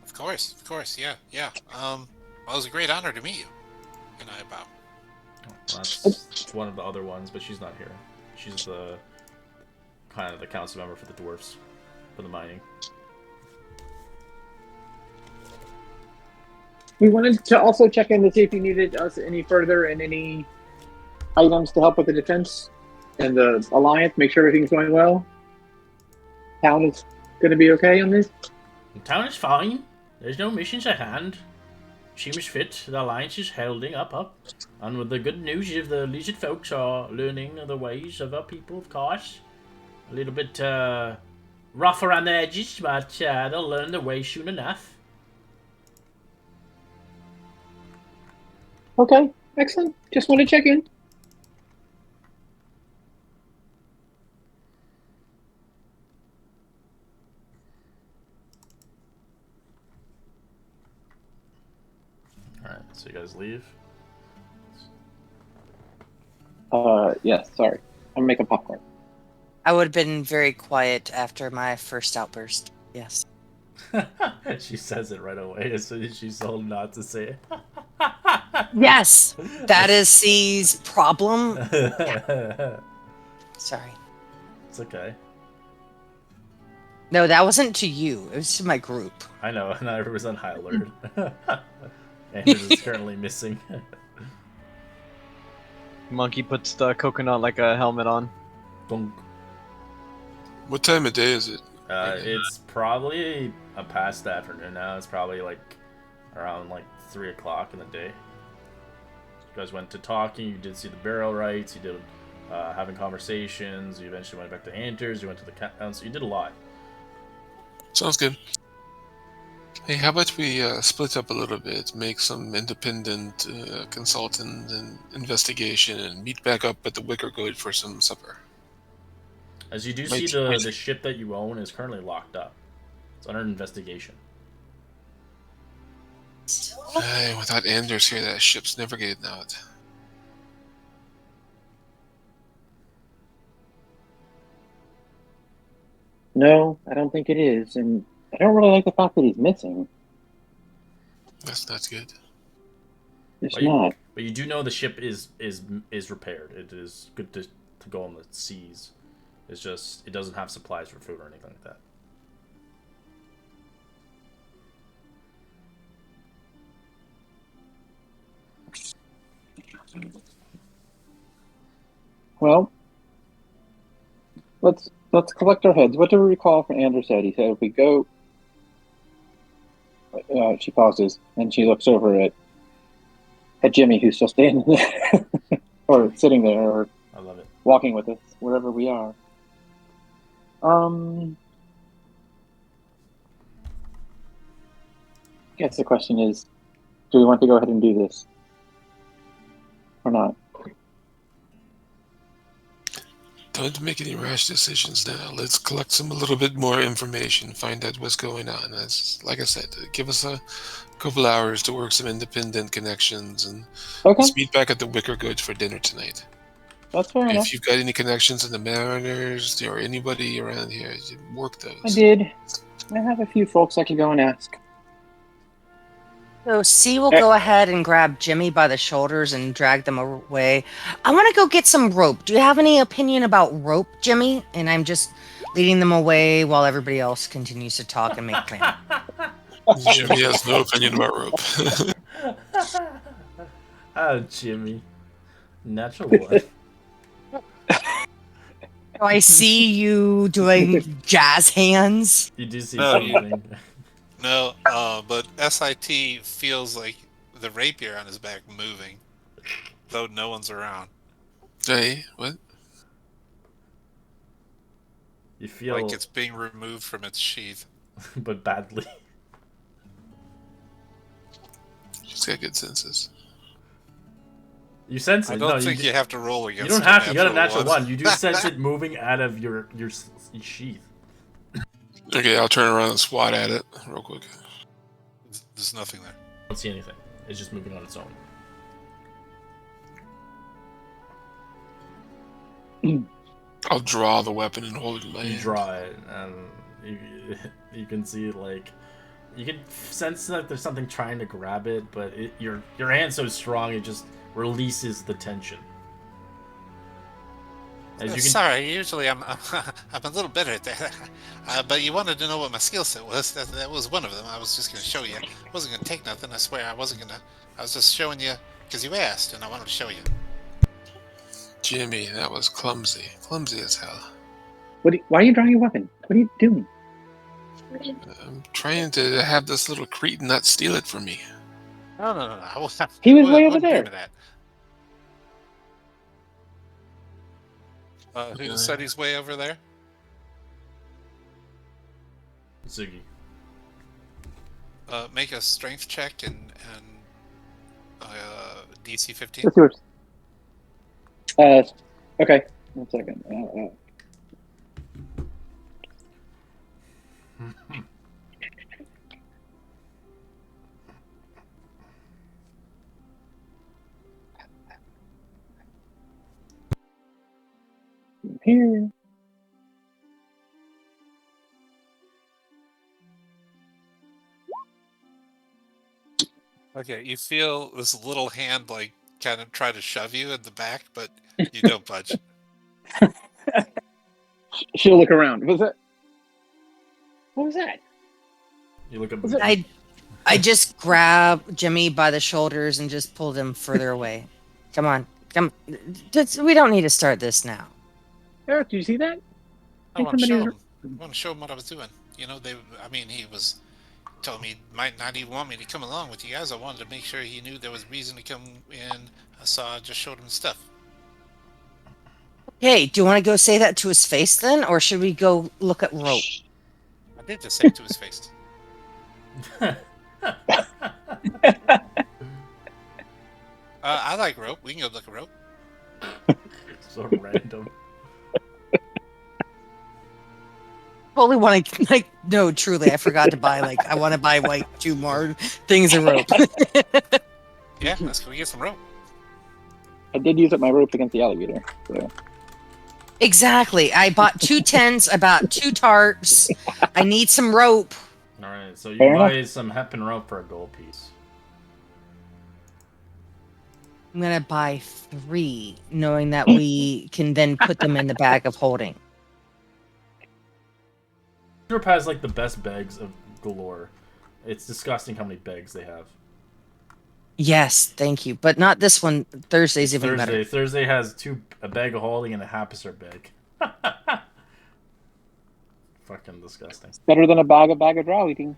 [SPEAKER 4] Of course, yeah. Well, it was a great honor to meet you. And I bow.
[SPEAKER 1] Well, that's one of the other ones, but she's not here. She's the kind of the council member for the dwarfs, for the mining.
[SPEAKER 5] We wanted to also check in to see if you needed us any further and any items to help with the defense and the alliance. Make sure everything's going well. Town is going to be okay on this.
[SPEAKER 1] The town is fine. There's no missions at hand. Seems fit. The alliance is holding up. And with the good news is the lizard folks are learning the ways of our people, of course. A little bit rough around the edges, but they'll learn the way soon enough.
[SPEAKER 5] Okay, excellent. Just want to check in.
[SPEAKER 1] Alright, so you guys leave.
[SPEAKER 5] Yes, sorry. I'm making popcorn.
[SPEAKER 3] I would have been very quiet after my first outburst. Yes.
[SPEAKER 1] She says it right away as soon as she's told not to say it.
[SPEAKER 3] Yes! That is C's problem. Sorry.
[SPEAKER 1] It's okay.
[SPEAKER 3] No, that wasn't to you. It was to my group.
[SPEAKER 1] I know, and I was on high alert. Anders is currently missing.
[SPEAKER 7] Monkey puts the coconut like a helmet on.
[SPEAKER 1] Donk.
[SPEAKER 6] What time of day is it?
[SPEAKER 1] It's probably a past afternoon now. It's probably like around like 3 o'clock in the day. You guys went to talking. You did see the burial rites. You did having conversations. You eventually went back to Anders. You went to the council. You did a lot.
[SPEAKER 6] Sounds good. Hey, how about we split up a little bit, make some independent consultant and investigation, and meet back up at the Wicker Good for some supper.
[SPEAKER 1] As you do see, the ship that you own is currently locked up. It's under investigation.
[SPEAKER 6] Hey, without Anders here, that ship's never getting out.
[SPEAKER 5] No, I don't think it is, and I don't really like the fact that he's missing.
[SPEAKER 6] That's not good.
[SPEAKER 5] It's not.
[SPEAKER 1] But you do know the ship is repaired. It is good to go on the seas. It's just it doesn't have supplies for food or anything like that.
[SPEAKER 5] Well, let's collect our heads. What do we recall from Anders said? He said if we go. She pauses and she looks over at Jimmy, who's still standing there, or sitting there, or
[SPEAKER 1] I love it.
[SPEAKER 5] Walking with us wherever we are. I guess the question is, do we want to go ahead and do this or not?
[SPEAKER 6] Don't make any rash decisions now. Let's collect a little bit more information, find out what's going on. As like I said, give us a couple hours to work some independent connections, and let's meet back at the Wicker Good for dinner tonight.
[SPEAKER 5] That's fair enough.
[SPEAKER 6] If you've got any connections in the Mariners or anybody around here, work those.
[SPEAKER 5] I did. I have a few folks I could go and ask.
[SPEAKER 3] So C will go ahead and grab Jimmy by the shoulders and drag them away. I want to go get some rope. Do you have any opinion about rope, Jimmy? And I'm just leading them away while everybody else continues to talk and make plans.
[SPEAKER 6] Jimmy has no opinion about rope.
[SPEAKER 1] Oh, Jimmy. Natural one.
[SPEAKER 3] So I see you doing jazz hands.
[SPEAKER 1] You do see something.
[SPEAKER 4] No, but SIT feels like the rapier on his back moving, though no one's around.
[SPEAKER 6] Hey, what?
[SPEAKER 1] You feel
[SPEAKER 4] like it's being removed from its sheath.
[SPEAKER 1] But badly.
[SPEAKER 6] She's got good senses.
[SPEAKER 1] You sense it.
[SPEAKER 4] I don't think you have to roll against it.
[SPEAKER 1] You don't have to. You got a natural one. You do sense it moving out of your sheath.
[SPEAKER 6] Okay, I'll turn around and swat at it real quick.
[SPEAKER 4] There's nothing there.
[SPEAKER 1] I don't see anything. It's just moving on its own.
[SPEAKER 6] I'll draw the weapon and hold it in my hand.
[SPEAKER 1] You draw it, and you can see like you can sense that there's something trying to grab it, but your hand's so strong it just releases the tension. As you can,
[SPEAKER 4] Sorry, usually I'm I'm a little better at that. But you wanted to know what my skill set was. That was one of them. I was just going to show you. I wasn't going to take nothing. I swear I wasn't going to. I was just showing you because you asked, and I wanted to show you.
[SPEAKER 6] Jimmy, that was clumsy. Clumsy as hell.
[SPEAKER 5] Why are you drawing your weapon? What are you doing?
[SPEAKER 6] I'm trying to have this little cretin not steal it from me.
[SPEAKER 4] No. I wasn't,
[SPEAKER 5] He was way over
[SPEAKER 4] wasn't
[SPEAKER 5] there.
[SPEAKER 4] dreaming that. Who said he's way over there?
[SPEAKER 1] Ziggy.
[SPEAKER 4] Make a strength check and DC 15.
[SPEAKER 5] What's yours? Okay. 1 second. Here.
[SPEAKER 4] Okay, you feel this little hand like kind of try to shove you in the back, but you don't budge.
[SPEAKER 5] She'll look around. What was that?
[SPEAKER 1] You look at
[SPEAKER 5] Was it-
[SPEAKER 3] I just grab Jimmy by the shoulders and just pulled him further away. Come on. We don't need to start this now.
[SPEAKER 5] Eric, did you see that?
[SPEAKER 4] I want to show him. I want to show him what I was doing. You know, he was told me he might not even want me to come along with you guys. I wanted to make sure he knew there was reason to come in. I just showed him stuff.
[SPEAKER 3] Hey, do you want to go say that to his face then? Or should we go look at rope?
[SPEAKER 4] I did just say it to his face. I like rope. We can go look at rope.
[SPEAKER 1] So random.
[SPEAKER 3] Totally want to, no, truly, I forgot to buy, I want to buy, 2 more things of rope.
[SPEAKER 4] Yeah, let's go get some rope.
[SPEAKER 5] I did use up my rope against the alligator. So.
[SPEAKER 3] Exactly. I bought 2 tents, I bought 2 tarps. I need some rope.
[SPEAKER 1] Alright, so you
[SPEAKER 5] Fair
[SPEAKER 1] buy
[SPEAKER 5] enough.
[SPEAKER 1] some hempen rope for a gold piece.
[SPEAKER 3] I'm going to buy 3, knowing that we can then put them in the bag of holding.
[SPEAKER 1] Europe has the best bags of galore. It's disgusting how many bags they have.
[SPEAKER 3] Yes, thank you. But not this one. Thursday's even better.
[SPEAKER 1] Thursday has a bag of holding and a Hapisser bag. Fucking disgusting.
[SPEAKER 5] Better than a bag of drow eating.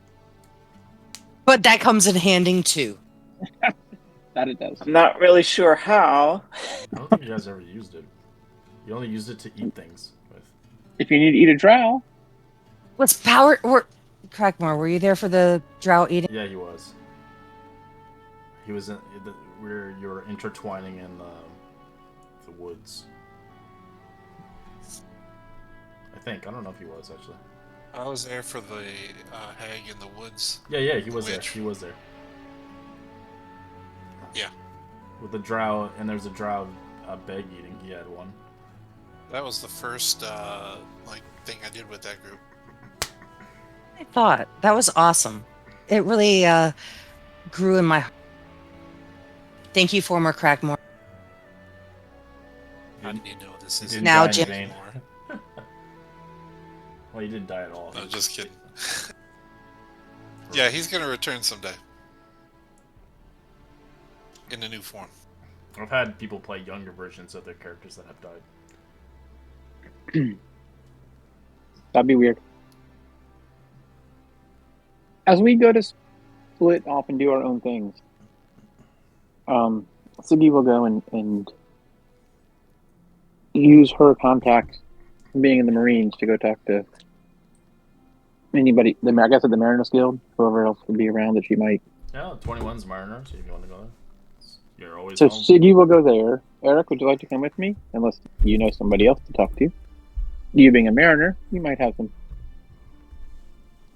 [SPEAKER 3] But that comes in handing too.
[SPEAKER 5] That it does.
[SPEAKER 2] I'm not really sure how.
[SPEAKER 1] I don't think you guys ever used it. You only used it to eat things with.
[SPEAKER 5] If you need to eat a drow.
[SPEAKER 3] What's Crackmore, were you there for the drought eating?
[SPEAKER 1] Yeah, he was. He was in where you were intertwining in the woods. I think. I don't know if he was actually.
[SPEAKER 4] I was there for the hag in the woods.
[SPEAKER 1] Yeah, he was there.
[SPEAKER 4] Witch.
[SPEAKER 1] He was there.
[SPEAKER 4] Yeah.
[SPEAKER 1] With the drow, and there's a drow bag eating. He had one.
[SPEAKER 4] That was the first thing I did with that group.
[SPEAKER 3] I thought that was awesome. It really grew in my heart. Thank you, former Crackmore.
[SPEAKER 4] How do you know this is
[SPEAKER 1] didn't
[SPEAKER 3] Now,
[SPEAKER 1] die in
[SPEAKER 3] Jim-
[SPEAKER 1] vain. Well, he didn't die at all.
[SPEAKER 4] No, just kidding. Yeah, he's gonna return someday. In a new form.
[SPEAKER 1] I've had people play younger versions of their characters that have died.
[SPEAKER 5] That'd be weird. As we go to split off and do our own things, Siggy will go and use her contacts from being in the Marines to go talk to anybody. I guess at the Mariners Guild, whoever else would be around that she might.
[SPEAKER 1] Yeah, 21's Mariner, so if you want to go there. You're always
[SPEAKER 5] So
[SPEAKER 1] home.
[SPEAKER 5] Siggy will go there. Eric, would you like to come with me? Unless you know somebody else to talk to. You being a Mariner, you might have some.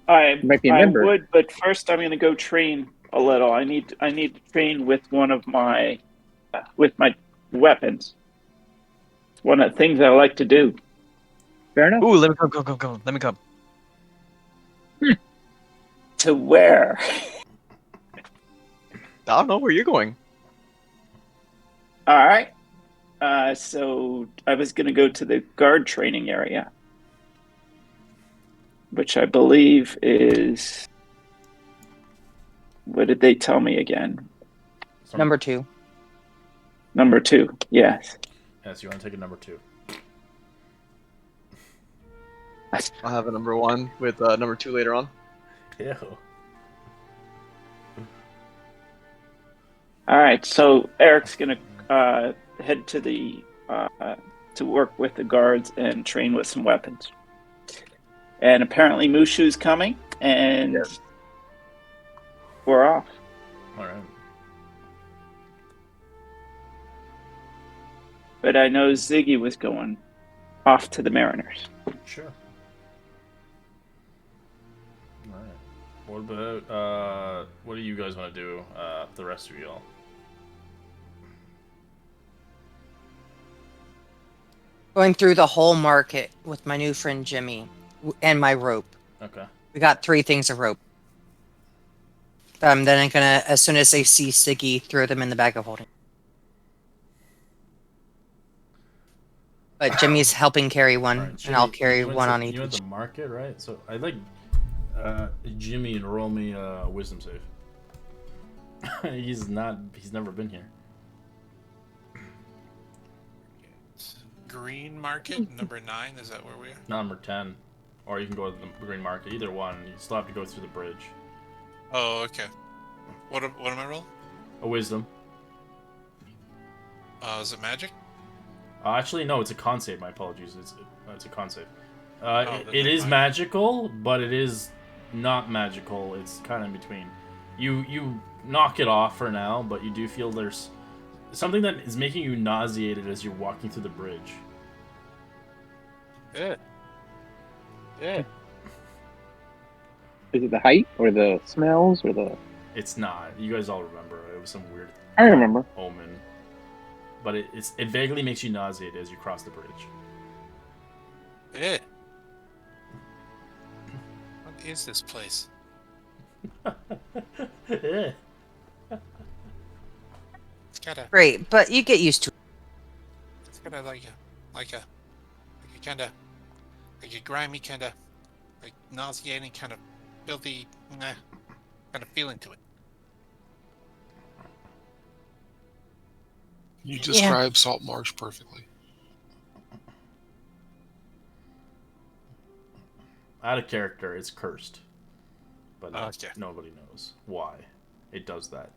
[SPEAKER 2] I
[SPEAKER 5] Might be a member.
[SPEAKER 2] would, but first I'm going to go train a little. I need to train with one of my weapons. It's one of the things I like to do.
[SPEAKER 5] Fair enough.
[SPEAKER 7] Ooh, let me come. Let me come.
[SPEAKER 2] To where?
[SPEAKER 7] I don't know where you're going.
[SPEAKER 2] All right. So I was going to go to the guard training area, which I believe is. What did they tell me again?
[SPEAKER 3] Number 2.
[SPEAKER 2] Number 2. Yes.
[SPEAKER 1] Yes, you want to take a number 2.
[SPEAKER 7] I'll have a number 1 with number 2 later on.
[SPEAKER 1] Ew.
[SPEAKER 2] All right. So Eric's going to head to the to work with the guards and train with some weapons. And apparently Mushu's coming, and
[SPEAKER 7] Yes.
[SPEAKER 2] we're off.
[SPEAKER 1] All right.
[SPEAKER 2] But I know Ziggy was going off to the Mariners.
[SPEAKER 1] Sure. All right. What about what do you guys want to do? The rest of y'all.
[SPEAKER 3] Going through the whole market with my new friend Jimmy and my rope.
[SPEAKER 1] Okay.
[SPEAKER 3] We got 3 things of rope. Then I'm gonna, as soon as they see Siggy, throw them in the bag of holding. But Jimmy's helping carry one,
[SPEAKER 1] All right,
[SPEAKER 3] and I'll
[SPEAKER 1] Jimmy,
[SPEAKER 3] carry
[SPEAKER 1] you went
[SPEAKER 3] one
[SPEAKER 1] to-
[SPEAKER 3] on each.
[SPEAKER 1] You went to the market, right? So I'd like Jimmy to roll me a wisdom save. He's never been here.
[SPEAKER 4] Green Market, number 9. Is that where we are?
[SPEAKER 1] Number 10. Or you can go to the green market. Either one. You still have to go through the bridge.
[SPEAKER 4] Oh, okay. What am I rolling?
[SPEAKER 1] A wisdom.
[SPEAKER 4] Is it magic?
[SPEAKER 1] Actually, no, it's a con save. My apologies. It's a con save.
[SPEAKER 4] Then
[SPEAKER 1] it is
[SPEAKER 4] fine.
[SPEAKER 1] magical, but it is not magical. It's kind of in between. You knock it off for now, but you do feel there's something that is making you nauseated as you're walking through the bridge.
[SPEAKER 4] Yeah. Yeah.
[SPEAKER 5] Is it the height or the smells or the?
[SPEAKER 1] It's not. You guys all remember. It was some weird
[SPEAKER 5] I remember.
[SPEAKER 1] omen. But it vaguely makes you nauseated as you cross the bridge.
[SPEAKER 4] Yeah. What is this place?
[SPEAKER 1] Yeah.
[SPEAKER 4] It's got a
[SPEAKER 3] Great, but you get used to it.
[SPEAKER 4] It's got a like a kind of like a grimy kind of like nauseating kind of filthy kind of feeling to it.
[SPEAKER 6] You describe Saltmarsh perfectly.
[SPEAKER 1] Out of character, it's cursed. But
[SPEAKER 4] Okay.
[SPEAKER 1] nobody knows why it does that.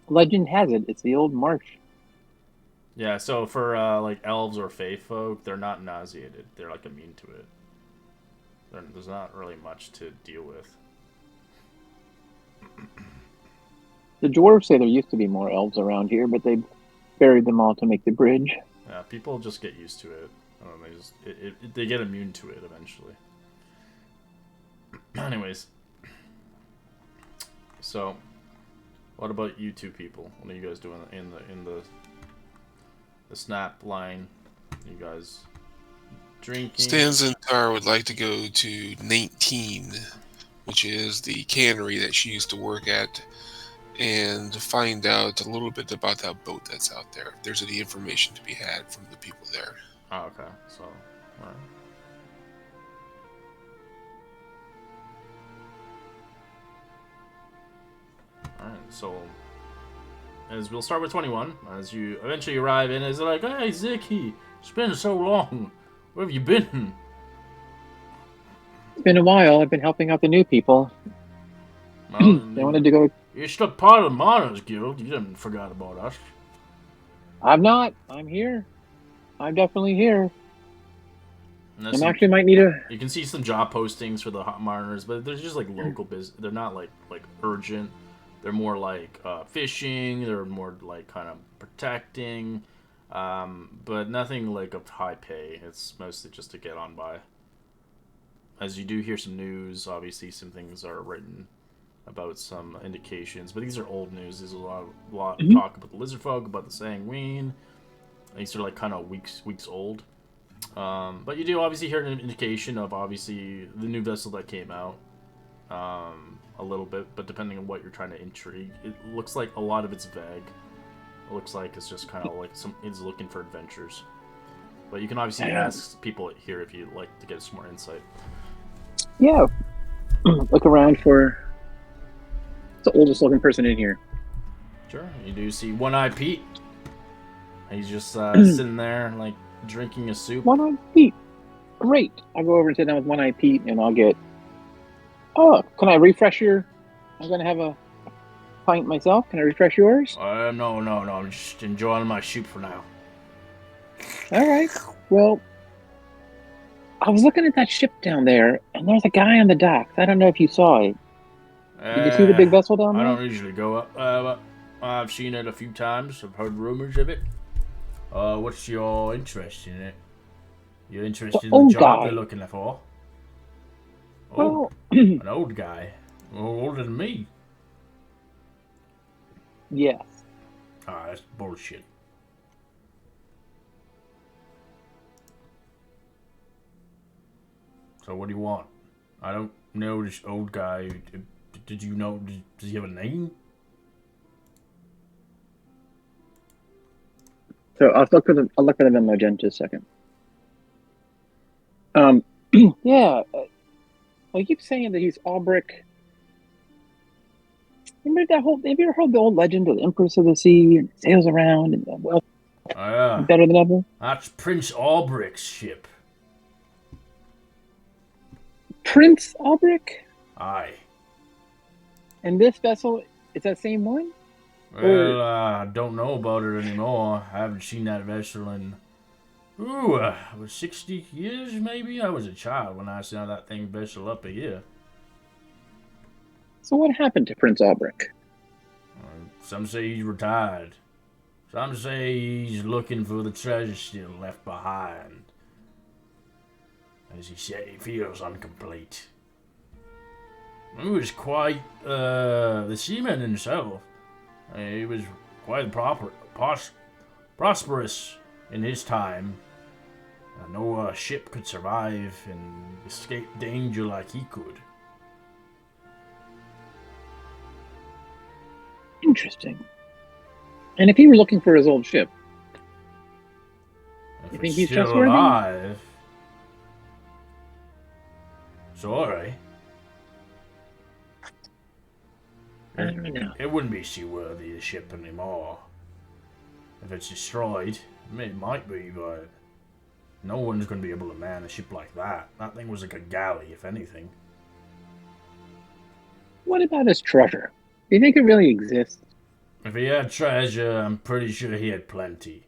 [SPEAKER 5] Legend has it, it's the old marsh.
[SPEAKER 1] Yeah, so for like elves or fae folk, they're not nauseated. They're like immune to it. There's not really much to deal with.
[SPEAKER 5] The dwarves say there used to be more elves around here, but they buried them all to make the bridge.
[SPEAKER 1] Yeah, people just get used to it. They get immune to it eventually. Anyways, so what about you two people? What are you guys doing in the snap line? You guys drinking?
[SPEAKER 6] Stanzentar would like to go to 19, which is the cannery that she used to work at, and find out a little bit about that boat that's out there. If there's any information to be had from the people there.
[SPEAKER 1] Oh, okay. So, alright. Alright, so as we'll start with 21. As you eventually arrive in, it's like, hey Ziki, it's been so long. Where have you been?
[SPEAKER 5] It's been a while. I've been helping out the new people.
[SPEAKER 1] Well,
[SPEAKER 5] They wanted to go.
[SPEAKER 1] you're still part of the Miners Guild. You didn't forget about us.
[SPEAKER 5] I'm not. I'm here. I'm definitely here.
[SPEAKER 1] And
[SPEAKER 5] I
[SPEAKER 1] there's
[SPEAKER 5] actually might need a.
[SPEAKER 1] you can see some job postings for the hot miners, but they're just like local business. They're not like urgent. They're more like fishing. They're more like kind of protecting, but nothing like of high pay. It's mostly just to get on by. As you do hear some news, obviously some things are written about some indications, but these are old news. There's a lot of talk about the lizard folk, about the sanguine. These are like kind of weeks old. But you do obviously hear an indication of obviously the new vessel that came out. a little bit, but depending on what you're trying to intrigue, it looks like a lot of it's vague. It looks like it's just kind of like it's looking for adventures. But you can obviously ask people here if you'd like to get some more insight.
[SPEAKER 5] Yeah. Look around for the oldest looking person in here.
[SPEAKER 1] Sure. You do see One-Eye Pete. He's just sitting there, like, drinking a soup.
[SPEAKER 5] One-Eye Pete. Great. I'll go over and sit down with One-Eye Pete, and I'll get... Oh, can I refresh your... I'm going to have a pint myself. Can I refresh yours?
[SPEAKER 1] No. I'm just enjoying my soup for now.
[SPEAKER 5] All right. Well, I was looking at that ship down there, and there's a guy on the docks. I don't know if you saw it. Did you see the big vessel down there?
[SPEAKER 1] I don't usually go up, but I've seen it a few times. I've heard rumors of it. What's your interest in it? You're interested in the job they're looking for? Oh, an old guy. Older than me.
[SPEAKER 5] Yes.
[SPEAKER 1] Ah, that's bullshit. So what do you want? I don't know this old guy. Did you know? Does he have a name?
[SPEAKER 5] So I'll look for them. I'll look for them in Magenta a second. Yeah. Well, you keep saying that he's Albrick. Remember that whole? Have you ever heard the old legend of the Empress of the Sea and sails around and well, better than ever?
[SPEAKER 1] That's Prince Albrick's ship.
[SPEAKER 5] Prince Albrick?
[SPEAKER 1] Aye.
[SPEAKER 5] And this vessel is that same one?
[SPEAKER 1] Well, I don't know about it anymore. I haven't seen that vessel in, was 60 years maybe? I was a child when I saw that thing vessel up here.
[SPEAKER 5] So what happened to Prince Albrick?
[SPEAKER 1] Some say he's retired. Some say he's looking for the treasure still left behind. As he said, he feels incomplete. He was quite the seaman himself. He was quite prosperous in his time. No ship could survive and escape danger like he could.
[SPEAKER 5] Interesting. And if he were looking for his old ship,
[SPEAKER 1] If
[SPEAKER 5] you think
[SPEAKER 1] it's
[SPEAKER 5] he's
[SPEAKER 1] still
[SPEAKER 5] trustworthy?
[SPEAKER 1] alive. Sorry.
[SPEAKER 5] I don't know.
[SPEAKER 1] It wouldn't be seaworthy a ship anymore. If it's destroyed, it might be, but no one's going to be able to man a ship like that. That thing was like a galley, if anything.
[SPEAKER 5] What about his treasure? Do you think it really exists?
[SPEAKER 1] If he had treasure, I'm pretty sure he had plenty.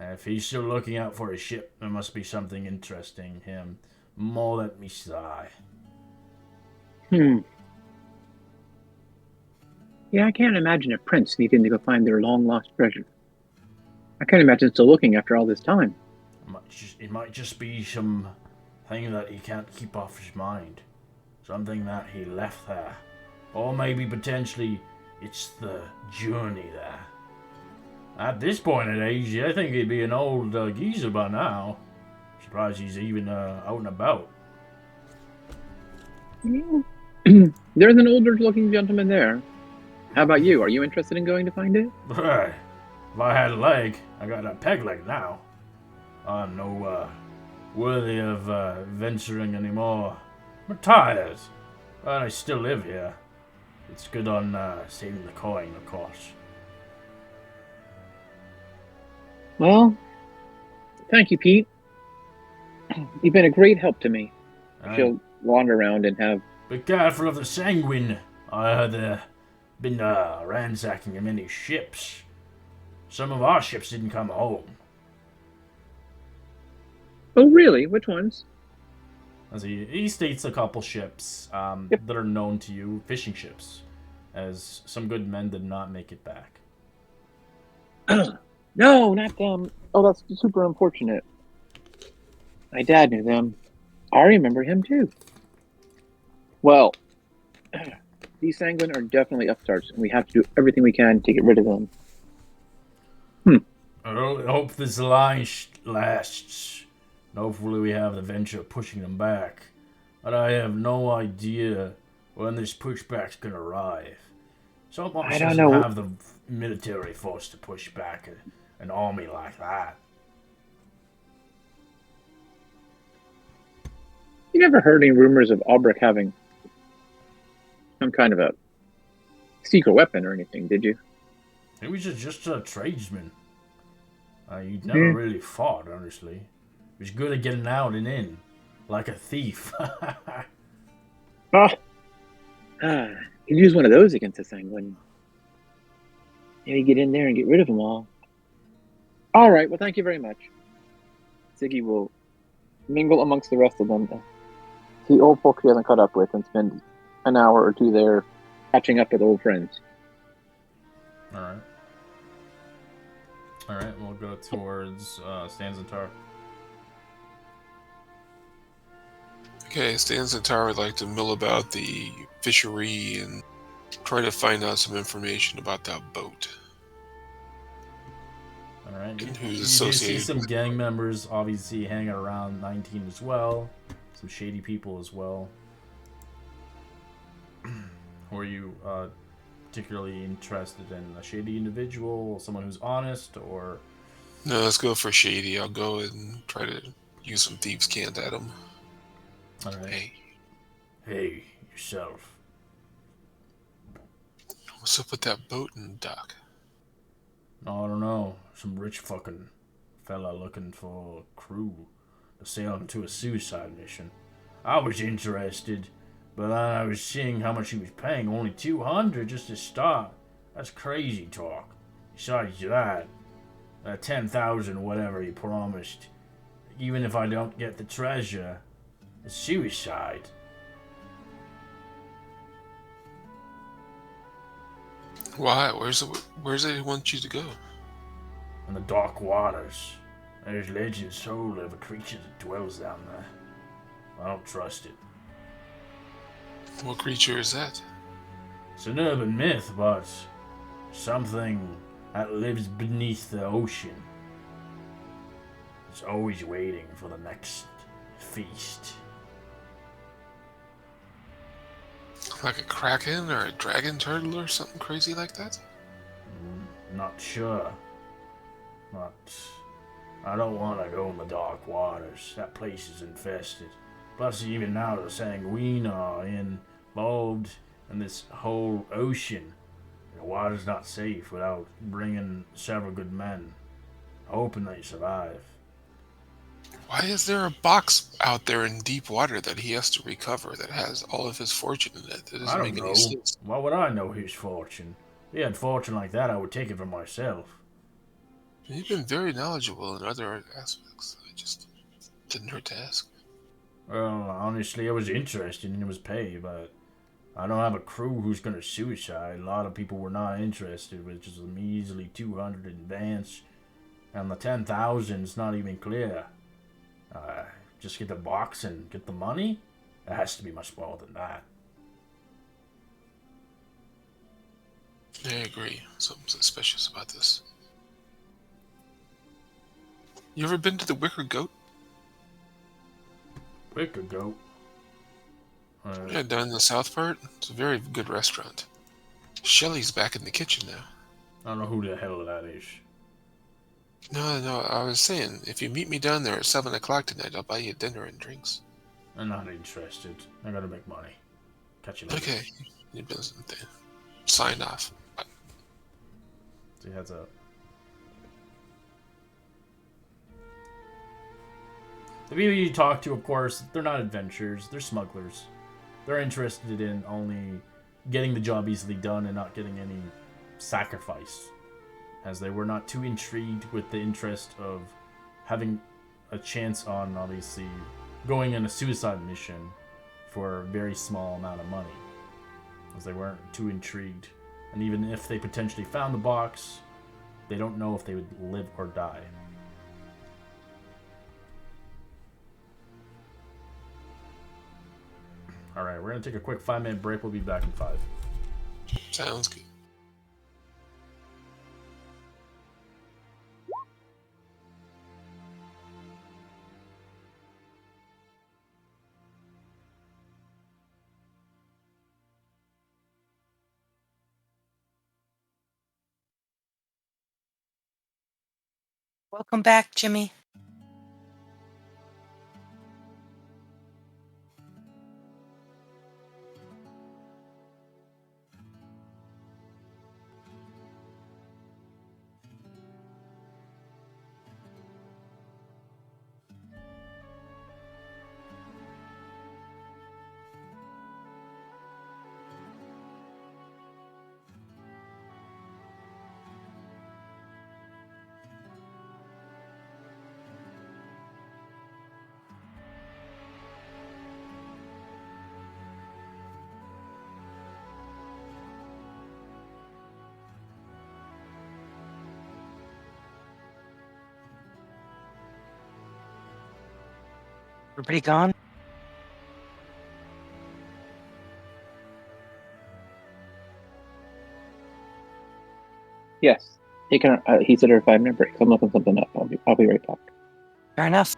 [SPEAKER 1] If he's still looking out for his ship, there must be something interesting him. More let me sigh.
[SPEAKER 5] Yeah, I can't imagine a prince needing to go find their long-lost treasure. I can't imagine still looking after all this time.
[SPEAKER 1] It might just be some thing that he can't keep off his mind. Something that he left there. Or maybe potentially it's the journey there. At this point in age, I think he'd be an old geezer by now. Surprised he's even out and about.
[SPEAKER 5] Yeah. There's an older-looking gentleman there. How about you? Are you interested in going to find it?
[SPEAKER 1] If I had a leg, I got a peg leg now. I'm no worthy of venturing anymore. I'm retired, but I still live here. It's good on saving the coin, of course.
[SPEAKER 5] Well, thank you, Pete. You've been a great help to me. She'll wander around and have...
[SPEAKER 1] Be careful of the sanguine. I heard they've been ransacking many ships. Some of our ships didn't come home.
[SPEAKER 5] Oh, really? Which ones?
[SPEAKER 1] As he states a couple ships that are known to you, fishing ships, as some good men did not make it back.
[SPEAKER 5] No, not them. Oh, that's super unfortunate. My dad knew them. I remember him too. Well, these sanguine are definitely upstarts, and we have to do everything we can to get rid of them.
[SPEAKER 1] I really hope this line lasts. And hopefully we have the venture of pushing them back. but I have no idea when this pushback's gonna arrive. Saltmarsh
[SPEAKER 5] I don't
[SPEAKER 1] doesn't
[SPEAKER 5] know.
[SPEAKER 1] have the military force to push back an army like that.
[SPEAKER 5] You never heard any rumors of Albrecht having some kind of a secret weapon or anything, did you?
[SPEAKER 1] He was just a tradesman. He'd never
[SPEAKER 5] Hmm.
[SPEAKER 1] really fought, honestly. He was good at getting out and in, like a thief.
[SPEAKER 5] Oh, he'd use one of those against us, wouldn't he? Maybe get in there and get rid of them all. All right. Well, thank you very much. Ziggy will mingle amongst the rest of them. The old folks he hasn't caught up with and spend an hour or two there catching up with old friends.
[SPEAKER 1] Alright. Alright, we'll go towards Stanzentar.
[SPEAKER 6] Okay, Stanzentar would like to mill about the fishery and try to find out some information about that boat.
[SPEAKER 1] Alright,
[SPEAKER 6] And
[SPEAKER 1] you
[SPEAKER 6] who's
[SPEAKER 1] do see
[SPEAKER 6] associated
[SPEAKER 1] some
[SPEAKER 6] with
[SPEAKER 1] gang members obviously hanging around 19 as well. Some shady people as well. Were you particularly interested in a shady individual, someone who's honest, or...
[SPEAKER 6] No, let's go for shady. I'll go and try to use some thieves' cant at him.
[SPEAKER 1] Alright.
[SPEAKER 6] Hey,
[SPEAKER 1] Hey, yourself.
[SPEAKER 6] what's up with that boat in the dock?
[SPEAKER 1] I don't know. Some rich fucking fella looking for a crew to sail him to a suicide mission. I was interested, but then I was seeing how much he was paying. Only 200 just to start. That's crazy talk. Besides that, 10,000 whatever he promised. Even if I don't get the treasure, it's suicide.
[SPEAKER 6] Why? Where's it he wants you to go?
[SPEAKER 1] In the dark waters, there's legends told of a creature that dwells down there. I don't trust it.
[SPEAKER 6] What creature is that?
[SPEAKER 1] It's an urban myth, but something that lives beneath the ocean. It's always waiting for the next feast.
[SPEAKER 6] Like a kraken or a dragon turtle or something crazy like that?
[SPEAKER 1] Not sure. But I don't want to go in the dark waters. That place is infested. Plus, even now they're saying we are involved in this whole ocean. The water's not safe without bringing several good men, hoping they survive.
[SPEAKER 6] Why is there a box out there in deep water that he has to recover that has all of his fortune in it? That
[SPEAKER 1] I
[SPEAKER 6] doesn't
[SPEAKER 1] don't
[SPEAKER 6] make
[SPEAKER 1] know.
[SPEAKER 6] any sense.
[SPEAKER 1] Why would I know his fortune? If he had fortune like that, I would take it for myself.
[SPEAKER 6] You've been very knowledgeable in other aspects. I just didn't hurt to ask.
[SPEAKER 1] Well, honestly, I was interested in his pay, but I don't have a crew who's gonna suicide. A lot of people were not interested, which is a measly 200 in advance, and the 10,000 is not even clear. Just get the box and get the money? It has to be much more than that.
[SPEAKER 6] I agree. Something suspicious about this. You ever been to the Wicker Goat?
[SPEAKER 1] Wicker Goat.
[SPEAKER 6] Yeah, down in the south part. It's a very good restaurant. Shelly's back in the kitchen now.
[SPEAKER 1] I don't know who the hell that is.
[SPEAKER 6] No, I was saying, if you meet me down there at 7 o'clock tonight, I'll buy you dinner and drinks.
[SPEAKER 1] I'm not interested. I gotta make money. Catch you later.
[SPEAKER 6] Okay. You sign off. Bye.
[SPEAKER 1] See, heads up. The people you talk to, of course, they're not adventurers. They're smugglers. They're interested in only getting the job easily done and not getting any sacrifice, as they were not too intrigued with the interest of having a chance on, obviously, going on a suicide mission for a very small amount of money, as they weren't too intrigued. And even if they potentially found the box, they don't know if they would live or die. Alright, we're going to take a quick 5-minute break. We'll be back in 5.
[SPEAKER 6] Sounds good.
[SPEAKER 3] Welcome back, Jimmy. Everybody gone?
[SPEAKER 5] Yes. He said a 5-minute break. So I'm looking something up. I'll be right back.
[SPEAKER 3] Fair enough.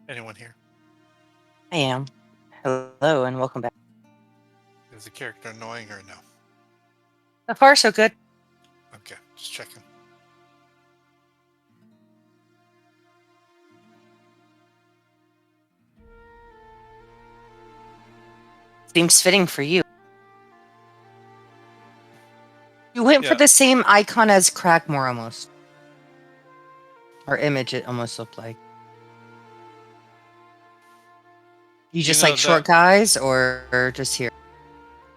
[SPEAKER 4] Anyone here?
[SPEAKER 3] I am. Hello and welcome back.
[SPEAKER 4] Is the character annoying or no?
[SPEAKER 3] So far, so good.
[SPEAKER 4] Okay, just checking.
[SPEAKER 3] Seems fitting for you. You went for
[SPEAKER 4] Yeah.
[SPEAKER 3] the same icon as Crackmore almost. Or image it almost looked like. You just
[SPEAKER 4] know
[SPEAKER 3] like short guys or just here?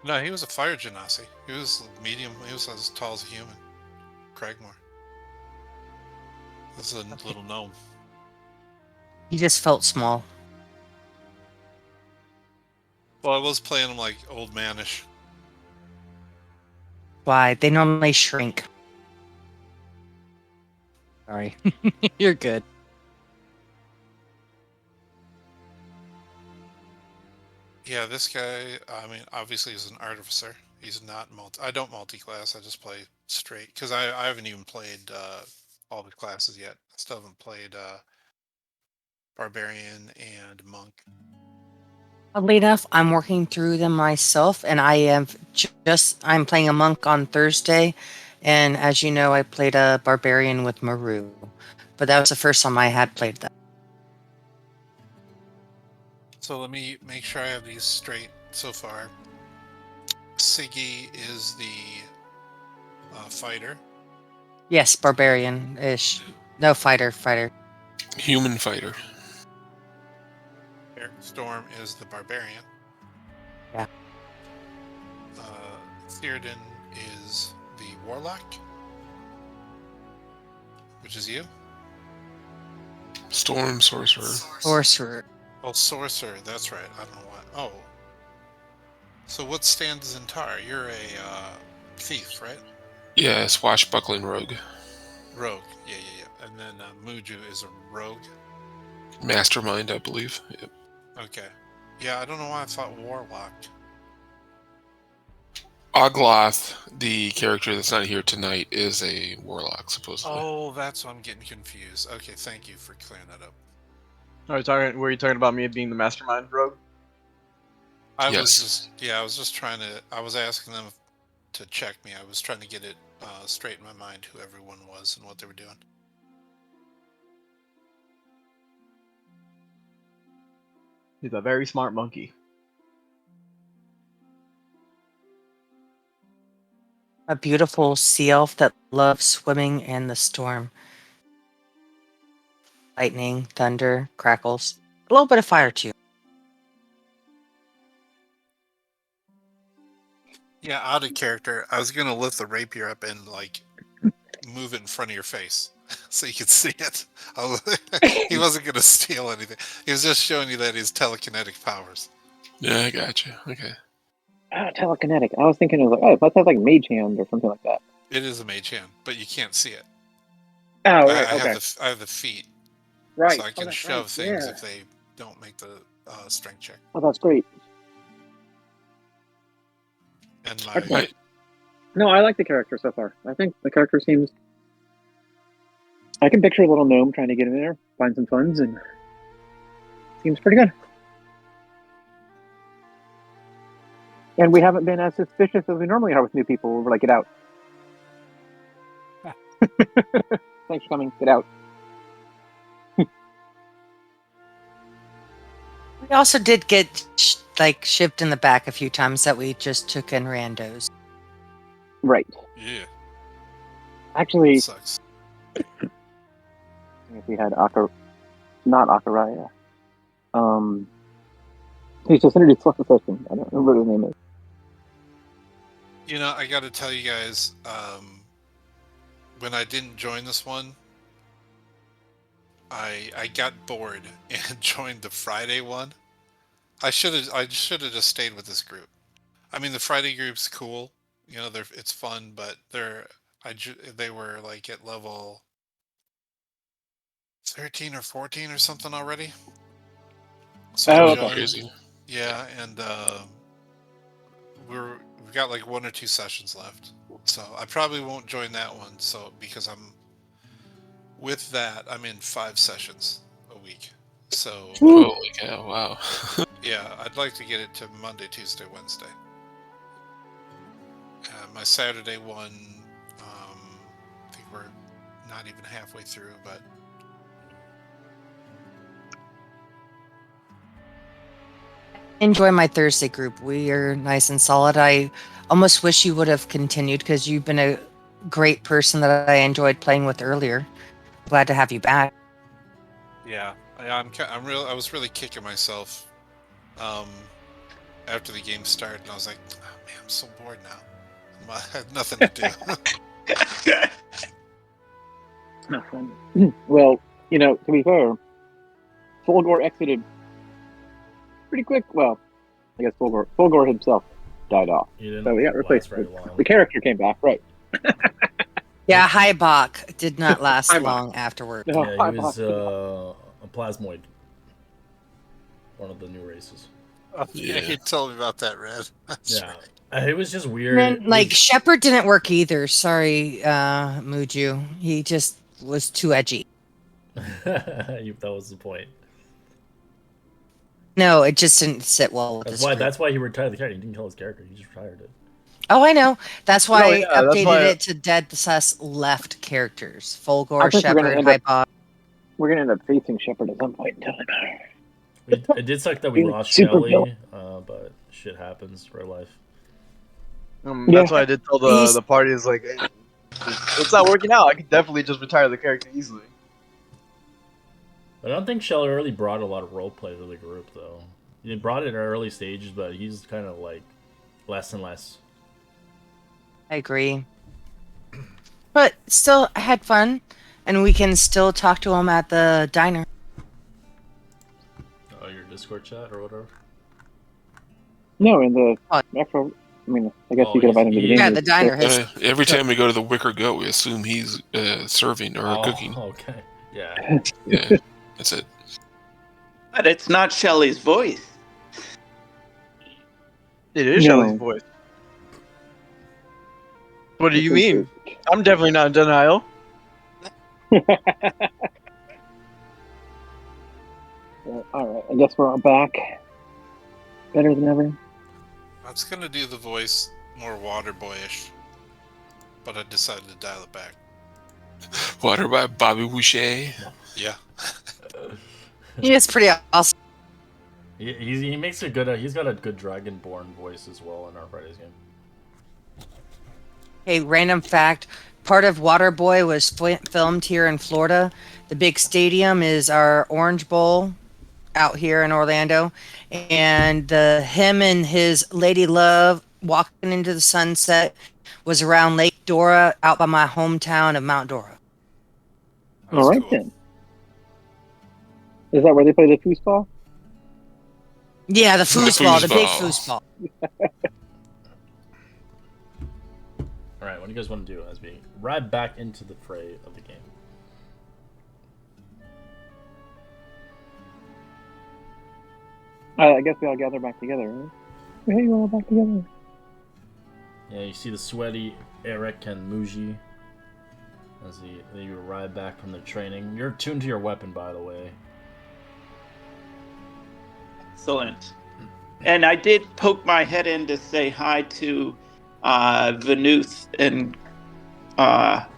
[SPEAKER 4] No, he was a fire genasi. He was medium. He was as tall as a human. Cragmore. This is a little gnome.
[SPEAKER 3] You just felt small.
[SPEAKER 4] Well, I was playing him like old manish.
[SPEAKER 3] Why? They normally shrink. Sorry. You're good.
[SPEAKER 4] Yeah, this guy, I mean, obviously he's an artificer. He's not I don't multi-class. I just play straight. Because I haven't even played all the classes yet. I still haven't played barbarian and monk.
[SPEAKER 3] Oddly enough, I'm working through them myself, and I'm playing a monk on Thursday, and as you know, I played a barbarian with Maru, but that was the first time I had played that.
[SPEAKER 4] So let me make sure I have these straight so far. Siggy is the fighter.
[SPEAKER 3] Yes, barbarian-ish. No, fighter.
[SPEAKER 6] Human fighter.
[SPEAKER 4] Eric Storm is the barbarian.
[SPEAKER 3] Yeah.
[SPEAKER 4] Theoden is the warlock, which is you.
[SPEAKER 6] Storm sorcerer.
[SPEAKER 3] Sorcerer.
[SPEAKER 4] Oh, sorcerer. That's right. I don't know why. Oh. So what stands Zentar? You're a thief, right?
[SPEAKER 6] Yeah, swashbuckling rogue.
[SPEAKER 4] Rogue. Yeah. And then Muju is a rogue.
[SPEAKER 6] Mastermind, I believe. Yep.
[SPEAKER 4] Okay. Yeah, I don't know why I thought warlock.
[SPEAKER 6] Ogloth, the character that's not here tonight, is a warlock, supposedly.
[SPEAKER 4] Oh, that's why I'm getting confused. Okay, thank you for clearing that up.
[SPEAKER 7] Were you talking about me being the mastermind rogue?
[SPEAKER 4] I
[SPEAKER 6] Yes.
[SPEAKER 4] was just trying to, I was asking them to check me. I was trying to get it straight in my mind who everyone was and what they were doing.
[SPEAKER 7] He's a very smart monkey.
[SPEAKER 3] A beautiful sea elf that loves swimming in the storm. Lightning, thunder, crackles. A little bit of fire too.
[SPEAKER 4] Yeah, out of character. I was gonna lift the rapier up and like move it in front of your face so you could see it. He wasn't gonna steal anything. He was just showing you that his telekinetic powers.
[SPEAKER 6] Yeah, I got you. Okay.
[SPEAKER 5] Telekinetic. I was thinking it was like, let's have like mage hand or something like that.
[SPEAKER 4] It is a mage hand, but you can't see it.
[SPEAKER 5] Oh,
[SPEAKER 4] I,
[SPEAKER 5] right.
[SPEAKER 4] I
[SPEAKER 5] Okay.
[SPEAKER 4] have the feet,
[SPEAKER 5] Right.
[SPEAKER 4] so I can
[SPEAKER 5] that's
[SPEAKER 4] shove
[SPEAKER 5] right,
[SPEAKER 4] things
[SPEAKER 5] yeah.
[SPEAKER 4] if they don't make the strength check.
[SPEAKER 5] Oh, that's great.
[SPEAKER 4] And my
[SPEAKER 5] That's
[SPEAKER 6] Right.
[SPEAKER 5] No, I like the character so far. I think the character seems. I can picture a little gnome trying to get in there, find some funds, and seems pretty good. And we haven't been as suspicious as we normally are with new people. We're like, get out. Thanks for coming. Get out.
[SPEAKER 3] We also did get shipped in the back a few times that we just took in randos.
[SPEAKER 5] Right.
[SPEAKER 4] yeah,
[SPEAKER 5] Actually,
[SPEAKER 4] sucks.
[SPEAKER 5] if we had not Akaraya. He's just introduced last session. I don't remember what his name is.
[SPEAKER 4] You know, I got to tell you guys, when I didn't join this one, I got bored and joined the Friday one. I should have just stayed with this group. I mean, the Friday group's cool. You know, it's fun, but they were like at level 13 or 14 or something already. So
[SPEAKER 5] Oh,
[SPEAKER 4] I
[SPEAKER 5] okay.
[SPEAKER 4] joined.
[SPEAKER 6] Crazy.
[SPEAKER 4] Yeah, and we've got like 1 or 2 sessions left. So I probably won't join that one. So because with that, I'm in 5 sessions a week. So
[SPEAKER 6] Holy cow! Wow.
[SPEAKER 4] yeah, I'd like to get it to Monday, Tuesday, Wednesday. My Saturday one, I think we're not even halfway through, but
[SPEAKER 3] Enjoy my Thursday group. We are nice and solid. I almost wish you would have continued because you've been a great person that I enjoyed playing with earlier. Glad to have you back.
[SPEAKER 4] yeah, I was really kicking myself after the game started, and I was like, oh, man, I'm so bored now. I had nothing to do.
[SPEAKER 5] Not fun. Well, to be fair, Fulgor exited pretty quick. Well, I guess Fulgor himself died off.
[SPEAKER 1] He didn't
[SPEAKER 5] So we got replaced.
[SPEAKER 1] last very long.
[SPEAKER 5] The character came back, right?
[SPEAKER 3] Yeah, Hybok did not last
[SPEAKER 5] Hybok.
[SPEAKER 3] long afterward.
[SPEAKER 5] No,
[SPEAKER 1] Yeah, he was a plasmoid. One of the new races.
[SPEAKER 6] Yeah.
[SPEAKER 4] You told me about that, Red. That's
[SPEAKER 1] Yeah.
[SPEAKER 4] right.
[SPEAKER 1] It was just weird.
[SPEAKER 3] And
[SPEAKER 1] It
[SPEAKER 3] then,
[SPEAKER 1] was-
[SPEAKER 3] Shepard didn't work either. Sorry, Muju. He just was too edgy.
[SPEAKER 1] that was the point.
[SPEAKER 3] No, it just didn't sit well with this group.
[SPEAKER 1] That's why he retired the character. He didn't kill his character. He just retired it.
[SPEAKER 3] Oh, I know. That's why I
[SPEAKER 7] yeah,
[SPEAKER 3] updated
[SPEAKER 7] that's why-
[SPEAKER 3] it to Dead Sus left characters.
[SPEAKER 5] I
[SPEAKER 3] Fulgor,
[SPEAKER 5] think we're gonna
[SPEAKER 3] Shepard,
[SPEAKER 5] end up-
[SPEAKER 3] Hybok.
[SPEAKER 5] We're gonna end up facing Shepard at some point in time.
[SPEAKER 1] It did suck that we
[SPEAKER 5] He was
[SPEAKER 1] lost
[SPEAKER 5] super
[SPEAKER 1] Shelly,
[SPEAKER 5] built.
[SPEAKER 1] but shit happens, real life.
[SPEAKER 7] That's why I did tell
[SPEAKER 3] He's-
[SPEAKER 7] the party is like, hey, it's not working out. I could definitely just retire the character easily.
[SPEAKER 1] I don't think Shelly really brought a lot of roleplay to the group, though. He brought it in early stages, but he's kind of like less and less.
[SPEAKER 3] I agree. But still, I had fun, and we can still talk to him at the diner.
[SPEAKER 1] Oh, your Discord chat or whatever?
[SPEAKER 5] No, in the
[SPEAKER 3] Oh.
[SPEAKER 5] actual. I mean, I guess
[SPEAKER 1] Oh,
[SPEAKER 5] you could invite him to the
[SPEAKER 1] he's-
[SPEAKER 5] game.
[SPEAKER 3] Yeah, the diner has.
[SPEAKER 6] Every time we go to the Wicker Goat, we assume he's serving or cooking.
[SPEAKER 1] Okay. Yeah.
[SPEAKER 6] Yeah, that's it.
[SPEAKER 2] But it's not Shelley's voice.
[SPEAKER 7] It is
[SPEAKER 5] No.
[SPEAKER 7] Shelly's voice. What do you mean? I'm definitely not in denial.
[SPEAKER 5] All right, I guess we're all back. Better than ever.
[SPEAKER 4] I was gonna do the voice more water boyish, but I decided to dial it back.
[SPEAKER 6] Water by Bobby Boucher.
[SPEAKER 4] Yeah.
[SPEAKER 3] He is pretty awesome.
[SPEAKER 1] He makes a good. He's got a good dragonborn voice as well in our Friday's game.
[SPEAKER 3] Hey, random fact. Part of Waterboy was filmed here in Florida. The big stadium is our Orange Bowl out here in Orlando. And him and his lady love walking into the sunset was around Lake Dora out by my hometown of Mount Dora.
[SPEAKER 5] All right,
[SPEAKER 4] cool.
[SPEAKER 5] then. Is that where they play the foosball?
[SPEAKER 3] Yeah, the foosball, the big
[SPEAKER 6] foosball.
[SPEAKER 3] foosball.
[SPEAKER 1] All right, what do you guys want to do as we ride back into the fray of the game?
[SPEAKER 5] I guess we all gather back together, right? Hey, we're all back together.
[SPEAKER 1] Yeah, you see the sweaty Eric and Muji as they arrive back from their training. You're tuned to your weapon, by the way.
[SPEAKER 2] Excellent. And I did poke my head in to say hi to Venuth and our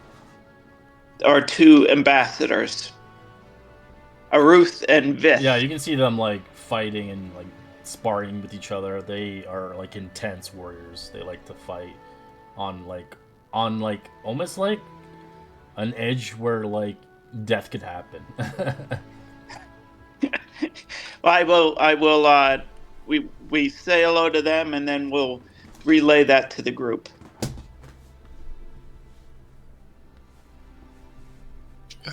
[SPEAKER 2] two ambassadors, Aruth and Vith.
[SPEAKER 1] Yeah, you can see them like fighting and like sparring with each other. They are like intense warriors. They like to fight on almost like an edge where like death could happen.
[SPEAKER 2] Well, I will. We say hello to them, and then we'll relay that to the group.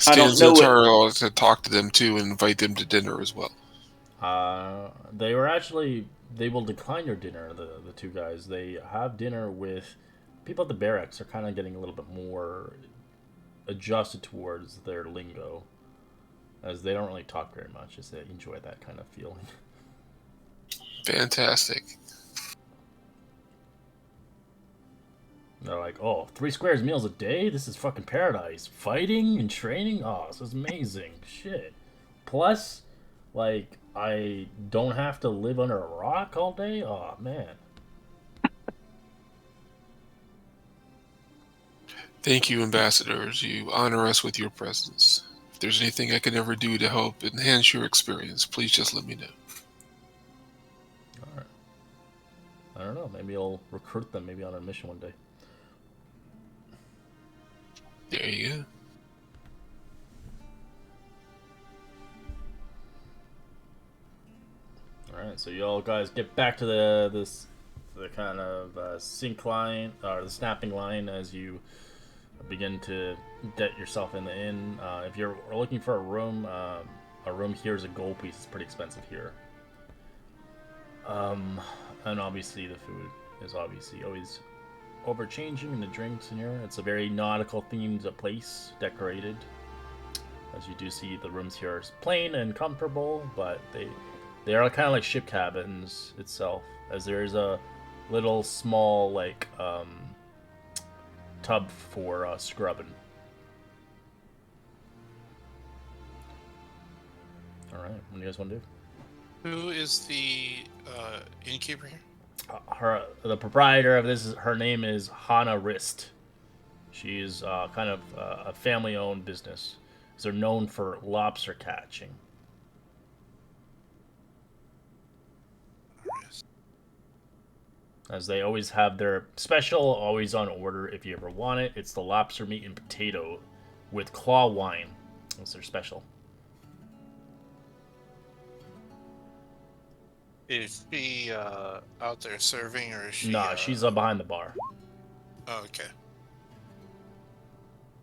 [SPEAKER 2] I don't know
[SPEAKER 6] Stanza to talk to them too and invite them to dinner as well.
[SPEAKER 1] They will decline your dinner. The two guys. They have dinner with people at the barracks. Are kind of getting a little bit more adjusted towards their lingo, as they don't really talk very much, as they enjoy that kind of feeling.
[SPEAKER 6] Fantastic.
[SPEAKER 1] They're like, oh, 3 squares meals a day? This is fucking paradise. Fighting and training? Oh, this is amazing. Shit. Plus, like, I don't have to live under a rock all day? Oh, man.
[SPEAKER 6] Thank you, ambassadors. You honor us with your presence. If there's anything I can ever do to help enhance your experience, please just let me know.
[SPEAKER 1] Alright. I don't know. Maybe I'll recruit them maybe on a mission one day.
[SPEAKER 6] There you go.
[SPEAKER 1] Alright, so you all guys get back to the kind of sink line, or the snapping line, as you begin to get yourself in the inn. If you're looking for a room here is a gold piece. It's pretty expensive here. And obviously the food is obviously always overchanging, and the drinks in here. It's a very nautical themed place, decorated. As you do see, the rooms here are plain and comfortable, but they are kind of like ship cabins itself, as there is a little small like tub for scrubbing. All right, what do you guys want to do?
[SPEAKER 4] Who is the innkeeper here?
[SPEAKER 1] The proprietor of this her name is Hana Rist. She's kind of a family-owned business. They're known for lobster catching. As they always have their special, always on order if you ever want it. It's the lobster meat and potato with claw wine. That's their special.
[SPEAKER 4] Is she out there serving, or is she?
[SPEAKER 1] Nah, she's behind the bar.
[SPEAKER 4] Oh, okay.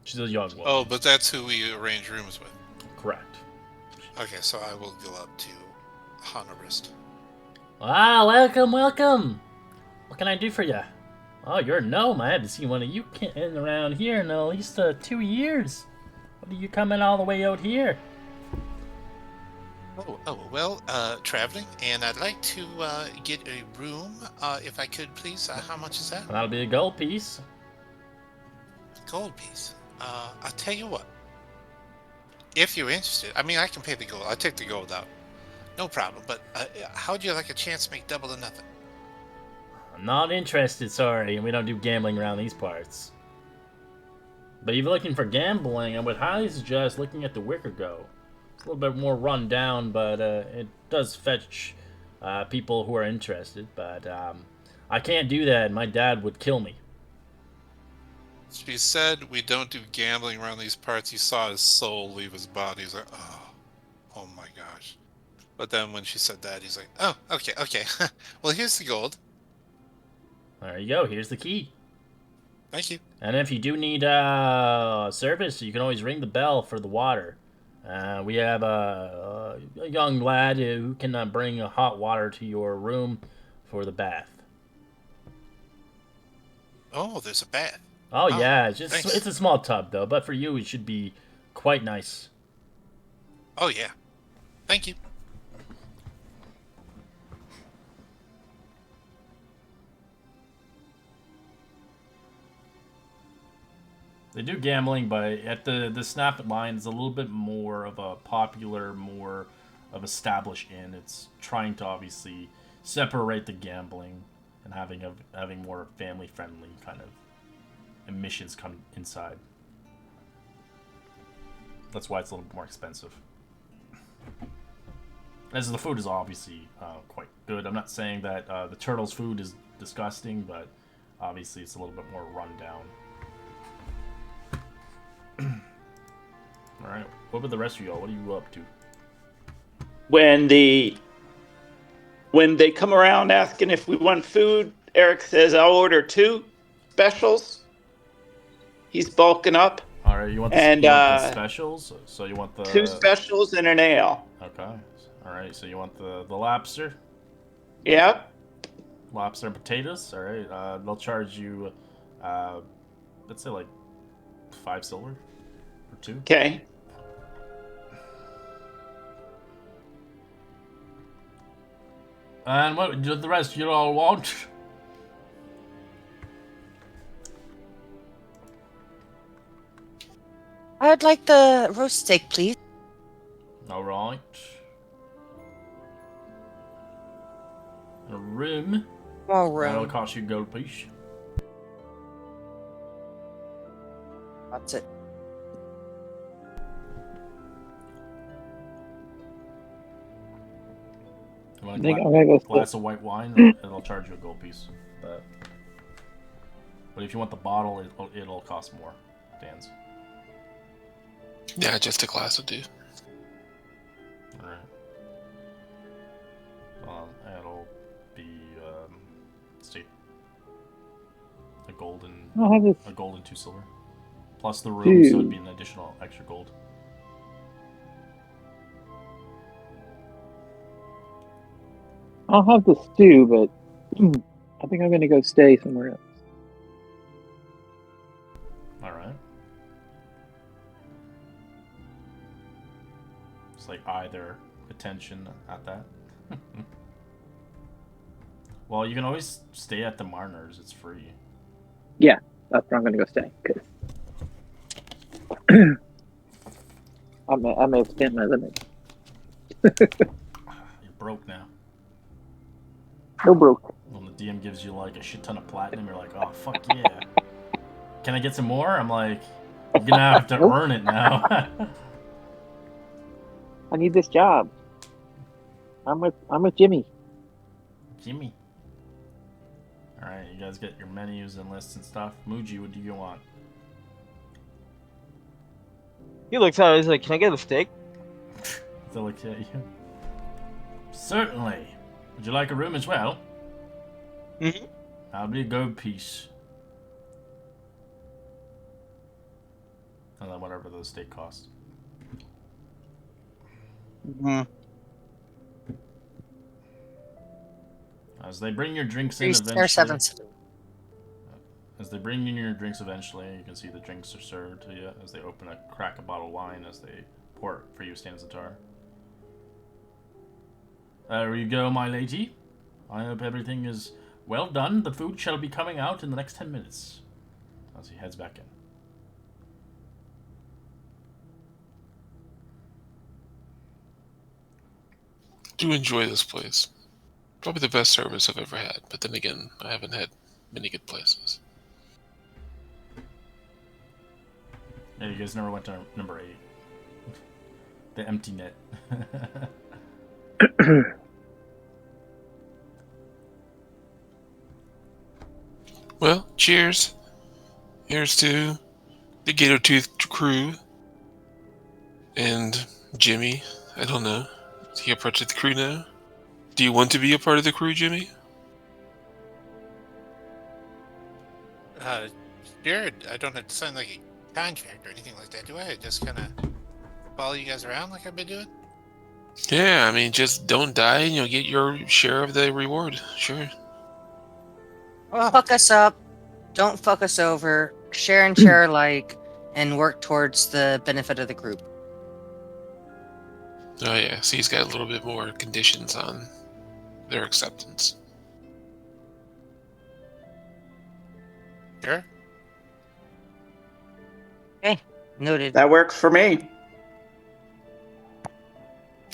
[SPEAKER 1] She's a young woman.
[SPEAKER 4] Oh, but that's who we arrange rooms with.
[SPEAKER 1] Correct.
[SPEAKER 4] Okay, so I will go up to Honorist.
[SPEAKER 1] Ah, welcome, welcome. What can I do for you? Oh, you're a gnome. I haven't seen one of you in around here in at least 2 years. What are you coming all the way out here?
[SPEAKER 4] Well, traveling, and I'd like to get a room, if I could, please. How much is that?
[SPEAKER 1] That'll be a gold piece.
[SPEAKER 4] Gold piece. I'll tell you what. If you're interested, I mean, I can pay the gold. I'll take the gold out. No problem. But how would you like a chance to make double or nothing?
[SPEAKER 1] I'm not interested, sorry. We don't do gambling around these parts. But if you're looking for gambling, I would highly suggest looking at the Wicker Go. It's a little bit more run down, but it does fetch people who are interested, but I can't do that. My dad would kill me.
[SPEAKER 4] She said we don't do gambling around these parts. You saw his soul leave his body. He's like, oh my gosh. But then when she said that, he's like, oh, okay. Well, here's the gold.
[SPEAKER 1] There you go. Here's the key.
[SPEAKER 4] Thank you.
[SPEAKER 1] And if you do need service, you can always ring the bell for the water. We have a young lad who can bring hot water to your room for the bath.
[SPEAKER 4] Oh, there's a bath.
[SPEAKER 1] Oh yeah,
[SPEAKER 4] thanks.
[SPEAKER 1] it's a small tub though, but for you it should be quite nice.
[SPEAKER 4] Oh, yeah. Thank you.
[SPEAKER 1] They do gambling, but at the Snap It line is a little bit more of a popular, more of established inn. It's trying to obviously separate the gambling and having more family friendly kind of emissions come inside. That's why it's a little bit more expensive. As the food is obviously quite good. I'm not saying that the turtle's food is disgusting, but obviously it's a little bit more run down. Alright, what about the rest of y'all? What are you up to?
[SPEAKER 2] When they come around asking if we want food, Eric says, I'll order 2 specials. He's bulking up.
[SPEAKER 1] Alright, you want the specials? So you want the
[SPEAKER 2] 2 specials and an ale.
[SPEAKER 1] Okay. Alright, so you want the lobster?
[SPEAKER 2] Yep.
[SPEAKER 1] Lobster and potatoes? Alright, they'll charge you let's say like 5 silver for 2.
[SPEAKER 2] Okay.
[SPEAKER 1] And what do the rest you all want?
[SPEAKER 3] I'd like the roast steak, please.
[SPEAKER 1] Alright. A room.
[SPEAKER 3] More
[SPEAKER 1] That'll
[SPEAKER 3] room.
[SPEAKER 1] cost you a gold piece.
[SPEAKER 3] That's it.
[SPEAKER 1] You want
[SPEAKER 5] I
[SPEAKER 1] a
[SPEAKER 5] think I'm gonna go
[SPEAKER 1] glass of white wine, it'll charge you a gold piece. But if you want the bottle, it'll cost more. Dan's.
[SPEAKER 6] Yeah, just a glass will do.
[SPEAKER 1] Alright. It'll be let's see. A gold
[SPEAKER 5] I'll have this.
[SPEAKER 1] and 2 silver. Plus the room, so it'd be an additional extra gold.
[SPEAKER 5] I'll have the stew, but I think I'm gonna go stay somewhere else.
[SPEAKER 1] Alright. It's like either attention at that. Well, you can always stay at the Marners, it's free.
[SPEAKER 5] Yeah, that's where I'm gonna go stay. Cause I may have spent my limit.
[SPEAKER 1] You're broke now.
[SPEAKER 5] No broke.
[SPEAKER 1] When the DM gives you like a shit ton of platinum, you're like, oh fuck yeah. Can I get some more? I'm like, you're gonna have to
[SPEAKER 5] Nope.
[SPEAKER 1] earn it now.
[SPEAKER 5] I need this job. I'm with Jimmy.
[SPEAKER 1] Jimmy. Alright, you guys get your menus and lists and stuff. Muji, what do you want?
[SPEAKER 7] He looks at it, he's like, can I get a steak?
[SPEAKER 1] They look at you. Certainly. Would you like a room as well?
[SPEAKER 7] Mm-hmm.
[SPEAKER 1] That'll be a gold piece. And then whatever the steak costs.
[SPEAKER 7] Mm-hmm.
[SPEAKER 1] As they bring your drinks in
[SPEAKER 3] 3 or 7.
[SPEAKER 1] As they bring in your drinks eventually, you can see the drinks are served to you as they crack a bottle of wine as they pour it for you, Stanzatar. There you go, my lady. I hope everything is well done. The food shall be coming out in the next 10 minutes. As he heads back in.
[SPEAKER 6] Do enjoy this place. Probably the best service I've ever had, but then again, I haven't had many good places.
[SPEAKER 1] Yeah, you guys never went to number 8. The empty net.
[SPEAKER 6] Well, cheers. Here's to the Gator Tooth crew. And Jimmy, I don't know. Is he a part of the crew now? Do you want to be a part of the crew, Jimmy?
[SPEAKER 4] Uh, sure. I don't have to sign like a contract or anything like that, do I? I just kind of follow you guys around like I've been doing.
[SPEAKER 6] Yeah, I mean, just don't die and you'll get your share of the reward. Sure.
[SPEAKER 3] Fuck us up. Don't fuck us over. Share and share alike, and work towards the benefit of the group.
[SPEAKER 6] Oh yeah, so he's got a little bit more conditions on their acceptance.
[SPEAKER 4] Sure.
[SPEAKER 3] Okay, noted.
[SPEAKER 2] That works for me.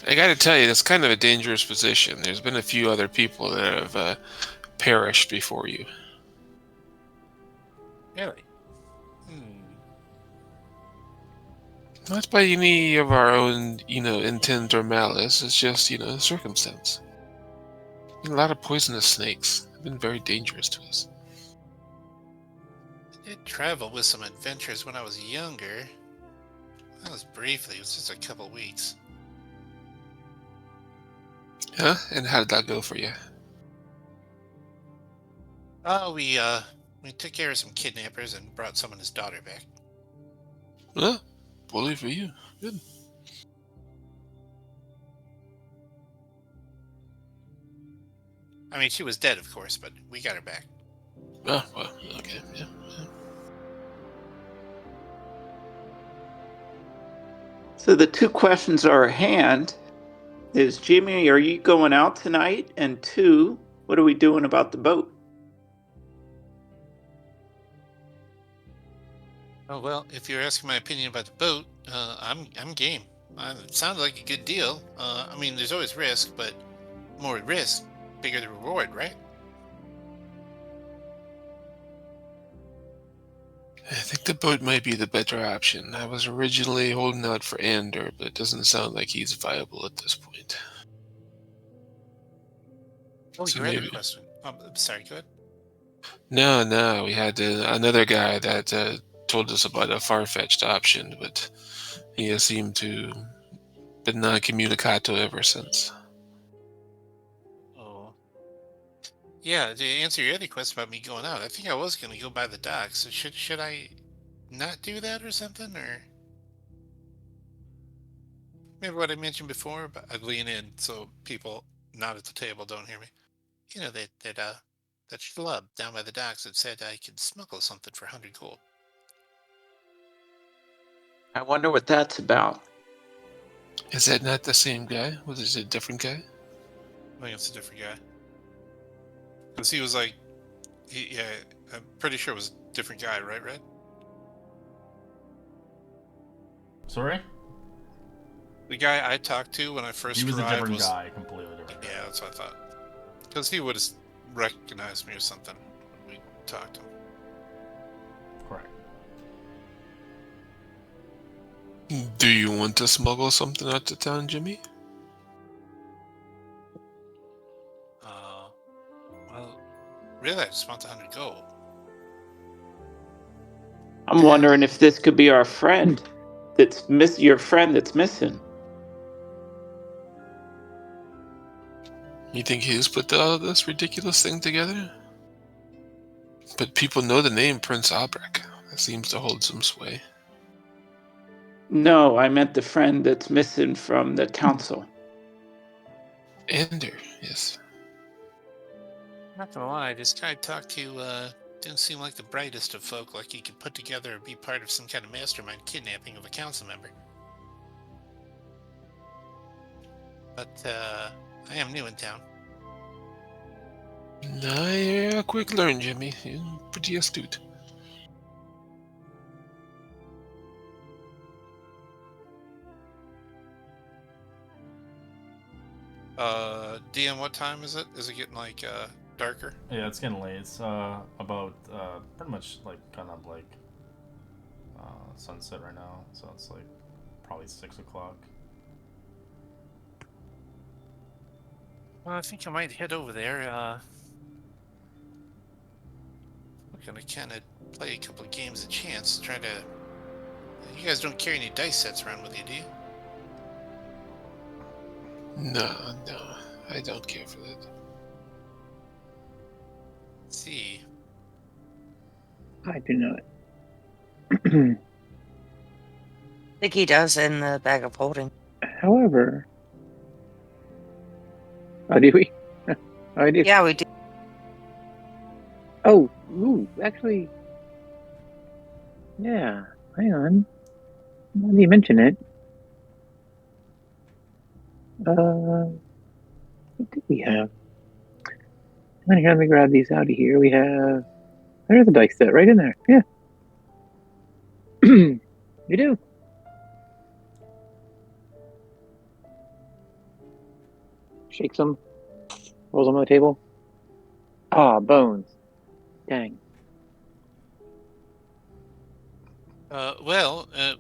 [SPEAKER 6] I gotta tell you, that's kind of a dangerous position. There's been a few other people that have perished before you.
[SPEAKER 4] Really? Hmm.
[SPEAKER 6] Not by any of our own, intent or malice. It's just, circumstance. A lot of poisonous snakes have been very dangerous to us.
[SPEAKER 4] I did travel with some adventures when I was younger. That was briefly. It was just a couple weeks.
[SPEAKER 6] Huh? And how did that go for you?
[SPEAKER 4] Oh, we took care of some kidnappers and brought someone his daughter back.
[SPEAKER 6] Well, bully for you. Good.
[SPEAKER 4] I mean, she was dead, of course, but we got her back.
[SPEAKER 6] Oh, well, okay, yeah.
[SPEAKER 2] So the two questions are at hand is, Jimmy, are you going out tonight? And two, what are we doing about the boat?
[SPEAKER 4] Oh well, if you're asking my opinion about the boat, I'm game. It sounded like a good deal. I mean, there's always risk, but more risk, bigger the reward, right?
[SPEAKER 6] I think the boat might be the better option. I was originally holding out for Ander, but it doesn't sound like he's viable at this point.
[SPEAKER 4] Oh,
[SPEAKER 6] So
[SPEAKER 4] your other
[SPEAKER 6] maybe-
[SPEAKER 4] question. I'm sorry, go ahead.
[SPEAKER 6] No, we had another guy that told us about a far-fetched option, but he has seemed to been non-communicato ever since.
[SPEAKER 4] Oh. Yeah, to answer your other question about me going out, I think I was going to go by the docks. So should I not do that or something? Or remember what I mentioned before? But I'd lean in so people not at the table don't hear me. You know, that schlub down by the docks that said I could smuggle something for 100 gold.
[SPEAKER 2] I wonder what that's about.
[SPEAKER 6] Is that not the same guy? Was it a different guy?
[SPEAKER 4] I think it's a different guy. Because he was like, yeah, I'm pretty sure it was a different guy, right, Red?
[SPEAKER 1] Sorry?
[SPEAKER 4] The guy I talked to when I first
[SPEAKER 1] He was a
[SPEAKER 4] arrived
[SPEAKER 1] different
[SPEAKER 4] was
[SPEAKER 1] guy, completely different guy.
[SPEAKER 4] Yeah, that's what I thought. Because he would have recognized me or something when we talked to him.
[SPEAKER 1] Correct.
[SPEAKER 6] Do you want to smuggle something out to town, Jimmy?
[SPEAKER 4] Well, really, I just want the 100 gold.
[SPEAKER 2] I'm wondering if this could be our friend your friend that's missing.
[SPEAKER 6] You think he's put all this ridiculous thing together? But people know the name Prince Albrecht. That seems to hold some sway.
[SPEAKER 2] No, I meant the friend that's missing from the council.
[SPEAKER 6] Ander, yes.
[SPEAKER 4] Not gonna lie, this guy I talked to didn't seem like the brightest of folk, like he could put together or be part of some kind of mastermind kidnapping of a council member. But I am new in town.
[SPEAKER 6] Nah, you're a quick learn, Jimmy. You're pretty astute.
[SPEAKER 4] DM, what time is it? Is it getting like darker?
[SPEAKER 1] Yeah, it's getting late. It's about pretty much like kind of like sunset right now, so it's like probably 6 o'clock.
[SPEAKER 4] Well, I think I might head over there. gonna kind of play a couple of games of chance. Try to. You guys don't carry any dice sets around with you, do you?
[SPEAKER 6] No, I don't care for that.
[SPEAKER 4] Let's see.
[SPEAKER 5] I do not.
[SPEAKER 3] I think he does in the bag of holding.
[SPEAKER 5] However, do we? I do.
[SPEAKER 3] Yeah, we do.
[SPEAKER 5] Oh, ooh, actually, yeah. Hang on. Now that you mention it, what do we have? Let me grab these out of here. We have. There's a dice set right in there. Yeah. You do. Shakes them, rolls them on the table. Ah, bones. Dang.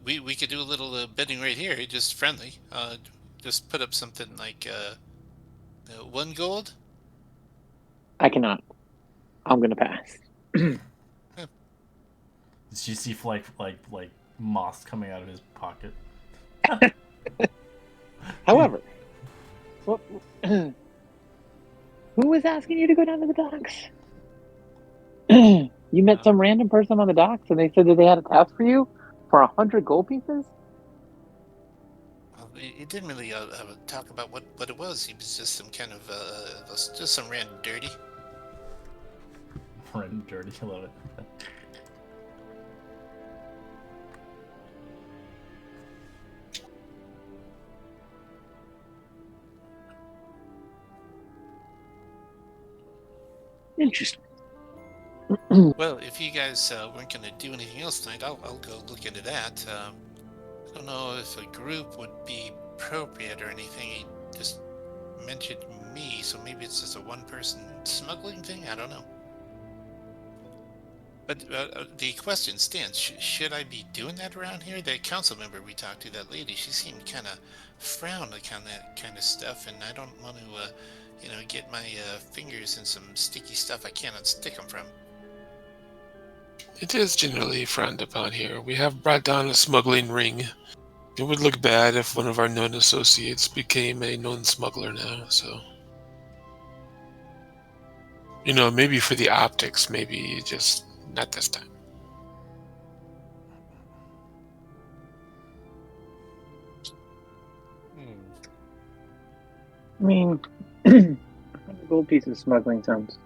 [SPEAKER 4] We could do a little betting right here, just friendly. Just put up something like 1 gold.
[SPEAKER 5] I cannot. I'm gonna pass.
[SPEAKER 1] Did you see like moss coming out of his pocket?
[SPEAKER 5] However, what, who was asking you to go down to the docks? You met some random person on the docks, and they said that they had a task for you for 100 gold pieces.
[SPEAKER 4] Well, he didn't really talk about what it was. He was just some kind of just some random dirty.
[SPEAKER 1] Random dirty, I love it.
[SPEAKER 5] Interesting.
[SPEAKER 4] Well, if you guys weren't going to do anything else tonight, I'll go look into that. I don't know if a group would be appropriate or anything. He just mentioned me, so maybe it's just a one-person smuggling thing. I don't know. But the question stands: should I be doing that around here? That council member we talked to, that lady, she seemed kind of frowned on that kind of stuff, and I don't want to, get my fingers in some sticky stuff I cannot unstick them from.
[SPEAKER 6] It is generally frowned upon here. We have brought down a smuggling ring. It would look bad if one of our known associates became a known smuggler now, so... maybe for the optics, maybe just not this time.
[SPEAKER 5] I mean, 100 gold pieces smuggling sounds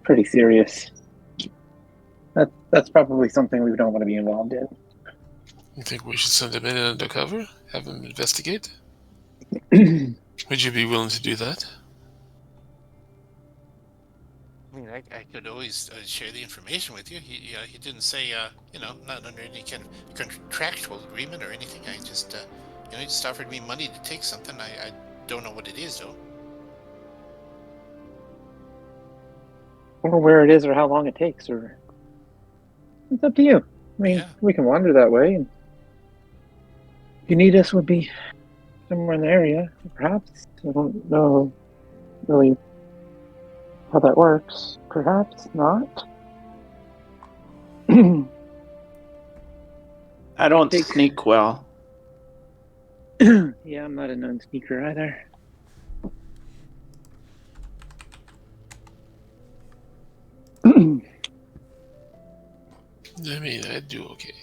[SPEAKER 5] pretty serious. That's probably something we don't want to be involved in.
[SPEAKER 6] You think we should send him in undercover? Have him investigate? Would you be willing to do that?
[SPEAKER 4] I mean, I could always share the information with you. He didn't say, not under any kind of contractual agreement or anything. I just, he just offered me money to take something. I don't know what it is, though.
[SPEAKER 5] Or where it is, or how long it takes, or it's up to you. I mean, we can wander that way, and if you need us, would be somewhere in the area, perhaps. I don't know really how that works. Perhaps not.
[SPEAKER 2] I don't sneak well.
[SPEAKER 5] Yeah, I'm not a known sneaker either.
[SPEAKER 6] I mean, I'd do okay.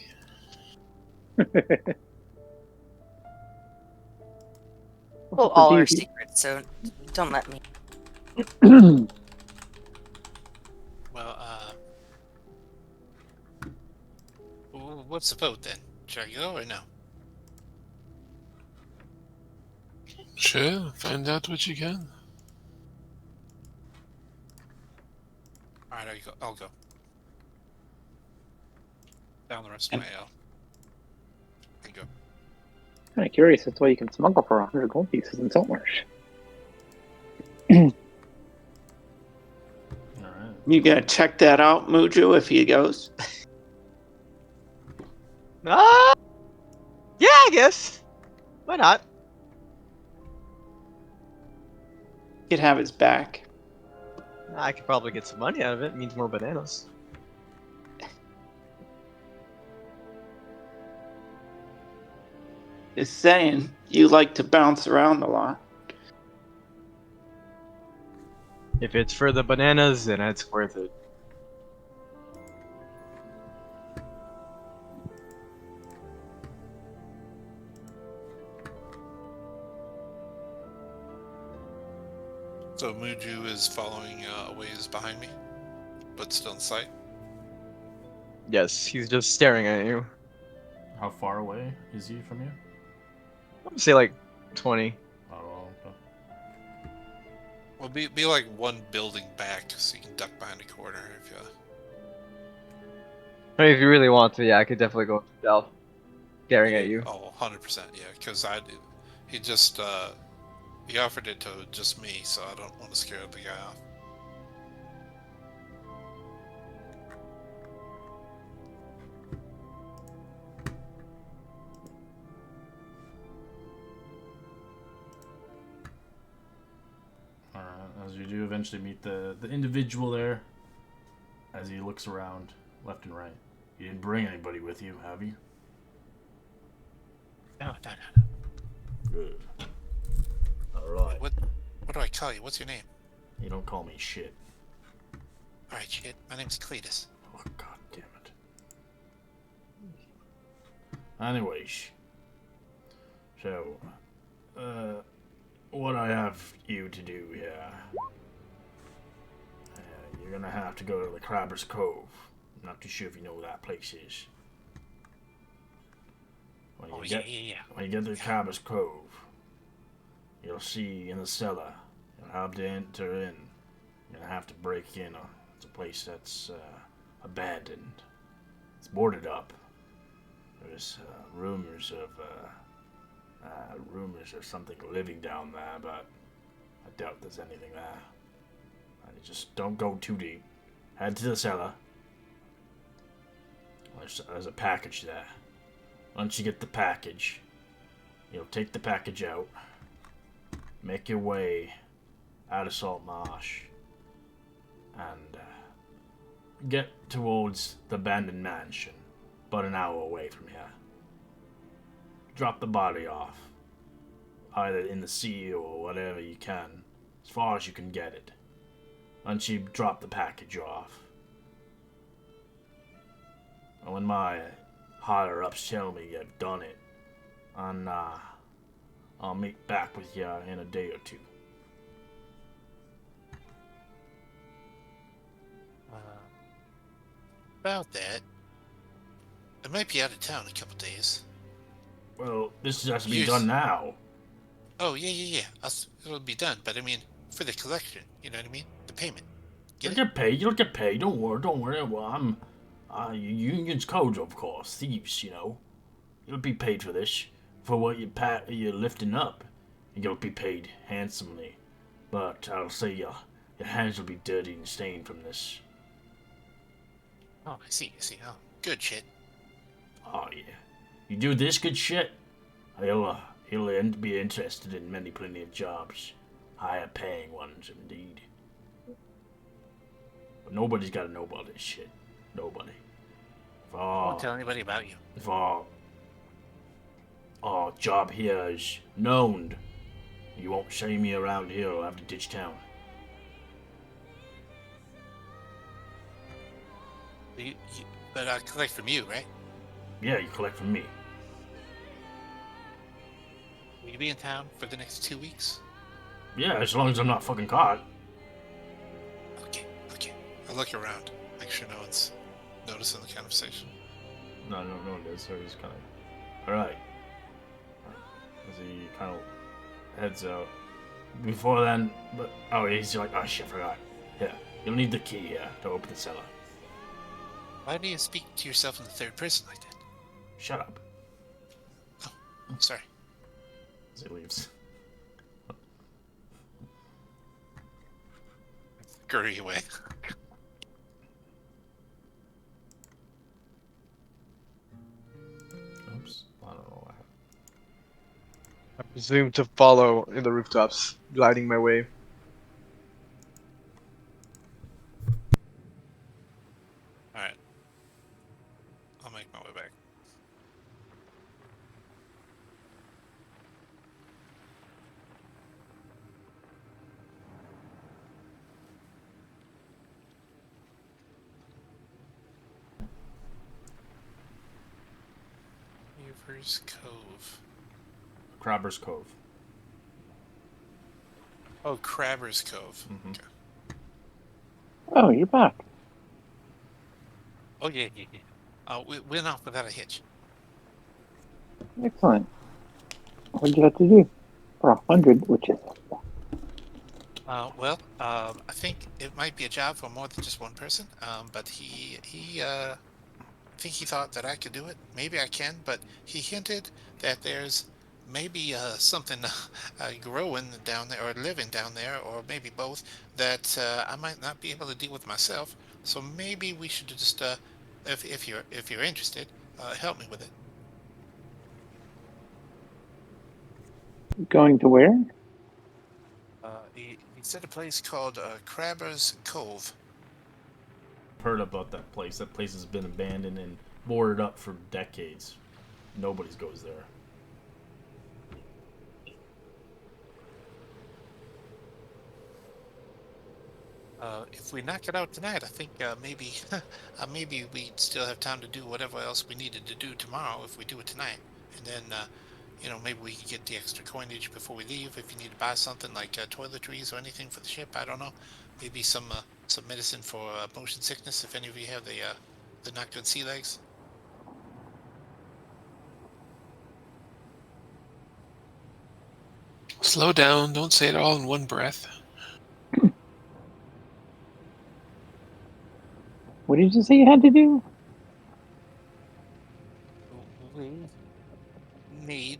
[SPEAKER 3] Well, all our secrets, so don't let me.
[SPEAKER 4] Well, what's the vote then? Should I go or no?
[SPEAKER 6] Sure, find out what you can.
[SPEAKER 4] All right, I'll go. Down the rest of my L. I go.
[SPEAKER 5] Kind of curious as to why you can smuggle for 100 gold pieces in Saltmarsh.
[SPEAKER 1] Alright.
[SPEAKER 2] You gonna check that out, Mujo, if he goes?
[SPEAKER 7] Yeah, I guess. Why not?
[SPEAKER 2] He'd have his back.
[SPEAKER 7] I could probably get some money out of it. It means more bananas.
[SPEAKER 2] is saying you like to bounce around a lot.
[SPEAKER 7] If it's for the bananas, then it's worth it.
[SPEAKER 4] So Muju is following a ways behind me, but still in sight.
[SPEAKER 7] Yes, he's just staring at you.
[SPEAKER 1] How far away is he from you?
[SPEAKER 7] I would say like 20.
[SPEAKER 1] Oh, okay.
[SPEAKER 4] Well, be like one building back, so you can duck behind a corner if you.
[SPEAKER 7] I mean, if you really want to, yeah, I could definitely go south, staring at you.
[SPEAKER 4] Oh, 100%, yeah, because he just, he offered it to just me, so I don't want to scare the guy off.
[SPEAKER 1] As you do eventually meet the individual there, as he looks around left and right. You didn't bring anybody with you, have you?
[SPEAKER 4] No.
[SPEAKER 1] Good. Alright.
[SPEAKER 4] What do I call you? What's your name?
[SPEAKER 1] You don't call me shit.
[SPEAKER 4] Alright, shit. My name's Cletus.
[SPEAKER 1] Oh, god damn it. Anyways. So, what I have you to do here. You're gonna have to go to the Crabber's Cove. I'm not too sure if you know where that place is. When you When you get to the Crabber's Cove, you'll see in the cellar. You'll have to enter in. You're gonna have to break in. It's a place that's abandoned. It's boarded up. There's rumors of something living down there, but I doubt there's anything there. Just don't go too deep. Head to the cellar. There's a package there. Once you get the package, you'll take the package out, make your way out of Saltmarsh, and get towards the abandoned mansion, about an hour away from here. Drop the body off, either in the sea or whatever you can, as far as you can get it. Once you drop the package off, and when my higher-ups tell me you've done it, and I'll meet back with you in a day or two.
[SPEAKER 4] About that, I might be out of town in a couple days.
[SPEAKER 1] Well, this has to be done now.
[SPEAKER 4] Oh, yeah. It'll be done, but I mean, for the collection, you know what I mean? The payment.
[SPEAKER 1] You'll get paid. You'll get paid. Don't worry. Well, I'm union's codes, of course. Thieves, you know. You'll be paid for this, for what you're lifting up, and you'll be paid handsomely. But I'll say your hands will be dirty and stained from this.
[SPEAKER 4] Oh, I see. Oh, good shit.
[SPEAKER 1] Oh yeah. You do this good shit, he'll be interested in plenty of jobs, higher paying ones indeed. But nobody's got to know about this shit. Nobody.
[SPEAKER 4] I won't tell anybody about you.
[SPEAKER 1] If our job here is known, you won't see me around here. I'll have to ditch town.
[SPEAKER 4] But I collect from you, right?
[SPEAKER 1] Yeah, you collect from me.
[SPEAKER 4] Will you be in town for the next 2 weeks?
[SPEAKER 1] Yeah, as long as I'm not fucking caught.
[SPEAKER 4] Okay. I'll look around. Make sure no one's noticing the conversation.
[SPEAKER 1] No one does. So he's kind of... Alright. As he kind of heads out. Before then... But he's like, oh shit, I forgot. Yeah, you'll need the key here to open the cellar.
[SPEAKER 4] Why do you speak to yourself in the third person like that?
[SPEAKER 1] Shut up.
[SPEAKER 4] Oh, sorry.
[SPEAKER 1] As he leaves.
[SPEAKER 4] Scurry away.
[SPEAKER 1] Oops. I don't know what happened.
[SPEAKER 7] I presume to follow in the rooftops, gliding my way.
[SPEAKER 4] Alright. I'll make my way back. Crabber's Cove.
[SPEAKER 1] Crabber's Cove.
[SPEAKER 4] Oh, Crabber's Cove.
[SPEAKER 1] Mhm.
[SPEAKER 4] Okay.
[SPEAKER 5] Oh, you're back.
[SPEAKER 4] Oh, yeah. We went off without a hitch.
[SPEAKER 5] Excellent. What did you have to do for 100 witches?
[SPEAKER 4] I think it might be a job for more than just one person. But I think he thought that I could do it. Maybe I can, but he hinted that there's maybe something growing down there or living down there, or maybe both, that I might not be able to deal with myself. So maybe we should just, if you're interested, help me with it.
[SPEAKER 5] Going to where?
[SPEAKER 4] He said a place called Crabber's Cove.
[SPEAKER 1] Heard about that place. That place has been abandoned and boarded up for decades. Nobody goes there.
[SPEAKER 4] If we knock it out tonight, I think maybe maybe we still have time to do whatever else we needed to do tomorrow if we do it tonight. And then, maybe we can get the extra coinage before we leave if you need to buy something like toiletries or anything for the ship. I don't know. Maybe some medicine for motion sickness if any of you have the not good sea legs.
[SPEAKER 6] Slow down. Don't say it all in one breath.
[SPEAKER 5] What did you say you had to do?
[SPEAKER 4] We need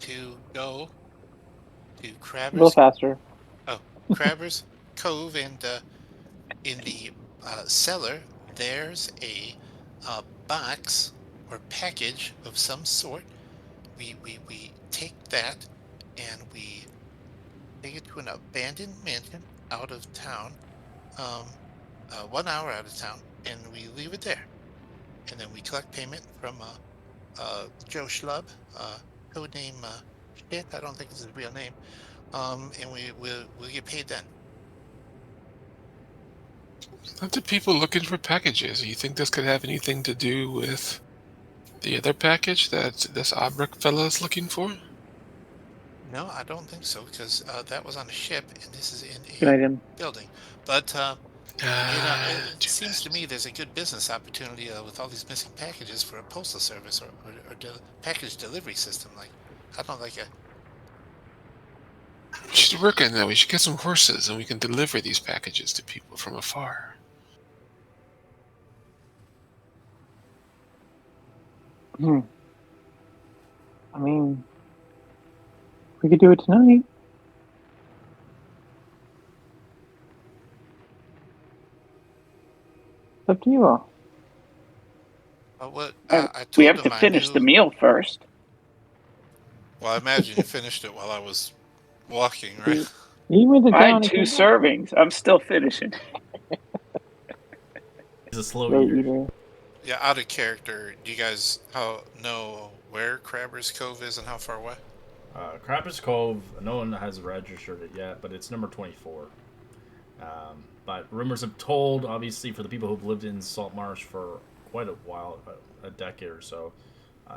[SPEAKER 4] to go to
[SPEAKER 5] A little
[SPEAKER 4] Crabber's
[SPEAKER 5] faster.
[SPEAKER 4] Crabber's Cove, and in the cellar there's a box or package of some sort. We take that and we take it to an abandoned mansion out of town, um, 1 hour out of town, and we leave it there. And then we collect payment from Joe Schlub, codename Shit. I don't think it's his real name. And we'll get paid then.
[SPEAKER 6] Not the people looking for packages. You think this could have anything to do with the other package that this Obrick fella is looking for?
[SPEAKER 4] No, I don't think so, because that was on a ship, and this is
[SPEAKER 5] Good
[SPEAKER 4] in
[SPEAKER 5] night,
[SPEAKER 4] a
[SPEAKER 5] Em.
[SPEAKER 4] building. But it
[SPEAKER 6] Too
[SPEAKER 4] seems to
[SPEAKER 6] bad.
[SPEAKER 4] me there's a good business opportunity with all these missing packages for a postal service or package delivery system. Like, I don't like a.
[SPEAKER 6] We should work on that. We should get some horses and we can deliver these packages to people from afar.
[SPEAKER 5] I mean, we could do it tonight. It's up to you all.
[SPEAKER 4] I
[SPEAKER 2] We
[SPEAKER 4] told
[SPEAKER 2] have to
[SPEAKER 4] him I
[SPEAKER 2] finish the
[SPEAKER 4] knew.
[SPEAKER 2] meal first.
[SPEAKER 4] Well, I imagine you finished it while I was walking, right?
[SPEAKER 5] You went to
[SPEAKER 2] I
[SPEAKER 5] town
[SPEAKER 2] had
[SPEAKER 5] and
[SPEAKER 2] 2
[SPEAKER 5] came back.
[SPEAKER 2] servings. I'm still finishing.
[SPEAKER 1] He's a slow
[SPEAKER 5] Slow
[SPEAKER 1] eater.
[SPEAKER 5] eater.
[SPEAKER 4] Yeah, out of character. Do you guys know where Crabber's Cove is and how far away?
[SPEAKER 1] Crabber's Cove, no one has registered it yet, but it's number 24. But rumors have told, obviously, for the people who've lived in Saltmarsh for quite a while, a decade or so,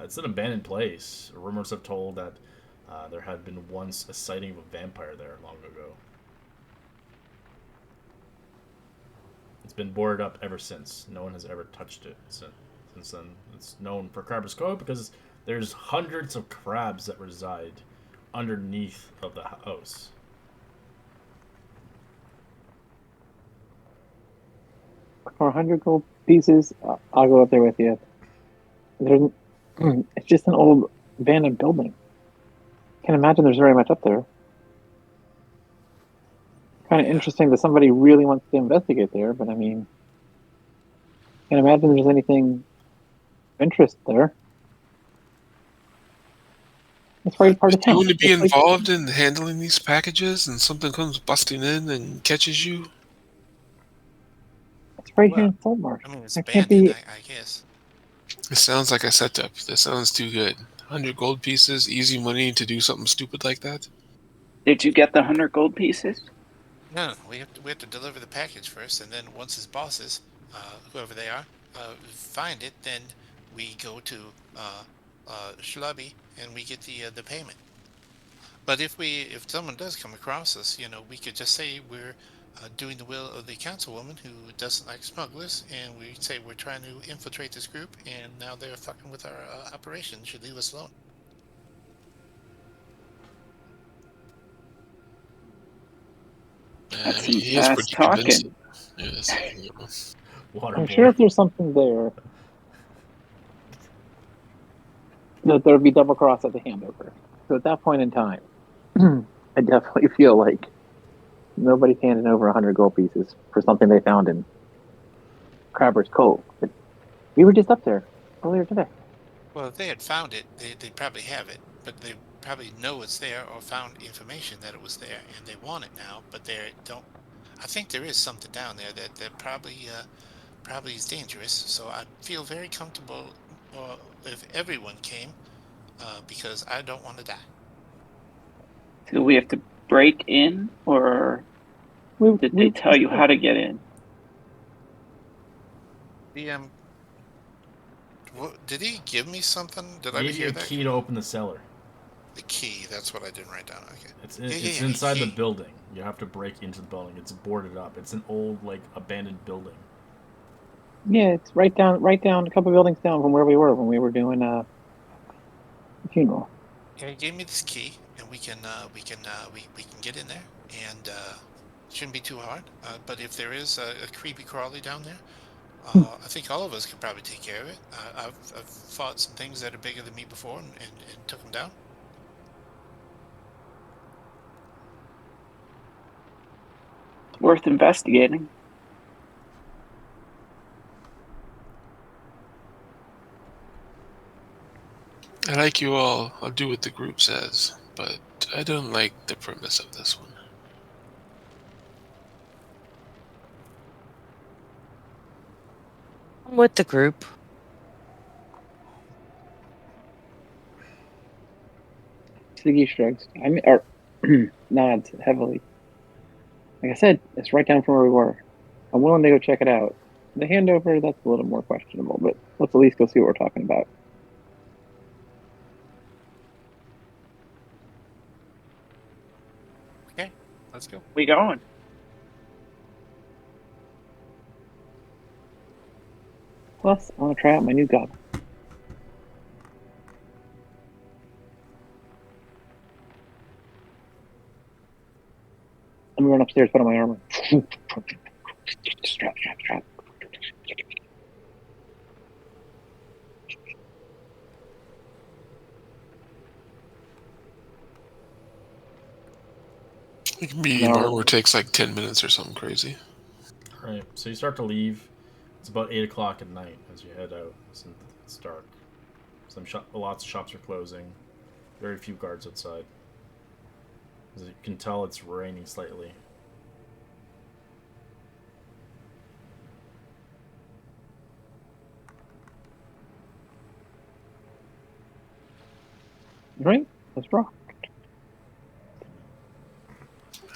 [SPEAKER 1] it's an abandoned place. Rumors have told that there had been once a sighting of a vampire there long ago. It's been boarded up ever since. No one has ever touched it since then. It's known for Crabber's Cove because there's hundreds of crabs that reside underneath of the house.
[SPEAKER 5] For 100 gold pieces, I'll go up there with you. There's, it's just an old abandoned building. Can't imagine there's very much up there. Kind of interesting that somebody really wants to investigate there, but I mean, can't imagine there's anything of interest there. It's right part of
[SPEAKER 6] Do you
[SPEAKER 5] town.
[SPEAKER 6] want to be
[SPEAKER 5] It's like-
[SPEAKER 6] involved in handling these packages and something comes busting in and catches you?
[SPEAKER 5] It's right here
[SPEAKER 4] Well,
[SPEAKER 5] in Saltmarsh.
[SPEAKER 4] I mean, it's
[SPEAKER 5] That can't
[SPEAKER 4] abandoned,
[SPEAKER 5] be.
[SPEAKER 4] I guess.
[SPEAKER 6] It sounds like a setup. This sounds too good. 100 gold pieces, easy money to do something stupid like that?
[SPEAKER 2] Did you get the 100 gold pieces?
[SPEAKER 4] No, we have to deliver the package first, and then once his bosses, whoever they are, find it, then we go to schlubby, and we get the payment. But if someone does come across us, we could just say we're doing the will of the councilwoman who doesn't like smugglers, and we say we're trying to infiltrate this group, and now they're fucking with our operation. Should leave us alone.
[SPEAKER 2] That's some
[SPEAKER 6] He is
[SPEAKER 2] fast
[SPEAKER 6] pretty convincing.
[SPEAKER 2] talking.
[SPEAKER 6] Yes.
[SPEAKER 1] Water
[SPEAKER 5] I'm
[SPEAKER 1] boy.
[SPEAKER 5] sure if there's something there that there would be double cross at the handover. So at that point in time, I definitely feel like nobody's handing over 100 gold pieces for something they found in Crabber's Cove. But we were just up there earlier today.
[SPEAKER 4] Well, if they had found it, they probably have it, but they probably know it's there or found information that it was there, and they want it now, but they don't. I think there is something down there that probably is dangerous. So I feel very comfortable if everyone came, because I don't want to die.
[SPEAKER 2] Do we have to break in, or did they tell you how to get in?
[SPEAKER 4] The did he give me something? Did I
[SPEAKER 1] Gave you
[SPEAKER 4] hear
[SPEAKER 1] a
[SPEAKER 4] that?
[SPEAKER 1] key to open the cellar.
[SPEAKER 4] The key. That's what I didn't write down. Okay.
[SPEAKER 1] It's
[SPEAKER 4] Yeah,
[SPEAKER 1] inside the
[SPEAKER 4] key.
[SPEAKER 1] building. You have to break into the building. It's boarded up. It's an old abandoned building.
[SPEAKER 5] Yeah, it's right down a couple buildings down from where we were when we were doing the funeral.
[SPEAKER 4] Yeah, he gave me this key, and we can get in there, and shouldn't be too hard. But if there is a creepy crawly down there, I think all of us could probably take care of it. I've fought some things that are bigger than me before, and took them down.
[SPEAKER 2] It's worth investigating.
[SPEAKER 6] I like you all. I'll do what the group says, but I don't like the premise of this one.
[SPEAKER 3] I'm with the group.
[SPEAKER 5] Siggy shrugs. Or nods heavily. Like I said, it's right down from where we were. I'm willing to go check it out. The handover, that's a little more questionable, but let's at least go see what we're talking about.
[SPEAKER 4] Okay, let's go.
[SPEAKER 2] We going?
[SPEAKER 5] Plus, I want to try out my new goblin. I'm gonna run upstairs, put on my armor. Strap.
[SPEAKER 6] Like medium
[SPEAKER 5] No.
[SPEAKER 6] armor takes like 10 minutes or something crazy.
[SPEAKER 1] Right. So you start to leave. It's about 8 o'clock at night as you head out. It's dark. Lots of shops are closing. Very few guards outside. As you can tell, it's raining slightly.
[SPEAKER 5] Right? Let's rock.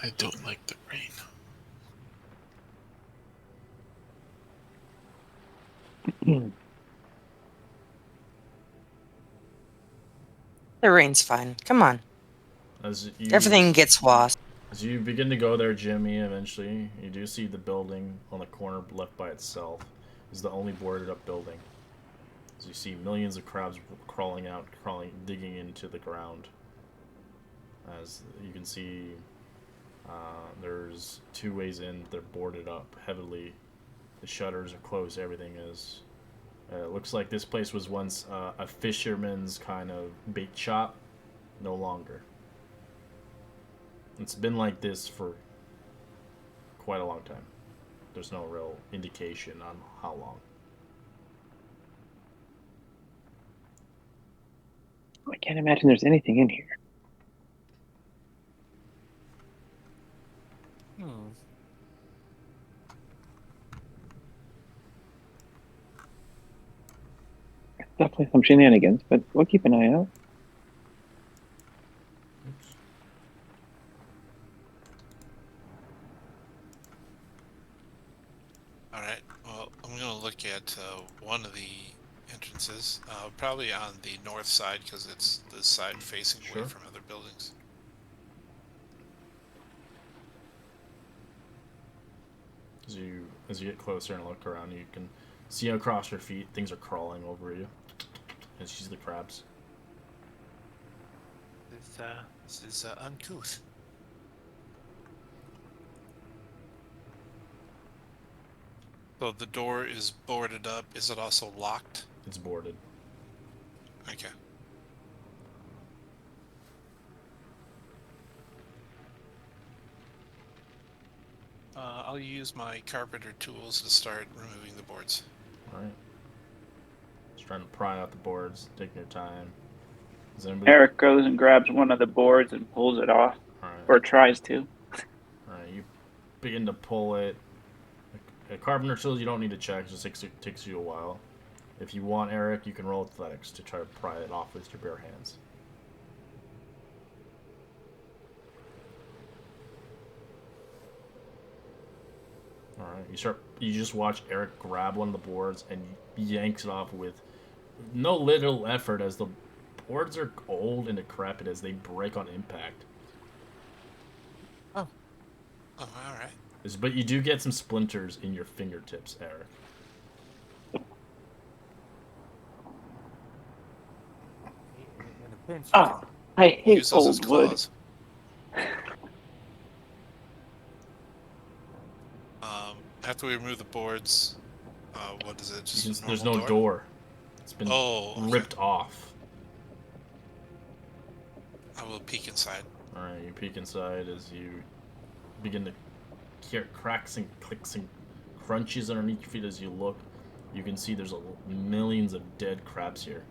[SPEAKER 6] I don't like the rain.
[SPEAKER 3] The rain's fine. Come on.
[SPEAKER 1] As you,
[SPEAKER 3] Everything gets washed.
[SPEAKER 1] As you begin to go there, Jimmy, eventually, you do see the building on the corner left by itself. Is the only boarded up building. As you see millions of crabs digging into the ground. As you can see, there's 2 ways in. They're boarded up heavily. The shutters are closed. Everything is. It looks like this place was once a fisherman's kind of bait shop. No longer. It's been like this for quite a long time. There's no real indication on how long.
[SPEAKER 5] I can't imagine there's anything in here. Definitely some shenanigans, but we'll keep an eye out.
[SPEAKER 4] All right. Well, I'm gonna look at one of the entrances. Probably on the north side because it's the side facing
[SPEAKER 1] Sure.
[SPEAKER 4] away from other buildings.
[SPEAKER 1] As you get closer and look around, you can see across your feet things are crawling over you. It's usually crabs.
[SPEAKER 4] This is uncouth. So the door is boarded up. Is it also locked?
[SPEAKER 1] It's boarded.
[SPEAKER 4] Okay. I'll use my carpenter tools to start removing the boards.
[SPEAKER 1] All right. Just trying to pry out the boards, taking your time. Does anybody?
[SPEAKER 2] Eric goes and grabs one of the boards and pulls it off,
[SPEAKER 1] All right.
[SPEAKER 2] or tries to.
[SPEAKER 1] All right. You begin to pull it. A carpenter tools you don't need to check. It just takes you a while. If you want, Eric, you can roll athletics to try to pry it off with your bare hands. All right. You just watch Eric grab one of the boards and yanks it off with no little effort, as the boards are old and decrepit as they break on impact.
[SPEAKER 4] Oh, all right.
[SPEAKER 1] But you do get some splinters in your fingertips, Eric.
[SPEAKER 2] Oh, I hate
[SPEAKER 4] Use those as
[SPEAKER 2] old wood.
[SPEAKER 4] claws. After we remove the boards, what is it? Just a
[SPEAKER 1] There's
[SPEAKER 4] normal
[SPEAKER 1] no door. It's been
[SPEAKER 4] okay.
[SPEAKER 1] ripped off.
[SPEAKER 4] I will peek inside.
[SPEAKER 1] All right, you peek inside as you begin to hear cracks and clicks and crunches underneath your feet. As you look, you can see there's millions of dead crabs here,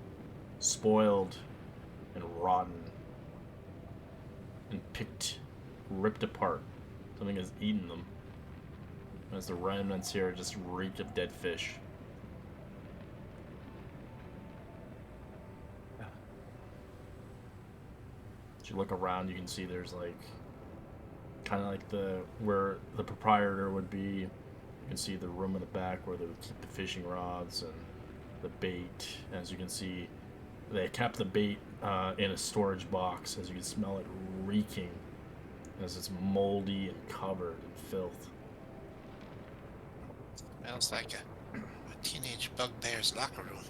[SPEAKER 1] spoiled and rotten and ripped apart. Something has eaten them. As the remnants here just reek of dead fish. As you look around, you can see there's kind of like where the proprietor would be. You can see the room in the back where they would keep the fishing rods and the bait. As you can see, they kept the bait in a storage box. As you can smell it reeking, as it's moldy and covered in filth.
[SPEAKER 4] Smells like a teenage bugbear's locker room.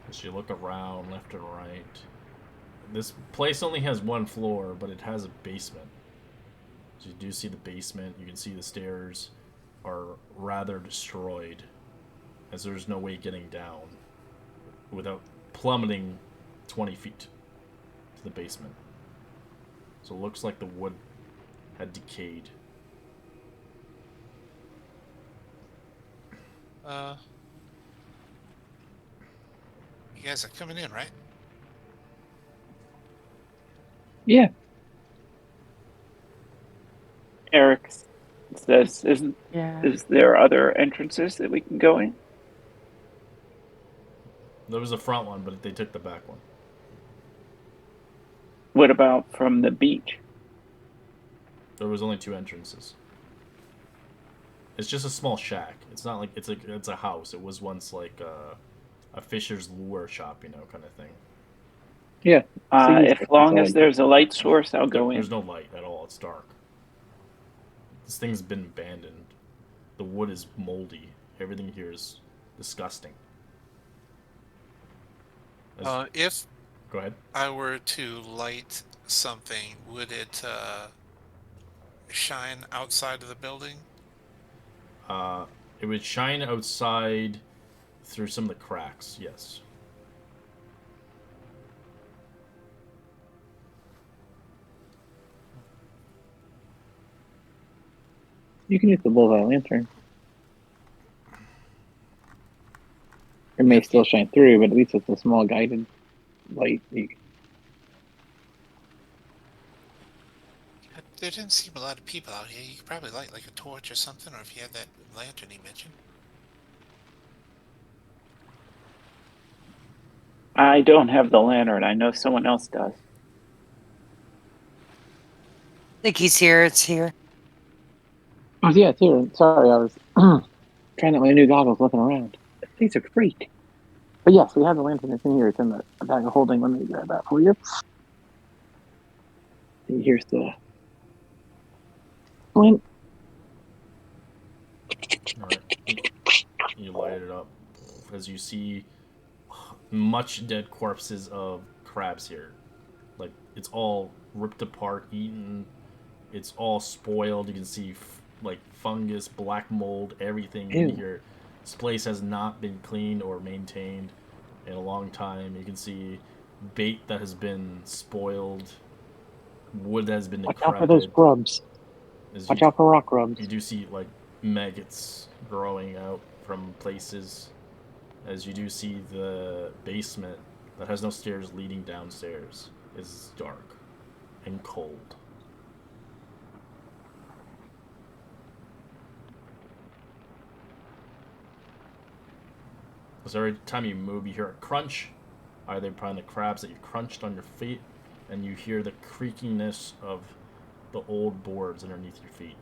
[SPEAKER 1] As you look around left and right, this place only has one floor, but it has a basement. So you do see the basement. You can see the stairs are rather destroyed, as there's no way getting down without plummeting 20 feet to the basement. So it looks like the wood had decayed.
[SPEAKER 4] You guys are coming in, right?
[SPEAKER 5] Yeah.
[SPEAKER 2] Eric says,
[SPEAKER 3] Yeah.
[SPEAKER 2] is there other entrances that we can go in?
[SPEAKER 1] There was a front one, but they took the back one.
[SPEAKER 2] What about from the beach?
[SPEAKER 1] There was only 2 entrances. It's just a small shack. It's not like it's a house. It was once like a fisher's lure shop, kind of thing.
[SPEAKER 5] Yeah.
[SPEAKER 2] As long as there's a light source, I'll go in.
[SPEAKER 1] There's no light at all. It's dark. This thing's been abandoned. The wood is moldy. Everything here is disgusting.
[SPEAKER 4] If
[SPEAKER 1] Go ahead.
[SPEAKER 4] I were to light something, would it shine outside of the building?
[SPEAKER 1] It would shine outside through some of the cracks, yes.
[SPEAKER 5] You can use the bullseye lantern. It may still shine through, but at least it's a small guided light.
[SPEAKER 4] There didn't seem a lot of people out here. You could probably light like a torch or something, or if you had that lantern he mentioned.
[SPEAKER 2] I don't have the lantern. I know someone else does.
[SPEAKER 3] I think he's here. It's here.
[SPEAKER 5] Oh, yeah, it's here. Sorry, I was Trying out my new goggles, looking around. These are freak. But yes, we have the lantern. It's in here. It's in the bag of holding. Let me grab that for you. And here's the flint.
[SPEAKER 1] All right. You light it up as you see much dead corpses of crabs here. Like, it's all ripped apart, eaten. It's all spoiled. You can see like fungus, black mold, everything in
[SPEAKER 5] Ew.
[SPEAKER 1] here. This place has not been cleaned or maintained in a long time. You can see bait that has been spoiled, wood that has been
[SPEAKER 5] Watch out for those
[SPEAKER 1] decrepit.
[SPEAKER 5] grubs. Watch out for rock grubs.
[SPEAKER 1] You do see like maggots growing out from places, as you do see the basement that has no stairs leading downstairs is dark and cold. So every time you move, you hear a crunch, either probably the crabs that you've crunched on your feet, and you hear the creakiness of the old boards underneath your feet.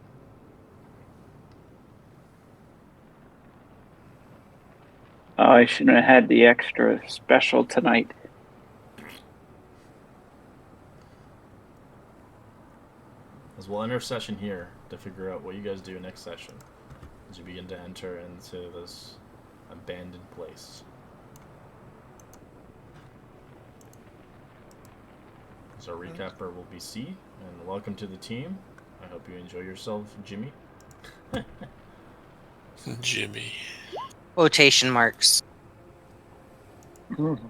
[SPEAKER 2] Oh, I shouldn't have had the extra special tonight.
[SPEAKER 1] As we'll enter session here to figure out what you guys do next session as you begin to enter into this abandoned place. So our recapper will be C, and welcome to the team. I hope you enjoy yourself, Jimmy.
[SPEAKER 6] Jimmy.
[SPEAKER 3] Quotation marks.
[SPEAKER 5] Mhm.